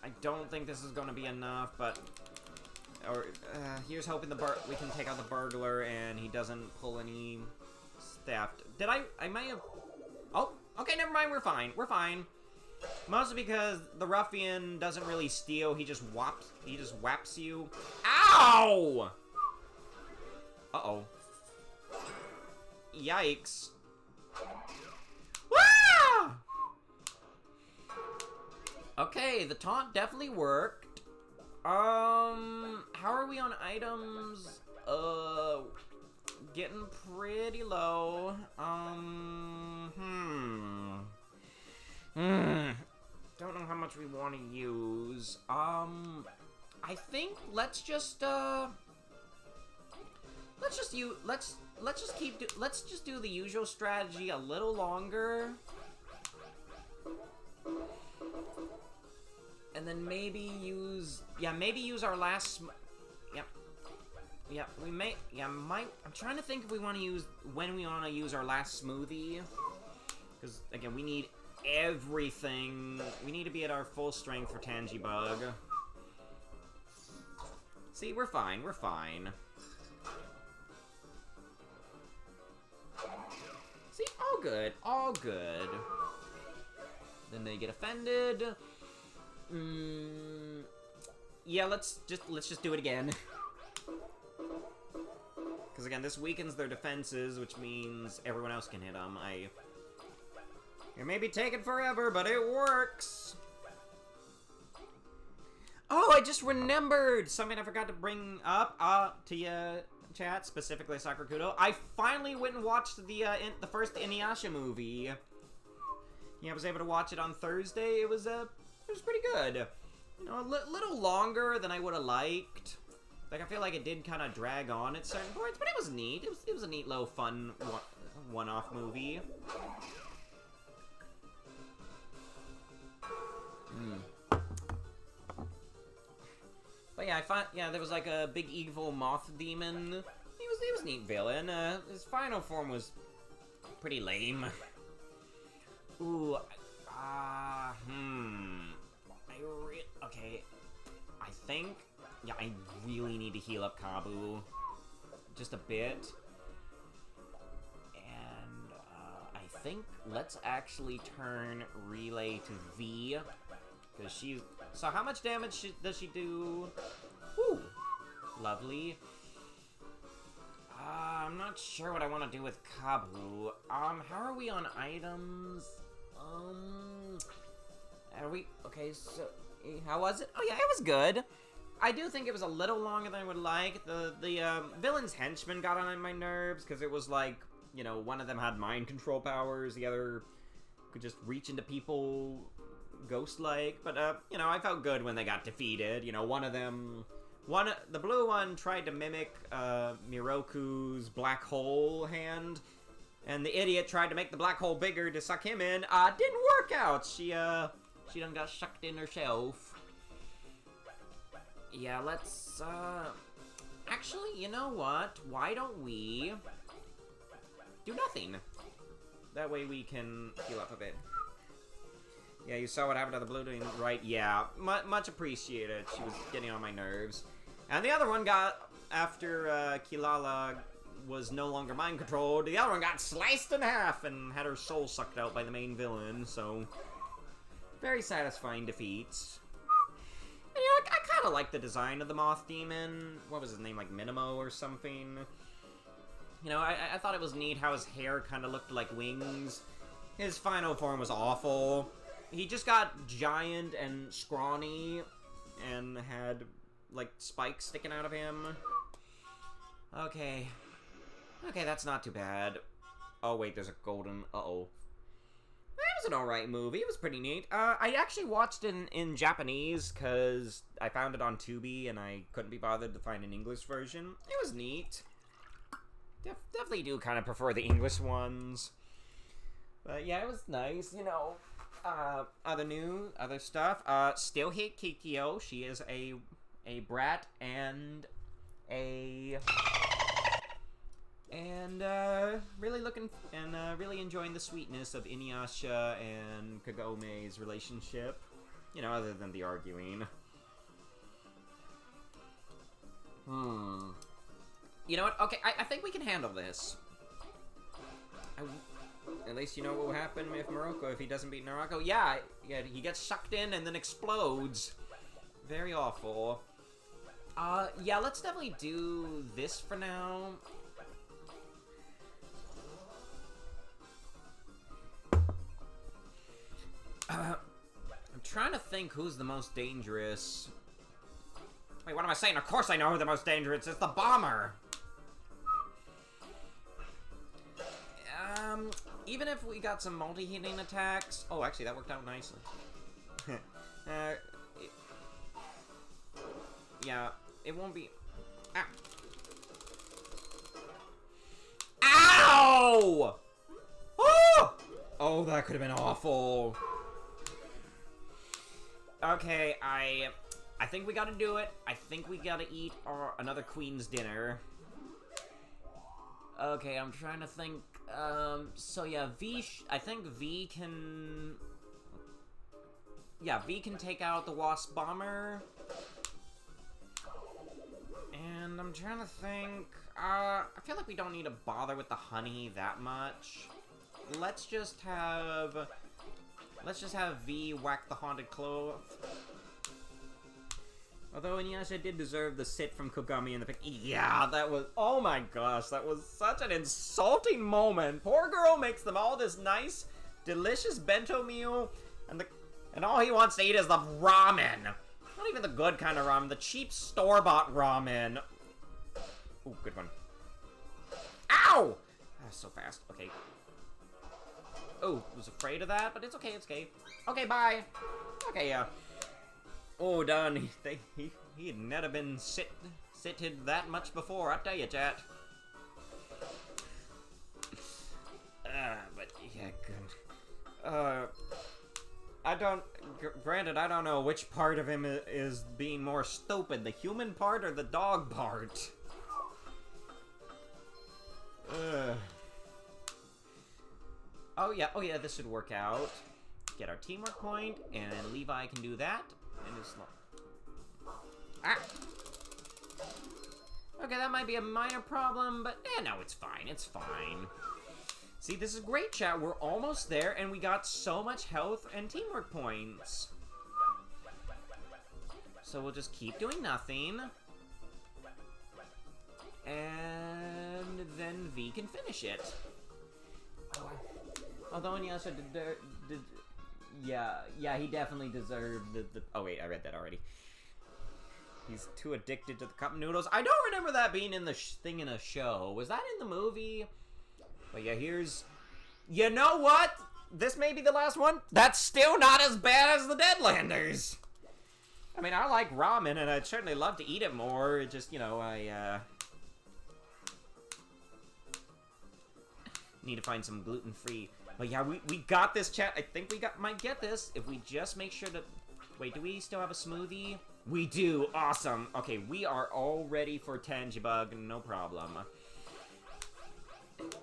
I don't think this is going to be enough, but... here's hoping we can take out the burglar and he doesn't pull any theft. Did I might have... Oh, okay, never mind, we're fine. We're fine. Mostly because the ruffian doesn't really steal, he just whaps you. Ow! Uh-oh. Yikes. Ah! Okay, the taunt definitely worked. How are we on items? Getting pretty low. Don't know how much we want to use. I think let's just do the usual strategy a little longer. And then maybe use our last I'm trying to think if we want to use when we want to use our last smoothie, because again we need everything. We need to be at our full strength for TANGYBUG. See, we're fine. We're fine. See, all good. All good. Then they get offended. Yeah, let's just do it again. Because again, this weakens their defenses, which means everyone else can hit them. It may be taking forever, but it works. I just remembered something I forgot to bring up to you, chat, specifically Sakurakudo. I finally went and watched the first Inuyasha movie. Yeah, I was able to watch it on Thursday. It was pretty good. You know, a little longer than I would have liked. Like, I feel like it did kind of drag on at certain points, but it was neat. It was a neat little fun one-off movie. But yeah, there was like a big evil moth demon. He was a neat villain. His final form was pretty lame. Ooh, okay. I think, yeah, I really need to heal up Kabu. Just a bit. And, I think let's actually turn Relay to Vee. Because she's... So how much damage does she do? Woo! Lovely. I'm not sure what I want to do with Kabu. How are we on items? Are we... Okay, so... How was it? Oh yeah, it was good. I do think it was a little longer than I would like. The villain's henchman got on my nerves, because it was like, you know, one of them had mind control powers, the other could just reach into people ghost-like, but, you know, I felt good when they got defeated. You know, the blue one tried to mimic, Miroku's black hole hand, and the idiot tried to make the black hole bigger to suck him in. Didn't work out. She done got sucked in herself. Yeah, let's, actually, you know what? Why don't we do nothing? That way we can heal up a bit. Yeah, you saw what happened to the blue team, right? Yeah, much appreciated. She was getting on my nerves. And the other one got, after Kilala was no longer mind controlled, the other one got sliced in half and had her soul sucked out by the main villain, so... Very satisfying defeats. And, you know, I kind of like the design of the Moth Demon. What was his name, like Minimo or something? You know, I thought it was neat how his hair kind of looked like wings. His final form was awful. He just got giant and scrawny and had, like, spikes sticking out of him. Okay. Okay, that's not too bad. Oh, wait, there's a golden... Uh-oh. It was an alright movie. It was pretty neat. I actually watched it in Japanese, because I found it on Tubi, and I couldn't be bothered to find an English version. It was neat. Definitely do kind of prefer the English ones. But yeah, it was nice, you know. Other stuff. Still hate Kikyo. She is a brat and really enjoying the sweetness of Inuyasha and Kagome's relationship. You know, other than the arguing. You know what? Okay, I think we can handle this. At least you know what will happen with Morocco if he doesn't beat Narako. Yeah, he gets sucked in and then explodes. Very awful. Yeah, let's definitely do this for now. I'm trying to think who's the most dangerous. Wait, what am I saying? Of course I know who the most dangerous is. The bomber. Even if we got some multi-hitting attacks... Oh, actually, that worked out nicely. Yeah, it won't be... Ah. Ow! Oh! Oh, that could have been awful. Okay, I think we gotta do it. I think we gotta eat another Queen's dinner. Okay, I'm trying to think. So yeah, I think Vee can... Yeah, Vee can take out the Wasp Bomber. And I'm trying to think... I feel like we don't need to bother with the honey that much. Let's just have Vee whack the Haunted Cloth. Although Inuyasha did deserve the sit from Kogami in the pic. Yeah, that was... Oh my gosh, that was such an insulting moment. Poor girl makes them all this nice, delicious bento meal, and all he wants to eat is the ramen. What even the good kind of ramen. The cheap store-bought ramen. Ooh, good one. Ow! That's so fast. Okay. Oh, was afraid of that, but it's okay, it's okay. Okay, bye. Okay, yeah. Oh, done. He'd never been sitted that much before, I tell you, chat. But yeah, good. Granted, I don't know which part of him is being more stupid, the human part or the dog part. Oh yeah, this should work out. Get our teamwork point, and Levi can do that. And it's ah! Okay, that might be a minor problem, but no, it's fine, it's fine. See, this is great, chat. We're almost there, and we got so much health and teamwork points. So we'll just keep doing nothing. And then V can finish it. Although Inyasha did yeah, he definitely deserved the oh wait, I read that already. He's too addicted to the cup noodles. I don't remember that being in the thing in a show. Was that in the movie? But yeah, here's... You know what? This may be the last one. That's still not as bad as the Deadlanders. I mean, I like ramen, and I'd certainly love to eat it more. It just, you know, I, need to find some gluten-free. But yeah, we got this, chat. I think we might get this if we just make sure to... Wait, do we still have a smoothie? We do. Awesome. Okay, we are all ready for TANGYBUG. No problem.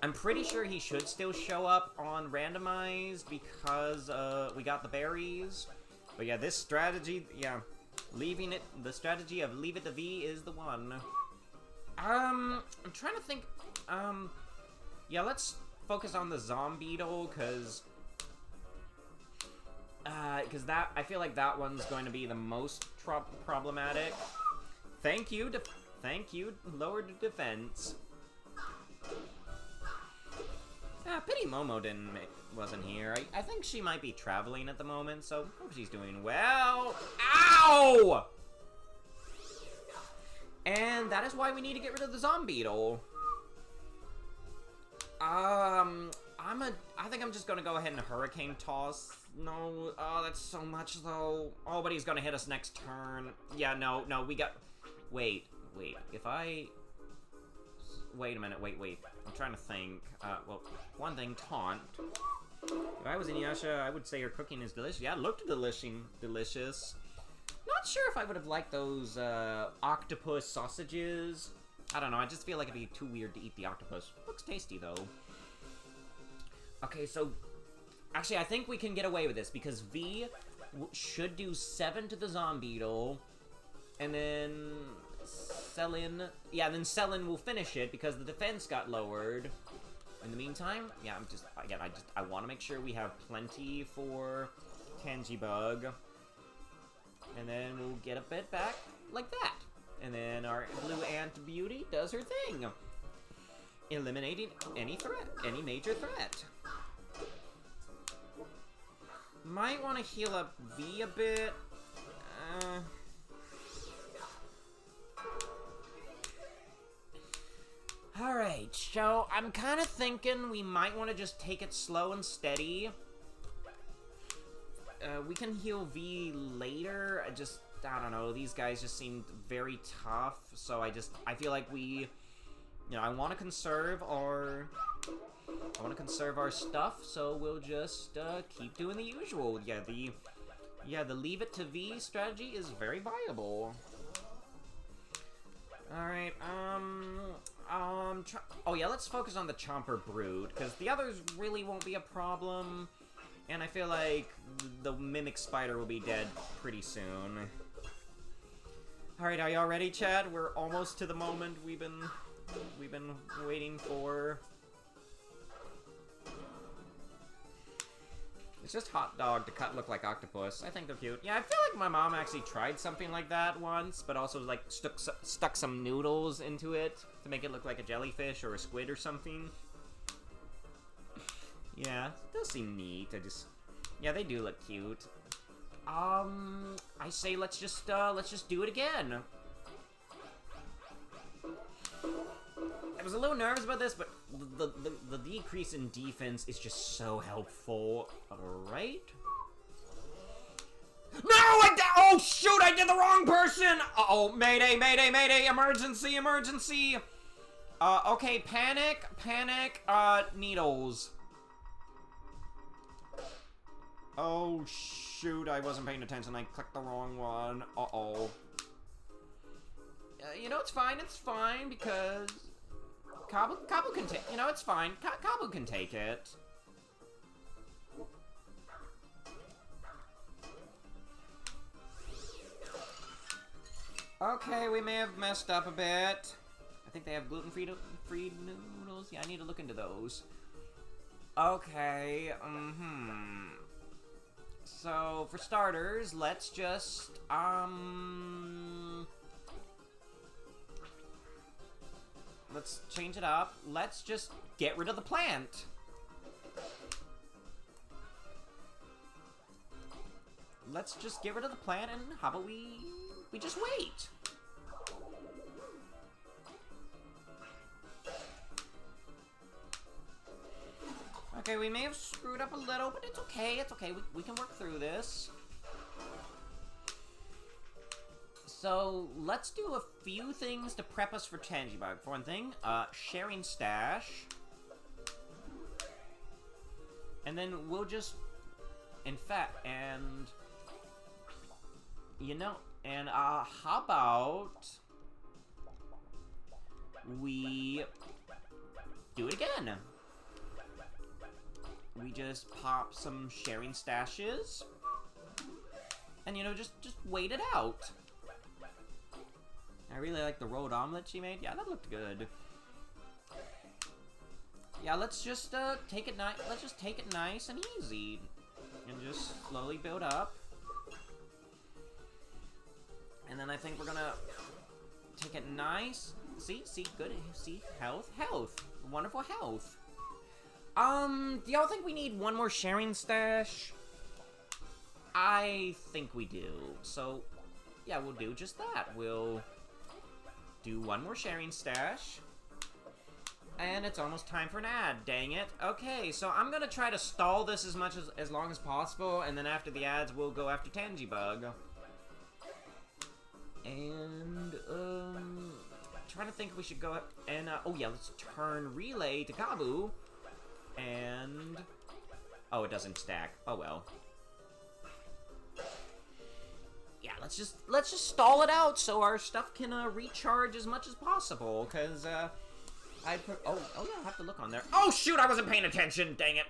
I'm pretty sure he should still show up on randomized because we got the berries. But yeah, this strategy, yeah, the strategy of leave it to V is the one. I'm trying to think. Yeah, let's focus on the Zombeetle because that I feel like that one's going to be the most problematic. Thank you, lowered defense. Pity Momo wasn't here. I think she might be traveling at the moment, so hope she's doing well. Ow! And that is why we need to get rid of the Zombeetle. I think I'm just gonna go ahead and Hurricane Toss. No, oh, that's so much though. Oh, but he's gonna hit us next turn. Yeah, no, we got... Wait, if I... Wait a minute, wait. I'm trying to think. Well, one thing, Taunt. If I was Inuyasha, I would say her cooking is delicious. Yeah, it looked delicious. Not sure if I would have liked those, octopus sausages. I don't know, I just feel like it'd be too weird to eat the octopus. Looks tasty, though. Okay, so... Actually, I think we can get away with this, because V should do 7 to the Zombeetle, and then... Selin will finish it because the defense got lowered. In the meantime, yeah, I want to make sure we have plenty for TANGYBUG. And then we'll get a bit back like that. And then our Blue Ant Beauty does her thing. Eliminating any major threat. Might want to heal up V a bit. Alright, so I'm kind of thinking we might want to just take it slow and steady. We can heal V later. I don't know, these guys just seemed very tough, so I feel like we, I want to conserve our stuff, so we'll just, keep doing the usual. Yeah, the leave it to V strategy is very viable. Alright, oh yeah, let's focus on the Chomper Brood, because the others really won't be a problem, and I feel like the Mimic Spider will be dead pretty soon. Alright, are y'all ready, Chad? We're almost to the moment we've been waiting for. It's just hot dog to cut look like octopus. I think they're cute. Yeah, I feel like my mom actually tried something like that once, but also like stuck some noodles into it to make it look like a jellyfish or a squid or something. Yeah, it does seem neat. Yeah, they do look cute. I say let's just do it again. I was a little nervous about this, but the decrease in defense is just so helpful. Alright. No! Oh, shoot! I did the wrong person! Uh-oh. Mayday, mayday, mayday! Emergency, emergency! Okay, panic, needles. Oh, shoot, I wasn't paying attention. I clicked the wrong one. Uh-oh. You know, it's fine, because... Kabu can take... You know, it's fine. Kabu can take it. Okay, we may have messed up a bit. I think they have gluten-free noodles. Yeah, I need to look into those. Okay, So, for starters, let's just, let's change it up. Let's just get rid of the plant. Let's just get rid of the plant, and how about we just wait? Okay, we may have screwed up a little, but it's okay, we can work through this. So, let's do a few things to prep us for TANGYBUG. For one thing, sharing stash. And then we'll just, you know, and, how about we do it again? We just pop some sharing stashes. And, you know, just wait it out. I really like the rolled omelet she made. Yeah, that looked good. Yeah, let's just take it nice and easy. And just slowly build up. And then I think we're gonna take it nice. See, good. See, health. Wonderful health. Do y'all think we need one more sharing stash? I think we do. So, yeah, we'll do just that. We'll do one more sharing stash. And it's almost time for an ad, dang it. Okay, so I'm gonna try to stall this as long as possible, and then after the ads, we'll go after TANGYBUG. And, trying to think if we should go, and, oh yeah, let's turn Relay to Kabu. And... oh, it doesn't stack. Oh, well. Yeah, let's just stall it out so our stuff can, recharge as much as possible, because, oh, yeah, I have to look on there. Oh, shoot, I wasn't paying attention, dang it.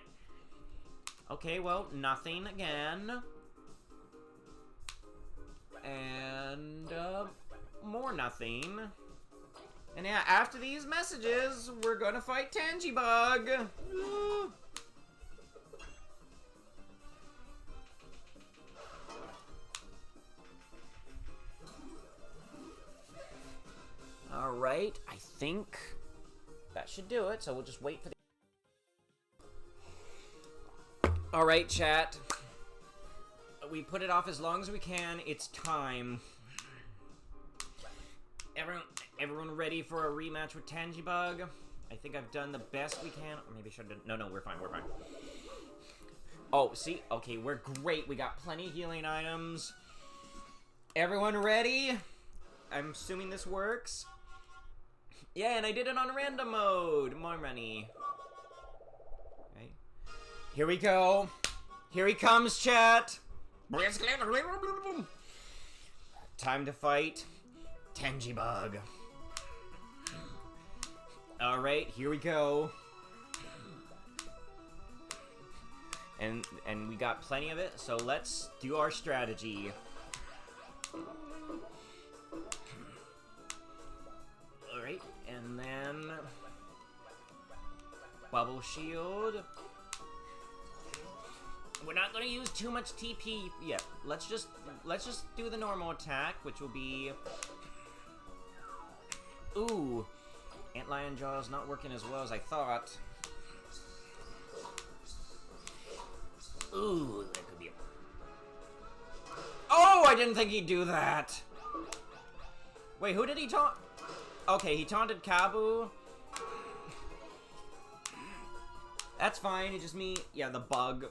Okay, well, nothing again. And, more nothing. And yeah, after these messages, we're gonna fight TANGYBUG. Alright, I think that should do it, so we'll just wait for the... Alright, chat. We put it off as long as we can. It's time. Everyone ready for a rematch with TANGYBUG? I think I've done the best we can. Or maybe I should have... No, we're fine, Oh, see? Okay, we're great. We got plenty of healing items. Everyone ready? I'm assuming this works. Yeah, and I did it on random mode. More money. Okay. Here we go. Here he comes, chat. Time to fight TANGYBUG. Alright, here we go. And we got plenty of it, so let's do our strategy. Alright, and then bubble shield. We're not gonna use too much TP yet. Let's just do the normal attack, which will be... Ooh, Antlion Jaw's not working as well as I thought. Ooh, that could be a... I didn't think he'd do that. Wait, who did he taunt? Okay, he taunted Kabu. That's fine, it just me. Yeah, the bug.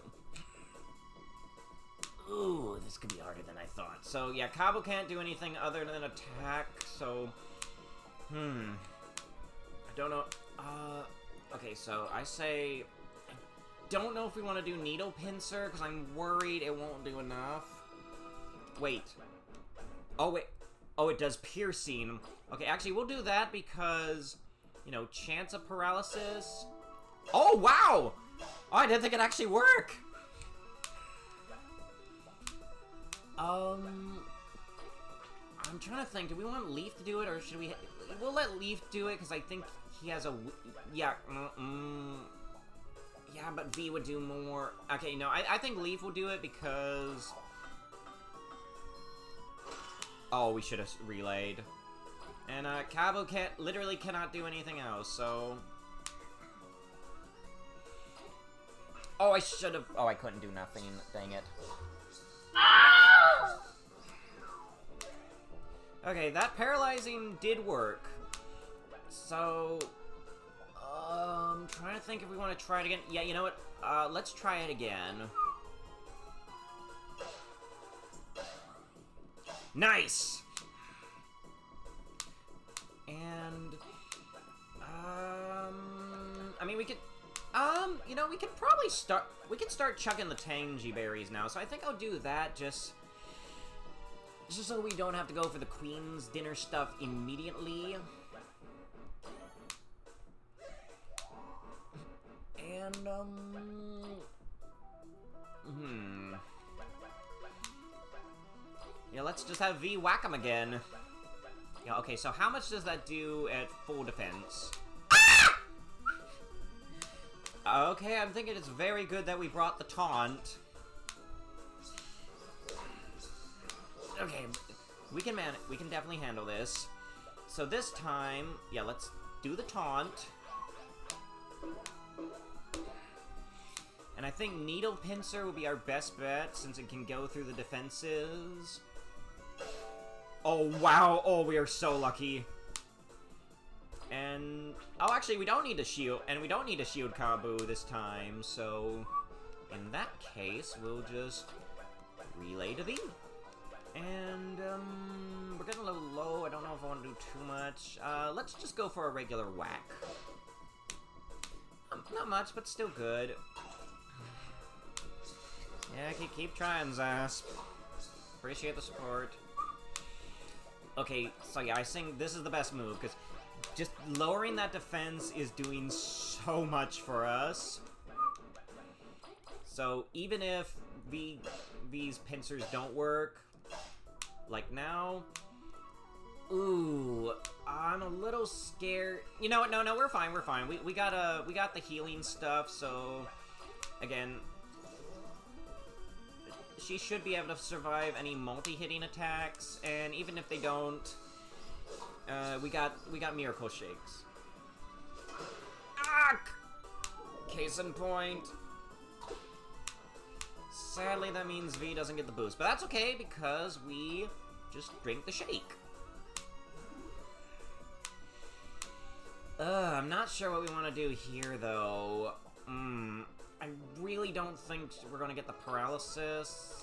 Ooh, this could be harder than I thought. So, yeah, Kabu can't do anything other than attack, so... I don't know. Okay, so I say... I don't know if we want to do Needle Pincer, because I'm worried it won't do enough. Wait. Oh, wait. Oh, it does Piercing. Okay, actually, we'll do that because, you know, chance of paralysis. Oh, wow! Oh, I didn't think it'd actually work! I'm trying to think. Do we want Leif to do it, or should we... We'll let Leif do it, because I think he has a... Yeah, yeah, but Vee would do more. Okay, no, I think Leif will do it, because... Oh, we should have relayed. And, Kabu literally cannot do anything else, so... Oh, I should have... Oh, I couldn't do nothing. Dang it. Okay, that paralyzing did work. So... I'm trying to think if we want to try it again. Yeah, you know what? Let's try it again. Nice! And... I mean, we could... you know, we could probably start... We could start chucking the tangy berries now, so I think I'll do that just so we don't have to go for the Queen's dinner stuff immediately. And, yeah, let's just have Vee whack him again. Yeah, okay, so how much does that do at full defense? Ah! Okay, I'm thinking it's very good that we brought the taunt. Okay, we can definitely handle this. So this time, yeah, let's do the taunt. And I think Needle Pincer will be our best bet, since it can go through the defenses. Oh, wow. Oh, we are so lucky. And... Oh, actually, we don't need to shield... And we don't need to shield Kabu this time, so... In that case, we'll just... relay to Vee. And, we're getting a little low. I don't know if I want to do too much. Let's just go for a regular whack. Not much, but still good. Yeah, keep trying, Zasp. Appreciate the support. Okay, so yeah, I think this is the best move, because just lowering that defense is doing so much for us. So, even if Vee's pincers don't work, like now... Ooh, I'm a little scared. You know what? No, we're fine, we're fine. We got the healing stuff, so... Again... She should be able to survive any multi-hitting attacks, and even if they don't, we got Miracle Shakes. Ah! Case in point. Sadly, that means Vee doesn't get the boost, but that's okay because we just drink the shake. I'm not sure what we want to do here, though. I really don't think we're gonna get the paralysis.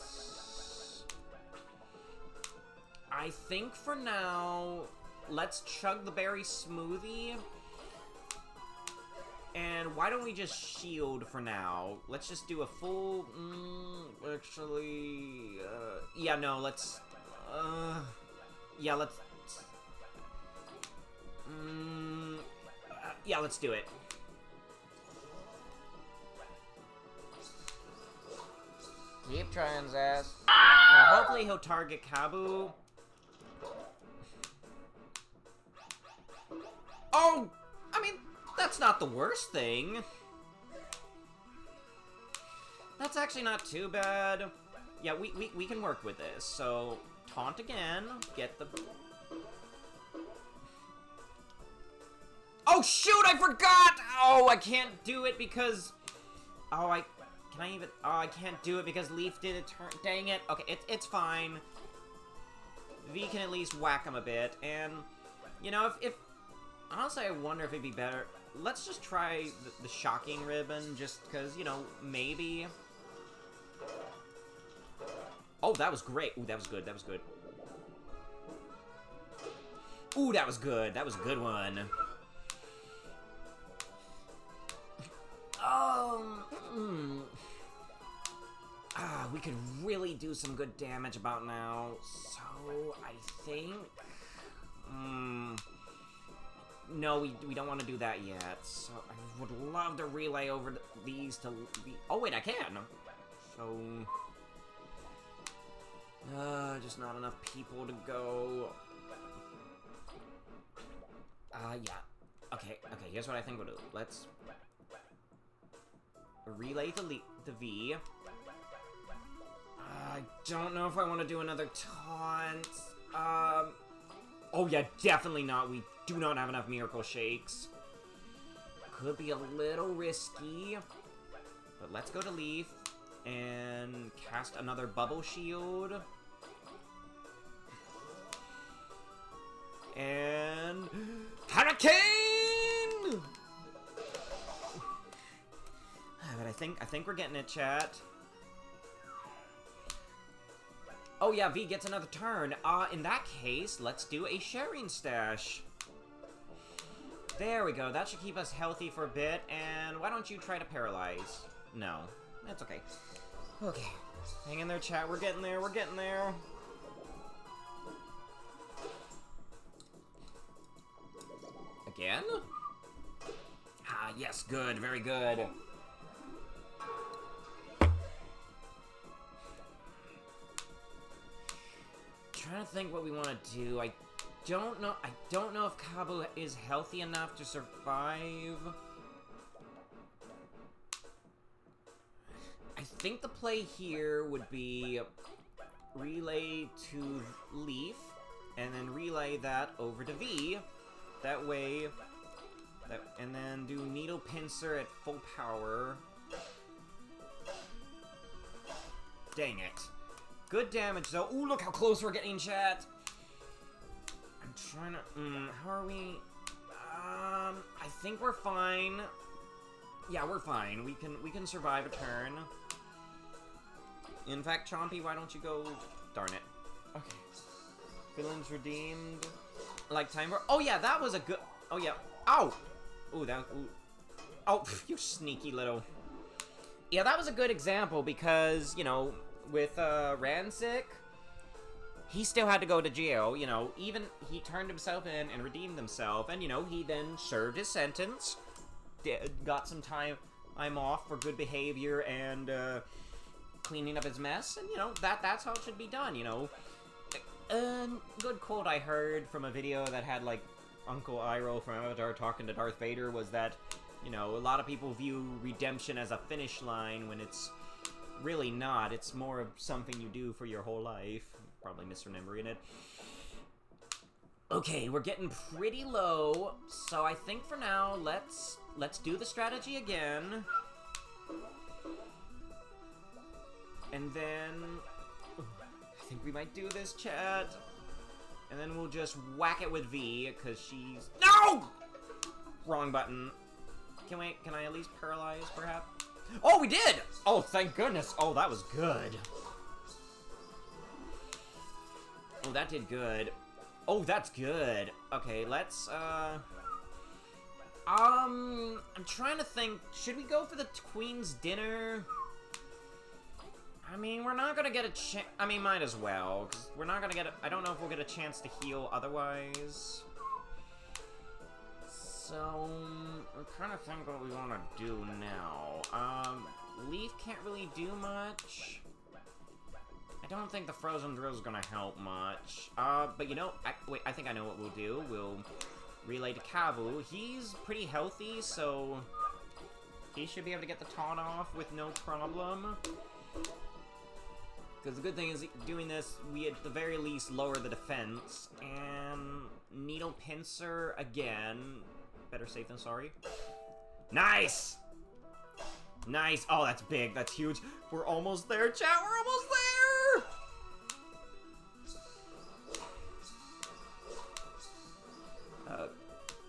I think for now, let's chug the berry smoothie. And why don't we just shield for now? Let's just do a full... actually... yeah, no, let's... yeah, let's... yeah, let's do it. Keep trying, Zaz. Now, hopefully he'll target Kabu. Oh! I mean, that's not the worst thing. That's actually not too bad. Yeah, we can work with this. So, taunt again. Get the... Oh, shoot! I forgot! Oh, I can't do it because... Oh, Can I even... Oh, I can't do it because Leif did a turn... Dang it. Okay, it's fine. Vee can at least whack him a bit. And, you know, if honestly, I wonder if it'd be better. Let's just try the shocking ribbon, just because, you know, maybe. Oh, that was great. Ooh, that was good. That was good. Ooh, that was good. That was a good one. We could really do some good damage about now. So, I think... No, we don't want to do that yet. So, I would love to relay over these to... Oh, wait, I can! So... just not enough people to go. Yeah. Okay, here's what I think we'll do. Let's... relay the Vee. I don't know if I want to do another taunt. Oh yeah, definitely not. We do not have enough Miracle Shakes. Could be a little risky. But let's go to Leif and cast another Bubble Shield. And... Hurricane! But I think we're getting it, chat. Oh yeah, Vee gets another turn. In that case, let's do a sharing stash. There we go. That should keep us healthy for a bit. And why don't you try to paralyze? No, that's okay. Okay, hang in there, chat. We're getting there. We're getting there. Again? Ah, yes, good. Very good. Trying to think what we want to do. I don't know if Kabu is healthy enough to survive. I think the play here would be relay to Leif and then relay that over to Vee. That way, and then do Needle Pincer at full power. Dang it. Good damage, though. Ooh, look how close we're getting, chat. I'm trying to... how are we... I think we're fine. Yeah, we're fine. We can survive a turn. In fact, Chompy, why don't you go... Darn it. Okay. Villains redeemed. Like time... Oh, yeah, that was a good... Oh, yeah. Ow! Ooh, that... Ooh. Oh, you sneaky little... Yeah, that was a good example because, you know... With, Rancic, he still had to go to jail, you know, even he turned himself in and redeemed himself, and, you know, he then served his sentence, got some time off for good behavior and, cleaning up his mess, and, you know, that's how it should be done, you know. Good quote I heard from a video that had, like, Uncle Iroh from Avatar talking to Darth Vader was that, you know, a lot of people view redemption as a finish line when it's really not. It's more of something you do for your whole life. Probably misremembering it. Okay, we're getting pretty low, so I think for now, let's do the strategy again. And then... I think we might do this, chat. And then we'll just whack it with Vee, because she's... No! Wrong button. Can I at least paralyze, perhaps? Oh, we did! Oh, thank goodness. Oh, that was good. Oh, that did good. Oh, that's good. Okay, let's, I'm trying to think. Should we go for the Queen's Dinner? I mean, we're not gonna get a chance. I mean, might as well. Because we're not gonna get I don't know if we'll get a chance to heal otherwise. So, I'm trying to think what we want to do now. Leif can't really do much. I don't think the Frozen Drill is gonna help much. But you know, wait, I think I know what we'll do. We'll relay to Kabu. He's pretty healthy, so he should be able to get the taunt off with no problem. Because the good thing is, doing this, we at the very least lower the defense. And Needle Pincer again. Better safe than sorry. Nice! Nice! Oh, that's big. That's huge. We're almost there, chat. We're almost there!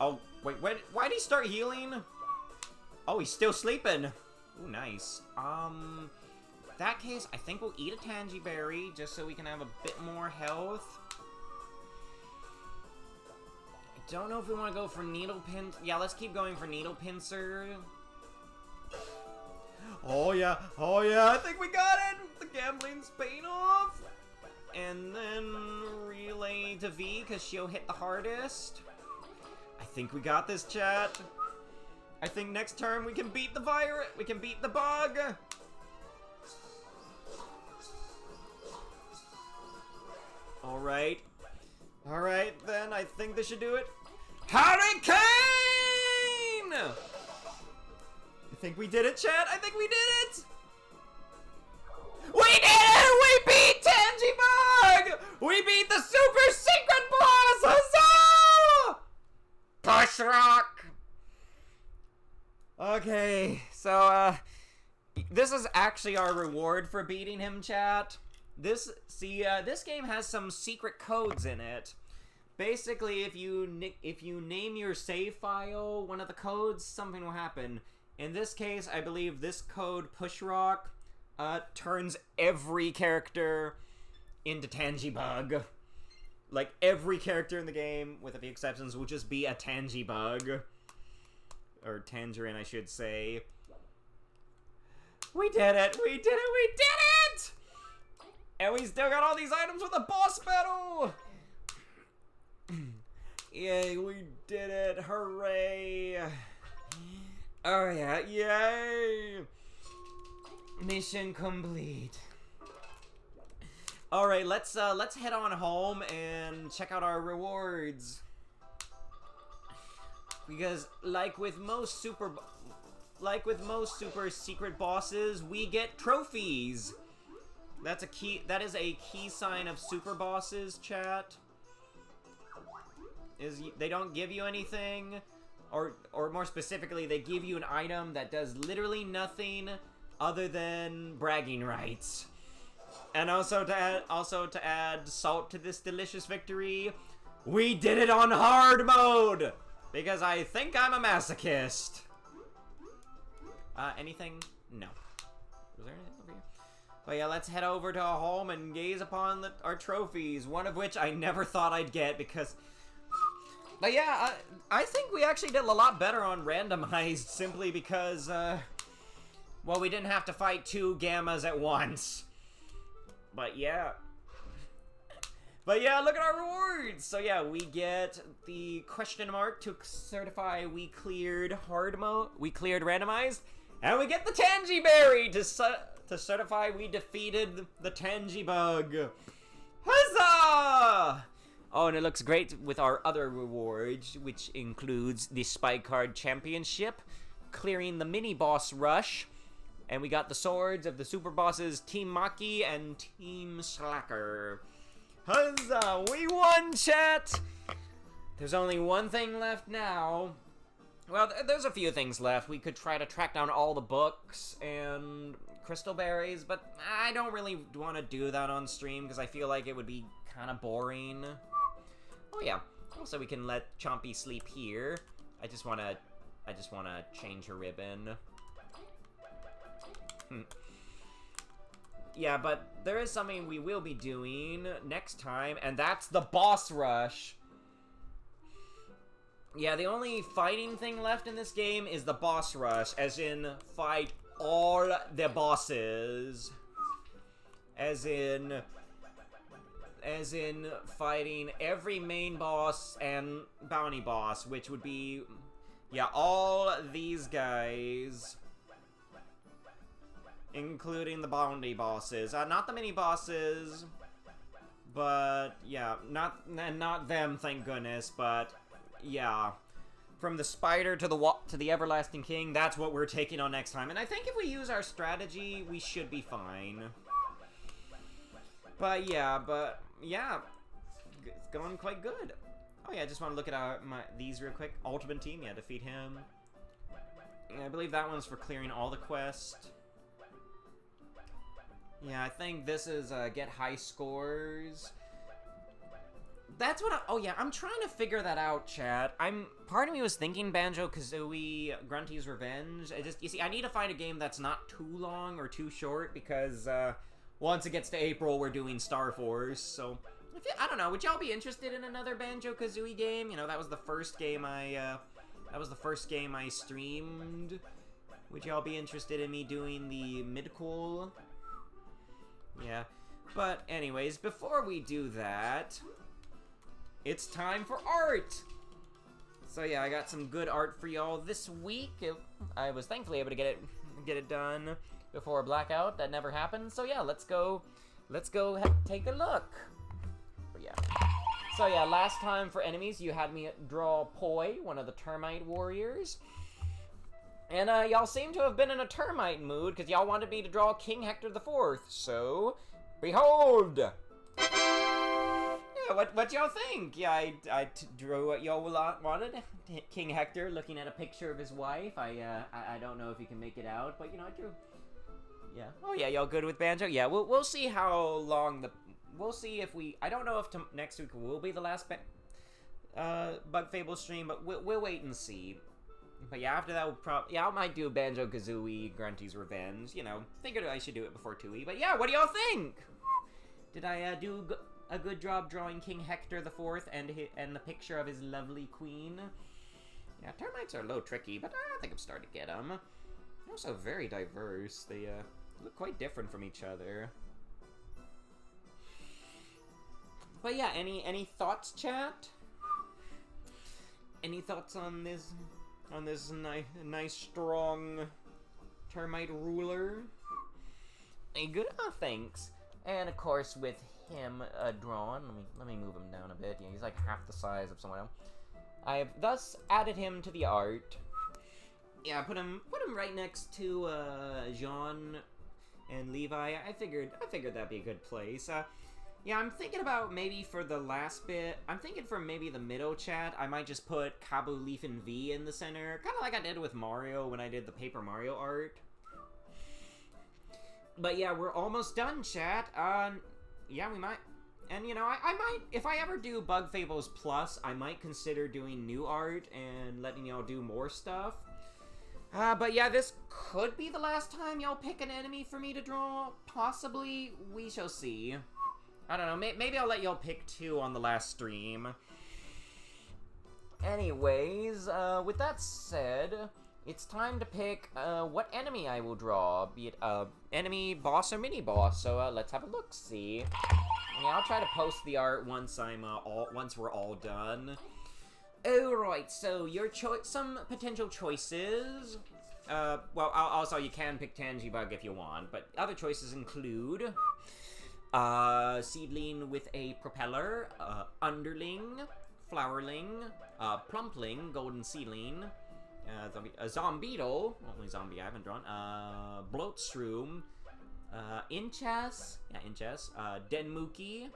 Oh, wait, why'd he start healing? Oh, he's still sleeping. Ooh, nice. In that case, I think we'll eat a tangy berry just so we can have a bit more health. I don't know if we want to go for needle pin. Yeah, let's keep going for needle pincer. Oh yeah, I think we got it! The gambling's paying off! And then relay to Vee, because she'll hit the hardest. I think we got this, chat. I think next turn we can beat the virus. We can beat the bug. Alright. Alright, then I think this should do it. Hurricane! I think we did it, chat. I think we did it! We did it! We beat TANGYBUG! We beat the super secret boss! Huzzah! Push rock! Okay, so, this is actually our reward for beating him, chat. This game has some secret codes in it. Basically, if you name your save file one of the codes, something will happen. In this case, I believe this code, push rock, turns every character into TANGYBUG. Like, every character in the game, with a few exceptions, will just be a TANGYBUG. Or Tangerine, I should say. We did it! We did it! We did it! And we still got all these items with a boss battle! Yay, we did it! Hooray! Oh yeah, yay! Mission complete. Alright, let's head on home and check out our rewards. Because like with most super secret bosses, we get trophies. That is a key sign of super bosses, chat. They don't give you anything, or more specifically, they give you an item that does literally nothing other than bragging rights. And also to add salt to this delicious victory, we did it on hard mode! Because I think I'm a masochist. Anything? No. Was there anything over here? But yeah, let's head over to our home and gaze upon our trophies. One of which I never thought I'd get because... But yeah, I think we actually did a lot better on randomized simply because, well, we didn't have to fight 2 gammas at once. But yeah. But yeah, look at our rewards! So yeah, we get the question mark to certify we cleared hard mode, we cleared randomized, and we get the Tangy Berry to certify we defeated the TANGYBUG. Huzzah! Oh, and it looks great with our other rewards, which includes the Spy Card Championship, clearing the mini-boss rush, and we got the swords of the super bosses Team Maki and Team Slacker. Huzzah! We won, chat! There's only one thing left now. Well, there's a few things left. We could try to track down all the books and crystal berries, but I don't really want to do that on stream because I feel like it would be kind of boring. Oh yeah. Also, we can let Chompy sleep here. I just want to change her ribbon. Yeah, but there is something we will be doing next time, and that's the boss rush. Yeah, the only fighting thing left in this game is the boss rush, as in fight all the bosses. As in fighting every main boss and bounty boss, which would be, yeah, all these guys. Including the bounty bosses. Not the mini bosses, but yeah, not them, thank goodness. But yeah, from the spider to the Everlasting King, that's what we're taking on next time. And I think if we use our strategy, we should be fine. But yeah, it's going quite good. Oh yeah, I just want to look at these real quick. Ultimate Team, yeah, defeat him. Yeah, I believe that one's for clearing all the quests. Yeah, I think this is get high scores. That's what oh yeah, I'm trying to figure that out, chat. Part of me was thinking Banjo-Kazooie Grunty's Revenge. You see, I need to find a game that's not too long or too short, because, once it gets to April, we're doing Star Force, so... I don't know, would y'all be interested in another Banjo-Kazooie game? You know, that was the first game I streamed. Would y'all be interested in me doing the midquel? Yeah. But anyways, before we do that, it's time for art! So yeah, I got some good art for y'all this week. I was thankfully able to get it done before a blackout. That never happened. So yeah, let's go take a look. But yeah. So yeah, last time for enemies, you had me draw Poi, one of the termite warriors. And y'all seem to have been in a termite mood, because y'all wanted me to draw King Hector IV. So, behold! Yeah, what y'all think? Yeah, I drew what y'all wanted. King Hector looking at a picture of his wife. I don't know if you can make it out, but you know, I drew. Yeah. Oh yeah, y'all good with Banjo? Yeah, we'll see how long we'll see if I don't know if next week will be the last Bug Fables stream, but we'll wait and see. But yeah, after that, I might do Banjo-Kazooie Grunty's Revenge. You know, figured I should do it before 2E. But yeah, what do y'all think? Did I do a good job drawing King Hector IV and the picture of his lovely queen? Yeah, termites are a little tricky, but I think I'm starting to get them. They're also very diverse. They look quite different from each other. But yeah, any thoughts, chat? Any thoughts on this? On this nice, strong termite ruler? Hey, good. Oh, thanks. And of course, with him drawn, let me move him down a bit. Yeah, he's like half the size of someone else. I have thus added him to the art. Yeah, put him right next to Jean and Levi. I figured that'd be a good place. Yeah, I'm thinking about maybe for the last bit, I'm thinking for maybe the middle, chat, I might just put Kabu, Leif, and Vee in the center. Kind of like I did with Mario when I did the Paper Mario art. But yeah, we're almost done, chat. Yeah, we might. And you know, I might, if I ever do Bug Fables Plus, I might consider doing new art and letting y'all do more stuff. But yeah, this could be the last time y'all pick an enemy for me to draw. Possibly, we shall see. I don't know, maybe I'll let y'all pick 2 on the last stream. Anyways, with that said, it's time to pick what enemy I will draw, be it enemy, boss, or mini-boss. So let's have a look-see. Yeah, I'll try to post the art once once we're all done. Alright, so some potential choices. Well, also you can pick TANGYBUG if you want, but other choices include seedling with a propeller, underling, flowerling, plumpling, golden seedling, a zombeetle, only zombie I haven't drawn, bloatshroom, inchess, denmuki,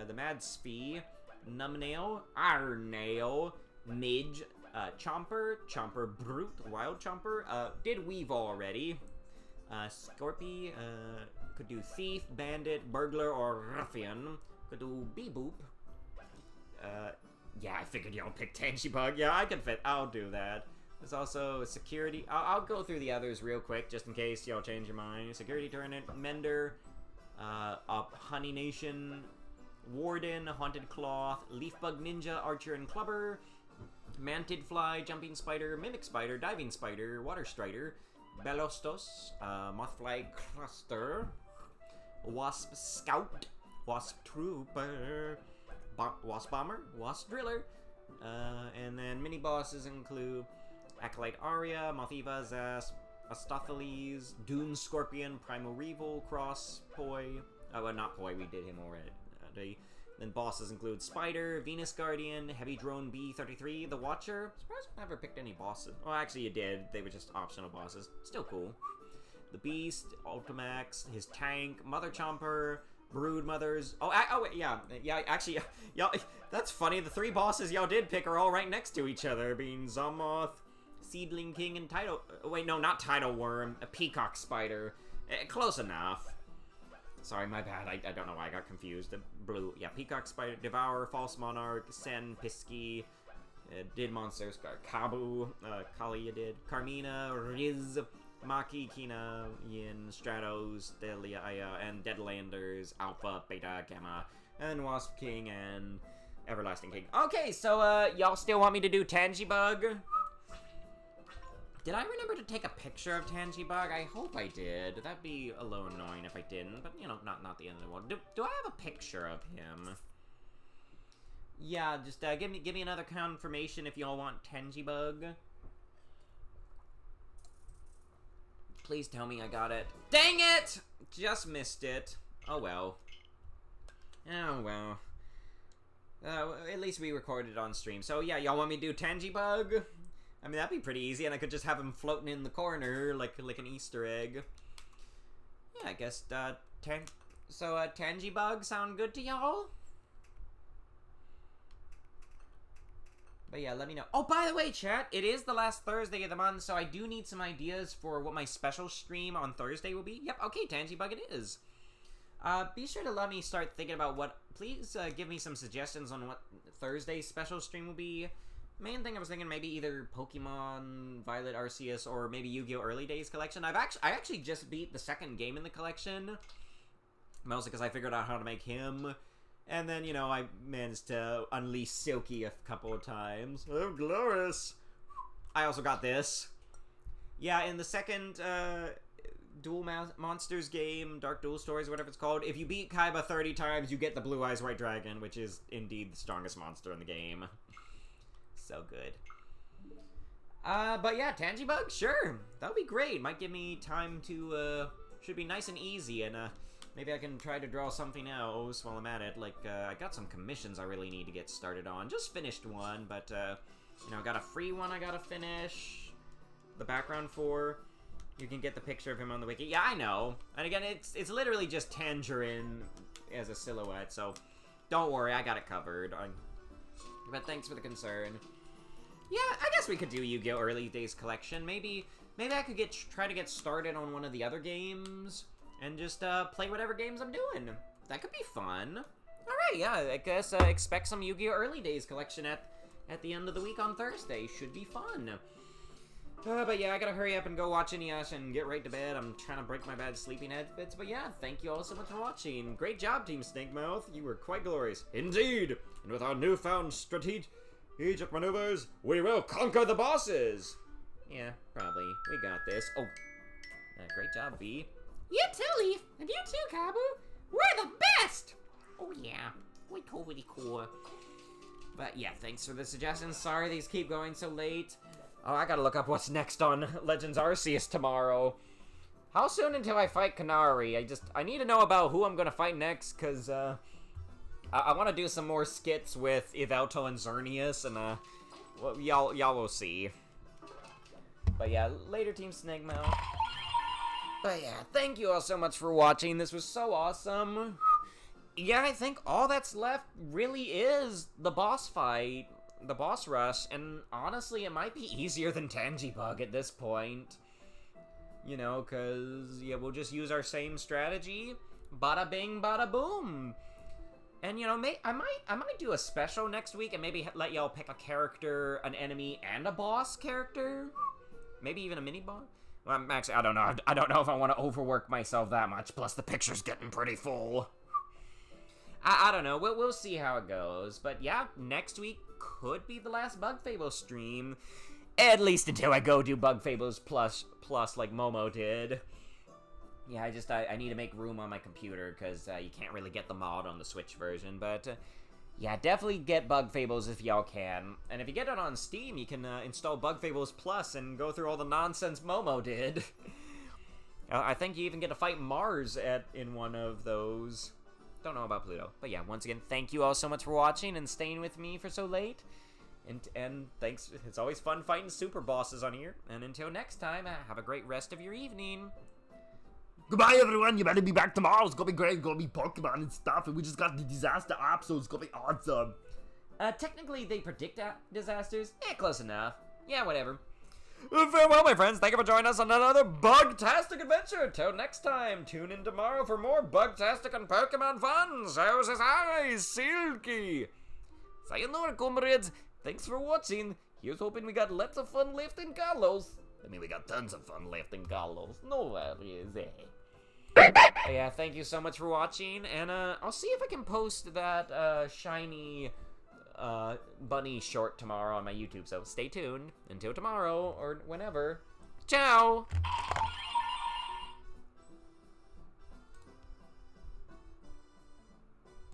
the mad spee, numbnail, ironnail, midge, chomper brute, wild chomper, did weave already, scorpy, could do thief, bandit, burglar, or ruffian. Could do bee-boop. Yeah, I figured y'all pick TANGYBUG. Yeah, I can fit. I'll do that. There's also security. I'll go through the others real quick, just in case y'all change your mind. Security Turnet, Mender, Honey Nation, Warden, Haunted Cloth, Leafbug Ninja, Archer and Clubber, Mantid Fly, Jumping Spider, Mimic Spider, Diving Spider, Water Strider, Bellostos, Mothfly Cluster, Wasp Scout, Wasp Trooper, Wasp Bomber, Wasp Driller, and then mini bosses include Acolyte Aria, Mothiva, Zas, Astopheles, Dune Scorpion, Primal Revel, Cross, Poi. Oh, well, not Poi, we did him already. Then bosses include Spider, Venus Guardian, Heavy Drone B-33, The Watcher. Surprised I never picked any bosses. Well, actually you did. They were just optional bosses. Still cool. The Beast, Ultimax, his tank, Mother Chomper, Brood Mothers. Oh, wait, yeah, actually, y'all, that's funny. The 3 bosses y'all did pick are all right next to each other, being Zomoth, Seedling King, and Wait, no, not Tidal Worm, a Peacock Spider. Close enough. Sorry, my bad. I don't know why I got confused. Blue. Yeah, Peacock, Spider, Devourer, False Monarch, Sen, Pisky, Did Monsters, Kabu, Kalia did, Carmina, Riz, Maki, Kina, Yin, Stratos, Delia, and Deadlanders, Alpha, Beta, Gamma, and Wasp King, and Everlasting King. Okay, so, y'all still want me to do TANGYBUG? Did I remember to take a picture of TANGYBUG? I hope I did. That'd be a little annoying if I didn't, but, you know, not the end of the world. Do I have a picture of him? Yeah, just, give me another confirmation if y'all want TANGYBUG. Please tell me I got it. Dang it! Just missed it. Oh, well. Oh, well. At least we recorded it on stream. So, yeah, y'all want me to do TANGYBUG? I mean, that'd be pretty easy, and I could just have him floating in the corner like an Easter egg. Yeah, I guess, TANGYBUG sound good to y'all? But yeah, let me know. Oh, by the way, chat, it is the last Thursday of the month, so I do need some ideas for what my special stream on Thursday will be. Yep, okay, TANGYBUG it is. Be sure to let me start thinking about what... Please give me some suggestions on what Thursday's special stream will be. Main thing I was thinking, maybe either Pokemon, Violet Arceus, or maybe Yu-Gi-Oh! Early Days collection. I actually just beat the second game in the collection, mostly because I figured out how to make him. And then, you know, I managed to unleash Silky a couple of times. Oh, glorious! I also got this. Yeah, in the second, Duel Monsters game, Dark Duel Stories, whatever it's called, if you beat Kaiba 30 times, you get the Blue Eyes White Dragon, which is indeed the strongest monster in the game. So good. But yeah, TANGYBUG, sure. That would be great. Might give me time to, should be nice and easy, and, maybe I can try to draw something else while I'm at it. Like, I got some commissions I really need to get started on. Just finished one, but, you know, got a free one I gotta finish. The background for. You can get the picture of him on the wiki. Yeah, I know. And again, it's literally just Tangerine as a silhouette, so don't worry, I got it covered. But thanks for the concern. Yeah, I guess we could do Yu-Gi-Oh! Early Days collection. Maybe I could try to get started on one of the other games and just play whatever games I'm doing. That could be fun. All right, yeah, I guess expect some Yu-Gi-Oh! Early Days collection at the end of the week on Thursday. Should be fun. But yeah, I gotta hurry up and go watch Inuyasha and get right to bed. I'm trying to break my bad sleeping habits. But yeah, thank you all so much for watching. Great job, Team Snakemouth. You were quite glorious. Indeed! And with our newfound strategic maneuvers, we will conquer the bosses! Yeah, probably. We got this. Oh, great job, Vee. You too, Leif. And you too, Kabu. We're the best! Oh yeah, we're totally cool. But yeah, thanks for the suggestions. Sorry these keep going so late. Oh, I gotta look up what's next on Legends Arceus tomorrow. How soon until I fight Canary? I need to know about who I'm gonna fight next, cause, I want to do some more skits with Yveltal and Xerneas, and, well, y'all will see. But yeah, later, Team Snakemouth. But yeah, thank you all so much for watching. This was so awesome. Yeah, I think all that's left really is the boss fight. The boss rush, and honestly, it might be easier than TANGYBUG at this point. You know, cause, yeah, we'll just use our same strategy. Bada bing, bada boom. And, you know, I might do a special next week and maybe let y'all pick a character, an enemy, and a boss character. Maybe even a mini-boss. Well, actually, I don't know. I don't know if I want to overwork myself that much, plus the picture's getting pretty full. I don't know. We'll see how it goes. But yeah, next week could be the last Bug Fables stream. At least until I go do Bug Fables plus like Momo did. Yeah, I need to make room on my computer because you can't really get the mod on the Switch version. But yeah, definitely get Bug Fables if y'all can. And if you get it on Steam, you can install Bug Fables Plus and go through all the nonsense Momo did. I think you even get to fight Mars in one of those. Don't know about Pluto. But yeah, once again, thank you all so much for watching and staying with me for so late. And thanks. It's always fun fighting super bosses on here. And until next time, have a great rest of your evening. Goodbye, everyone. You better be back tomorrow. It's gonna be great. It's gonna be Pokemon and stuff. And we just got the disaster op, so it's gonna be awesome. Technically, they predict disasters. Yeah, close enough. Yeah, whatever. Farewell, my friends. Thank you for joining us on another bug-tastic adventure. Till next time, tune in tomorrow for more bug-tastic and Pokemon fun. So says I, Silky. Sayonara, comrades. Thanks for watching. Here's hoping we got lots of fun left in Carlos. I mean, we got tons of fun left in Carlos. No worries, Yeah, thank you so much for watching, and I'll see if I can post that shiny bunny short tomorrow on my YouTube, so stay tuned until tomorrow or whenever. Ciao!